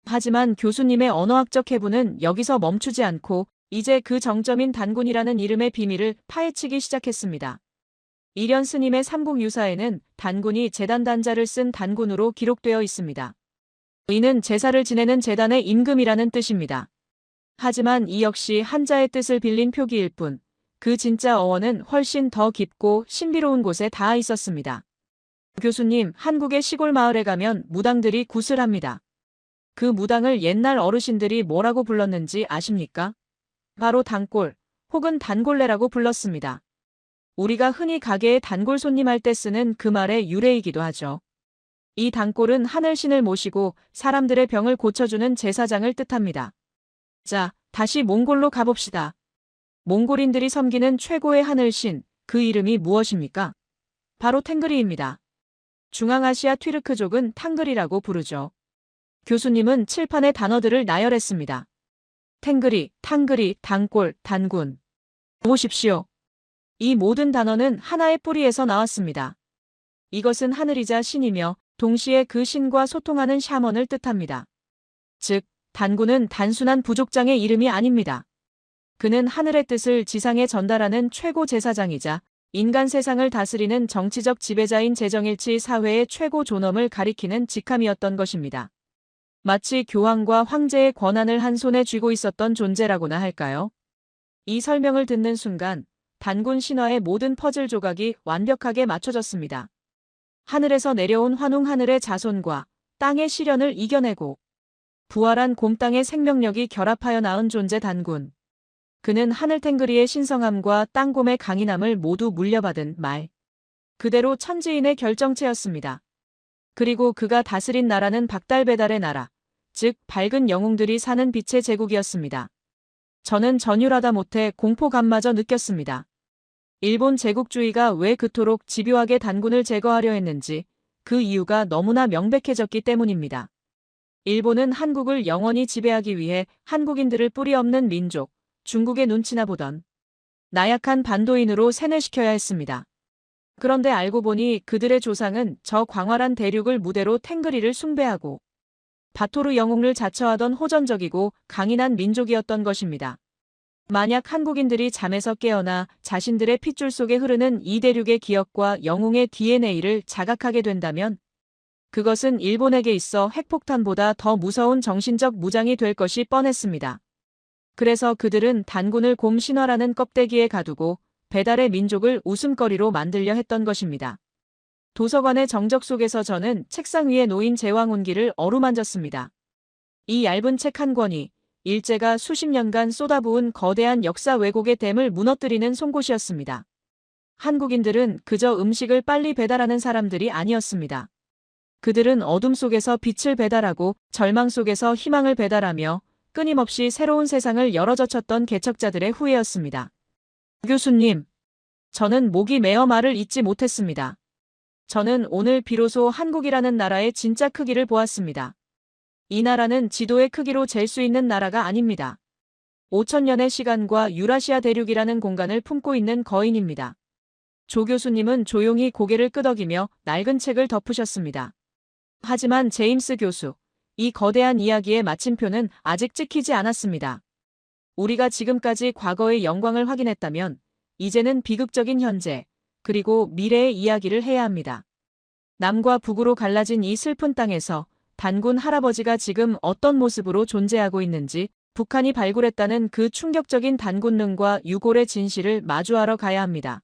하지만 교수님의 언어학적 해부는 여기서 멈추지 않고 이제 그 정점인 단군이라는 이름의 비밀을 파헤치기 시작했습니다. 이련 스님의 삼국유사에는 단군이 제단단자를 쓴 단군으로 기록되어 있습니다. 이는 제사를 지내는 제단의 임금이라는 뜻입니다. 하지만 이 역시 한자의 뜻을 빌린 표기일 뿐, 그 진짜 어원은 훨씬 더 깊고 신비로운 곳에 닿아 있었습니다. 교수님, 한국의 시골 마을에 가면 무당들이 굿을 합니다. 그 무당을 옛날 어르신들이 뭐라고 불렀는지 아십니까? 바로 단골, 혹은 단골레라고 불렀습니다. 우리가 흔히 가게에 단골 손님할 때 쓰는 그 말의 유래이기도 하죠. 이 단골은 하늘신을 모시고 사람들의 병을 고쳐주는 제사장을 뜻합니다. 자, 다시 몽골로 가봅시다. 몽골인들이 섬기는 최고의 하늘신, 그 이름이 무엇입니까? 바로 탱그리입니다. 중앙아시아 튀르크족은 탕그리라고 부르죠. 교수님은 칠판의 단어들을 나열했습니다. 탱그리, 탕그리, 단골, 단군. 보십시오. 이 모든 단어는 하나의 뿌리에서 나왔습니다. 이것은 하늘이자 신이며 동시에 그 신과 소통하는 샤먼을 뜻합니다. 즉, 단군은 단순한 부족장의 이름이 아닙니다. 그는 하늘의 뜻을 지상에 전달하는 최고 제사장이자 인간 세상을 다스리는 정치적 지배자인 제정일치 사회의 최고 존엄을 가리키는 직함이었던 것입니다. 마치 교황과 황제의 권한을 한 손에 쥐고 있었던 존재라고나 할까요? 이 설명을 듣는 순간 단군 신화의 모든 퍼즐 조각이 완벽하게 맞춰졌습니다. 하늘에서 내려온 환웅 하늘의 자손과 땅의 시련을 이겨내고 부활한 곰땅의 생명력이 결합하여 낳은 존재 단군. 그는 하늘 탱그리의 신성함과 땅곰의 강인함을 모두 물려받은 말 그대로 천지인의 결정체였습니다. 그리고 그가 다스린 나라는 박달배달의 나라, 즉 밝은 영웅들이 사는 빛의 제국이었습니다. 저는 전율하다 못해 공포감마저 느꼈습니다. 일본 제국주의가 왜 그토록 집요하게 단군을 제거하려 했는지, 그 이유가 너무나 명백해졌기 때문입니다. 일본은 한국을 영원히 지배하기 위해 한국인들을 뿌리 없는 민족, 중국의 눈치나 보던 나약한 반도인으로 세뇌시켜야 했습니다. 그런데 알고 보니 그들의 조상은 저 광활한 대륙을 무대로 탱그리를 숭배하고 바토르 영웅을 자처하던 호전적이고 강인한 민족이었던 것입니다. 만약 한국인들이 잠에서 깨어나 자신들의 핏줄 속에 흐르는 이 대륙의 기억과 영웅의 DNA를 자각하게 된다면 그것은 일본에게 있어 핵폭탄보다 더 무서운 정신적 무장이 될 것이 뻔했습니다. 그래서 그들은 단군을 곰 신화라는 껍데기에 가두고 배달의 민족을 웃음거리로 만들려 했던 것입니다. 도서관의 정적 속에서 저는 책상 위에 놓인 제왕운기를 어루만졌습니다. 이 얇은 책 한 권이 일제가 수십 년간 쏟아부은 거대한 역사 왜곡의 댐을 무너뜨리는 송곳이었습니다. 한국인들은 그저 음식을 빨리 배달하는 사람들이 아니었습니다. 그들은 어둠 속에서 빛을 배달하고 절망 속에서 희망을 배달하며 끊임없이 새로운 세상을 열어젖혔던 개척자들의 후예였습니다. 교수님, 저는 목이 메어 말을 잇지 못했습니다. 저는 오늘 비로소 한국이라는 나라의 진짜 크기를 보았습니다. 이 나라는 지도의 크기로 잴 수 있는 나라가 아닙니다. 5천년의 시간과 유라시아 대륙이라는 공간을 품고 있는 거인입니다. 조 교수님은 조용히 고개를 끄덕이며 낡은 책을 덮으셨습니다. 하지만 제임스 교수, 이 거대한 이야기의 마침표는 아직 찍히지 않았습니다. 우리가 지금까지 과거의 영광을 확인했다면 이제는 비극적인 현재, 그리고 미래의 이야기를 해야 합니다. 남과 북으로 갈라진 이 슬픈 땅에서 단군 할아버지가 지금 어떤 모습으로 존재하고 있는지 북한이 발굴했다는 그 충격적인 단군능과 유골의 진실을 마주하러 가야 합니다.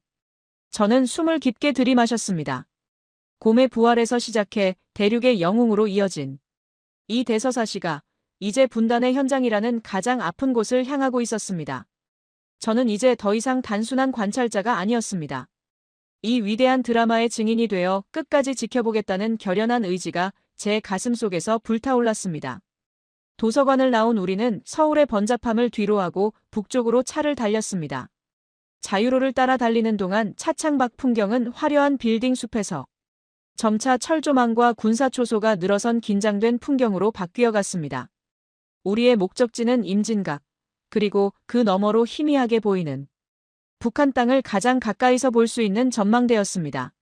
저는 숨을 깊게 들이마셨습니다. 곰의 부활에서 시작해 대륙의 영웅으로 이어진 이 대서사시가 이제 분단의 현장이라는 가장 아픈 곳을 향하고 있었습니다. 저는 이제 더 이상 단순한 관찰자가 아니었습니다. 이 위대한 드라마의 증인이 되어 끝까지 지켜보겠다는 결연한 의지가 제 가슴 속에서 불타올랐습니다. 도서관을 나온 우리는 서울의 번잡함을 뒤로하고 북쪽으로 차를 달렸습니다. 자유로를 따라 달리는 동안 차창밖 풍경은 화려한 빌딩 숲에서 점차 철조망과 군사초소가 늘어선 긴장된 풍경으로 바뀌어 갔습니다. 우리의 목적지는 임진각, 그리고 그 너머로 희미하게 보이는 북한 땅을 가장 가까이서 볼 수 있는 전망대였습니다.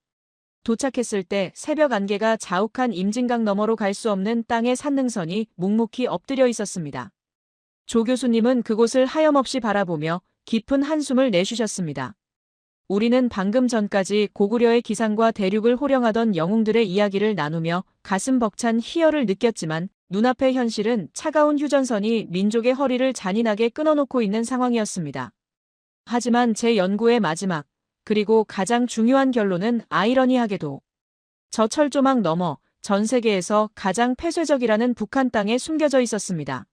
도착했을 때 새벽 안개가 자욱한 임진각 너머로 갈 수 없는 땅의 산능선이 묵묵히 엎드려 있었습니다. 조 교수님은 그곳을 하염없이 바라보며 깊은 한숨을 내쉬셨습니다. 우리는 방금 전까지 고구려의 기상과 대륙을 호령하던 영웅들의 이야기를 나누며 가슴 벅찬 희열을 느꼈지만 눈앞의 현실은 차가운 휴전선이 민족의 허리를 잔인하게 끊어놓고 있는 상황이었습니다. 하지만 제 연구의 마지막, 그리고 가장 중요한 결론은 아이러니하게도 저 철조망 너머 전 세계에서 가장 폐쇄적이라는 북한 땅에 숨겨져 있었습니다.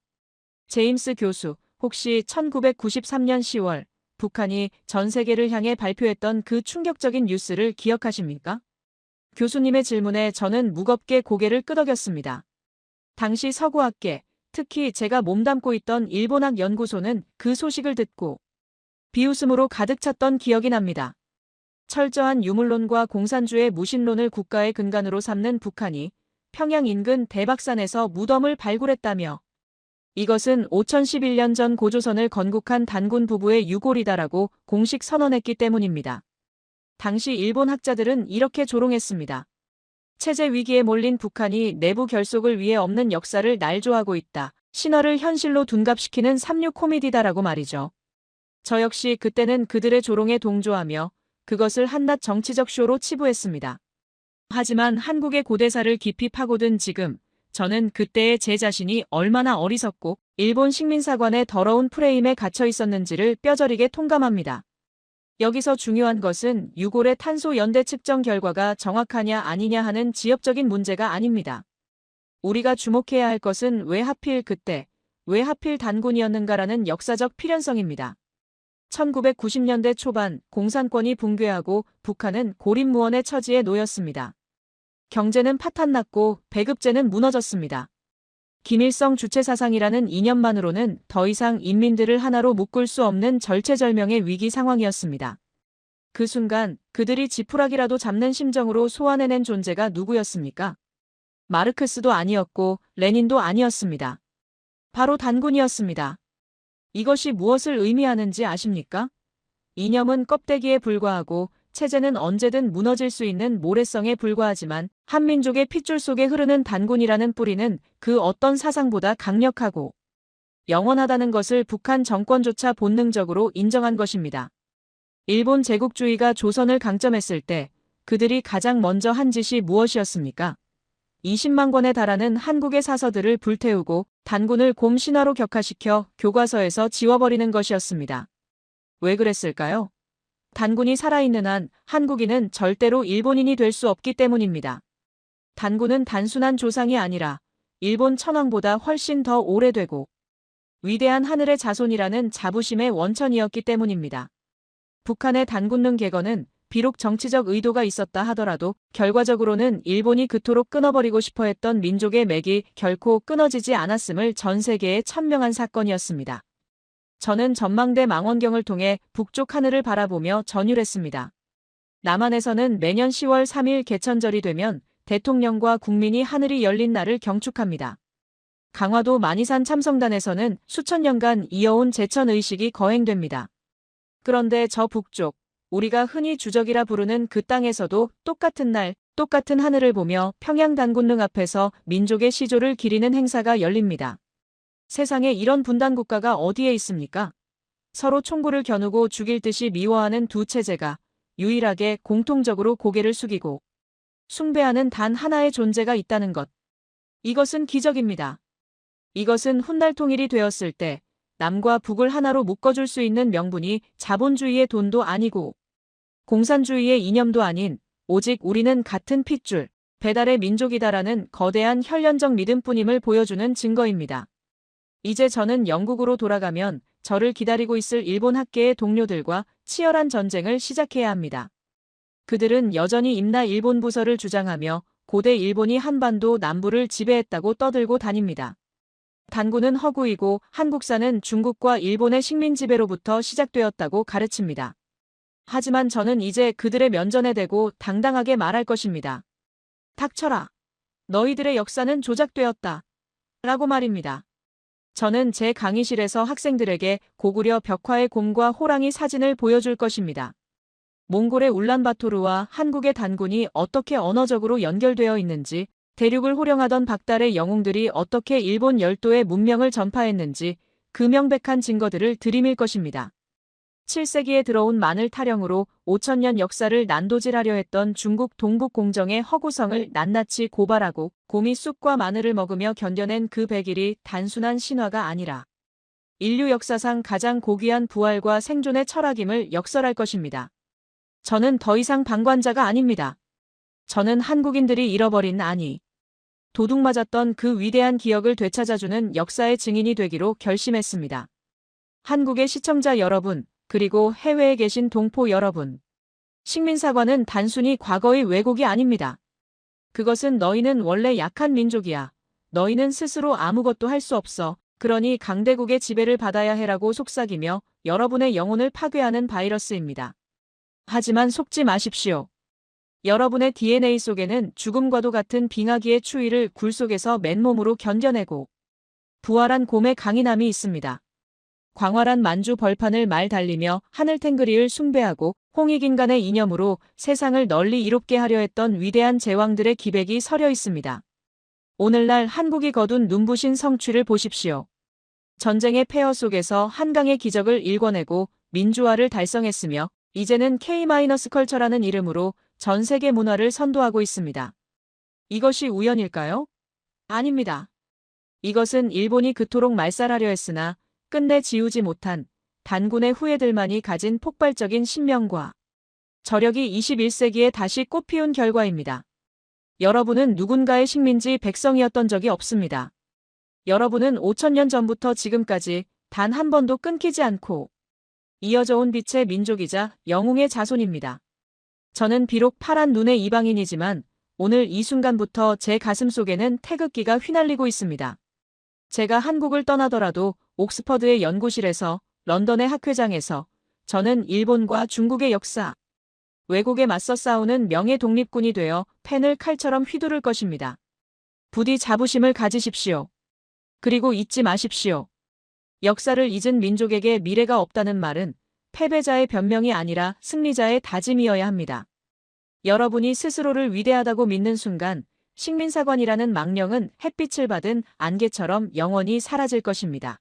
제임스 교수, 혹시 1993년 10월 북한이 전 세계를 향해 발표했던 그 충격적인 뉴스를 기억하십니까? 교수님의 질문에 저는 무겁게 고개를 끄덕였습니다. 당시 서구학계, 특히 제가 몸담고 있던 일본학 연구소는 그 소식을 듣고 비웃음으로 가득 찼던 기억이 납니다. 철저한 유물론과 공산주의 무신론을 국가의 근간으로 삼는 북한이 평양 인근 대박산에서 무덤을 발굴했다며 이것은 5011년 전 고조선을 건국한 단군 부부의 유골이다라고 공식 선언했기 때문입니다. 당시 일본 학자들은 이렇게 조롱했습니다. 체제 위기에 몰린 북한이 내부 결속을 위해 없는 역사를 날조하고 있다. 신화를 현실로 둔갑시키는 삼류 코미디다라고 말이죠. 저 역시 그때는 그들의 조롱에 동조하며 그것을 한낱 정치적 쇼로 치부했습니다. 하지만 한국의 고대사를 깊이 파고든 지금, 저는 그때의 제 자신이 얼마나 어리석고 일본 식민사관의 더러운 프레임에 갇혀 있었는지를 뼈저리게 통감합니다. 여기서 중요한 것은 유골의 탄소 연대 측정 결과가 정확하냐 아니냐 하는 지엽적인 문제가 아닙니다. 우리가 주목해야 할 것은 왜 하필 그때, 왜 하필 단군이었는가라는 역사적 필연성입니다. 1990년대 초반 공산권이 붕괴하고 북한은 고립무원의 처지에 놓였습니다. 경제는 파탄났고 배급제는 무너졌습니다. 김일성 주체사상이라는 이념만으로는 더 이상 인민들을 하나로 묶을 수 없는 절체절명의 위기 상황이었습니다. 그 순간 그들이 지푸라기라도 잡는 심정으로 소환해낸 존재가 누구였습니까? 마르크스도 아니었고 레닌도 아니었습니다. 바로 단군이었습니다. 이것이 무엇을 의미하는지 아십니까? 이념은 껍데기에 불과하고 체제는 언제든 무너질 수 있는 모래성에 불과하지만 한민족의 핏줄 속에 흐르는 단군이라는 뿌리는 그 어떤 사상보다 강력하고 영원하다는 것을 북한 정권조차 본능적으로 인정한 것입니다. 일본 제국주의가 조선을 강점했을 때 그들이 가장 먼저 한 짓이 무엇이었습니까? 20만 권에 달하는 한국의 사서들을 불태우고 단군을 곰 신화로 격화시켜 교과서에서 지워버리는 것이었습니다. 왜 그랬을까요? 단군이 살아있는 한 한국인은 절대로 일본인이 될 수 없기 때문입니다. 단군은 단순한 조상이 아니라 일본 천황보다 훨씬 더 오래되고 위대한 하늘의 자손이라는 자부심의 원천이었기 때문입니다. 북한의 단군능 개건은 비록 정치적 의도가 있었다 하더라도 결과적으로는 일본이 그토록 끊어버리고 싶어 했던 민족의 맥이 결코 끊어지지 않았음을 전 세계에 천명한 사건이었습니다. 저는 전망대 망원경을 통해 북쪽 하늘을 바라보며 전율했습니다. 남한에서는 매년 10월 3일 개천절이 되면 대통령과 국민이 하늘이 열린 날을 경축합니다. 강화도 만이산 참성단에서는 수천 년간 이어온 제천의식이 거행됩니다. 그런데 저 북쪽, 우리가 흔히 주적이라 부르는 그 땅에서도 똑같은 날, 똑같은 하늘을 보며 평양 단군릉 앞에서 민족의 시조를 기리는 행사가 열립니다. 세상에 이런 분단 국가가 어디에 있습니까? 서로 총구를 겨누고 죽일 듯이 미워하는 두 체제가 유일하게 공통적으로 고개를 숙이고 숭배하는 단 하나의 존재가 있다는 것. 이것은 기적입니다. 이것은 훗날 통일이 되었을 때 남과 북을 하나로 묶어줄 수 있는 명분이 자본주의의 돈도 아니고 공산주의의 이념도 아닌 오직 우리는 같은 핏줄, 배달의 민족이다라는 거대한 혈연적 믿음뿐임을 보여주는 증거입니다. 이제 저는 영국으로 돌아가면 저를 기다리고 있을 일본 학계의 동료들과 치열한 전쟁을 시작해야 합니다. 그들은 여전히 임나 일본 부서를 주장하며 고대 일본이 한반도 남부를 지배했다고 떠들고 다닙니다. 단군은 허구이고 한국사는 중국과 일본의 식민 지배로부터 시작되었다고 가르칩니다. 하지만 저는 이제 그들의 면전에 대고 당당하게 말할 것입니다. 닥쳐라. 너희들의 역사는 조작되었다. 라고 말입니다. 저는 제 강의실에서 학생들에게 고구려 벽화의 곰과 호랑이 사진을 보여줄 것입니다. 몽골의 울란바토르와 한국의 단군이 어떻게 언어적으로 연결되어 있는지, 대륙을 호령하던 박달의 영웅들이 어떻게 일본 열도의 문명을 전파했는지 그 명백한 증거들을 들이밀 것입니다. 7세기에 들어온 마늘 타령으로 5천년 역사를 난도질하려 했던 중국 동북 공정의 허구성을 낱낱이 고발하고 곰이 쑥과 마늘을 먹으며 견뎌낸 그 100일이 단순한 신화가 아니라 인류 역사상 가장 고귀한 부활과 생존의 철학임을 역설할 것입니다. 저는 더 이상 방관자가 아닙니다. 저는 한국인들이 잃어버린 도둑맞았던 그 위대한 기억을 되찾아주는 역사의 증인이 되기로 결심했습니다. 한국의 시청자 여러분, 그리고 해외에 계신 동포 여러분. 식민사관은 단순히 과거의 왜곡이 아닙니다. 그것은 너희는 원래 약한 민족이야. 너희는 스스로 아무것도 할 수 없어. 그러니 강대국의 지배를 받아야 해라고 속삭이며 여러분의 영혼을 파괴하는 바이러스입니다. 하지만 속지 마십시오. 여러분의 DNA 속에는 죽음과도 같은 빙하기의 추위를 굴 속에서 맨몸으로 견뎌내고 부활한 곰의 강인함이 있습니다. 광활한 만주 벌판을 말 달리며 하늘탱그리를 숭배하고 홍익인간의 이념으로 세상을 널리 이롭게 하려 했던 위대한 제왕들의 기백이 서려 있습니다. 오늘날 한국이 거둔 눈부신 성취를 보십시오. 전쟁의 폐허 속에서 한강의 기적을 일궈내고 민주화를 달성했으며 이제는 K-컬처라는 이름으로 전 세계 문화를 선도하고 있습니다. 이것이 우연일까요? 아닙니다. 이것은 일본이 그토록 말살하려 했으나 끝내 지우지 못한 단군의 후예들만이 가진 폭발적인 신명과 저력이 21세기에 다시 꽃피운 결과입니다. 여러분은 누군가의 식민지 백성이었던 적이 없습니다. 여러분은 5천년 전부터 지금까지 단 한 번도 끊기지 않고 이어져 온 빛의 민족이자 영웅의 자손입니다. 저는 비록 파란 눈의 이방인이지만 오늘 이 순간부터 제 가슴 속에는 태극기가 휘날리고 있습니다. 제가 한국을 떠나더라도 옥스퍼드의 연구실에서 런던의 학회장에서 저는 일본과 중국의 역사, 왜곡에 맞서 싸우는 명예 독립군이 되어 펜을 칼처럼 휘두를 것입니다. 부디 자부심을 가지십시오. 그리고 잊지 마십시오. 역사를 잊은 민족에게 미래가 없다는 말은 패배자의 변명이 아니라 승리자의 다짐이어야 합니다. 여러분이 스스로를 위대하다고 믿는 순간 식민사관이라는 망령은 햇빛을 받은 안개처럼 영원히 사라질 것입니다.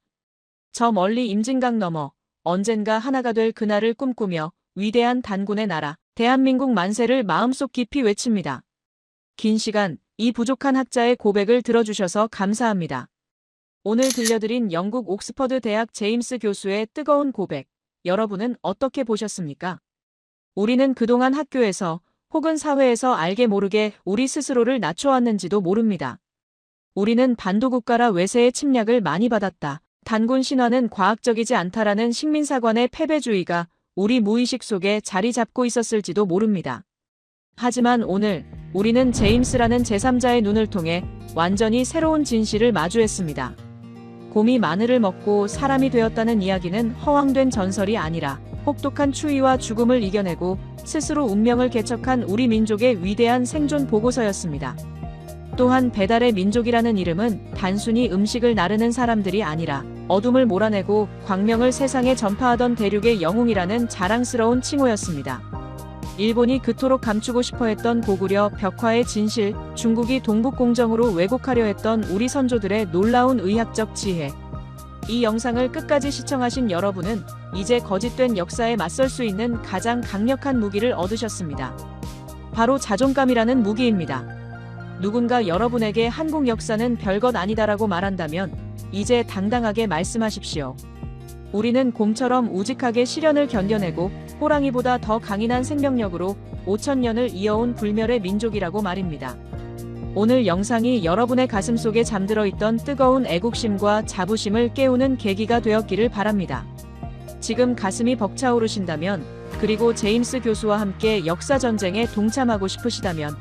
저 멀리 임진강 너머 언젠가 하나가 될 그날을 꿈꾸며 위대한 단군의 나라 대한민국 만세를 마음속 깊이 외칩니다. 긴 시간 이 부족한 학자의 고백을 들어주셔서 감사합니다. 오늘 들려드린 영국 옥스퍼드 대학 제임스 교수의 뜨거운 고백, 여러분은 어떻게 보셨습니까? 우리는 그동안 학교에서 혹은 사회에서 알게 모르게 우리 스스로를 낮춰왔는지도 모릅니다. 우리는 반도국가라 외세의 침략을 많이 받았다. 단군 신화는 과학적이지 않다라는 식민사관의 패배주의가 우리 무의식 속에 자리 잡고 있었을지도 모릅니다. 하지만 오늘 우리는 제임스라는 제3자의 눈을 통해 완전히 새로운 진실을 마주했습니다. 곰이 마늘을 먹고 사람이 되었다는 이야기는 허황된 전설이 아니라 혹독한 추위와 죽음을 이겨내고 스스로 운명을 개척한 우리 민족의 위대한 생존 보고서였습니다. 또한 배달의 민족이라는 이름은 단순히 음식을 나르는 사람들이 아니라 어둠을 몰아내고 광명을 세상에 전파하던 대륙의 영웅이라는 자랑스러운 칭호였습니다. 일본이 그토록 감추고 싶어했던 고구려 벽화의 진실, 중국이 동북공정으로 왜곡하려 했던 우리 선조들의 놀라운 의학적 지혜. 이 영상을 끝까지 시청하신 여러분은 이제 거짓된 역사에 맞설 수 있는 가장 강력한 무기를 얻으셨습니다. 바로 자존감이라는 무기입니다. 누군가 여러분에게 한국 역사는 별것 아니다라고 말한다면 이제 당당하게 말씀하십시오. 우리는 곰처럼 우직하게 시련을 견뎌내고 호랑이보다 더 강인한 생명력으로 5,000년을 이어온 불멸의 민족이라고 말입니다. 오늘 영상이 여러분의 가슴속에 잠들어 있던 뜨거운 애국심과 자부심을 깨우는 계기가 되었기를 바랍니다. 지금 가슴이 벅차오르신다면, 그리고 제임스 교수와 함께 역사전쟁에 동참하고 싶으시다면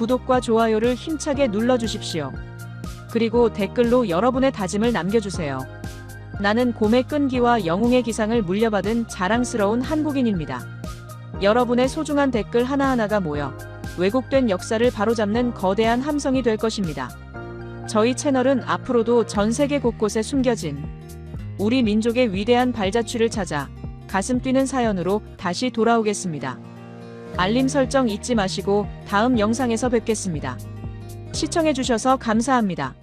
구독과 좋아요를 힘차게 눌러주십시오. 그리고 댓글로 여러분의 다짐을 남겨주세요. 나는 곰의 끈기와 영웅의 기상을 물려받은 자랑스러운 한국인입니다. 여러분의 소중한 댓글 하나하나가 모여 왜곡된 역사를 바로잡는 거대한 함성이 될 것입니다. 저희 채널은 앞으로도 전 세계 곳곳에 숨겨진 우리 민족의 위대한 발자취를 찾아 가슴 뛰는 사연으로 다시 돌아오겠습니다. 알림 설정 잊지 마시고 다음 영상에서 뵙겠습니다. 시청해주셔서 감사합니다.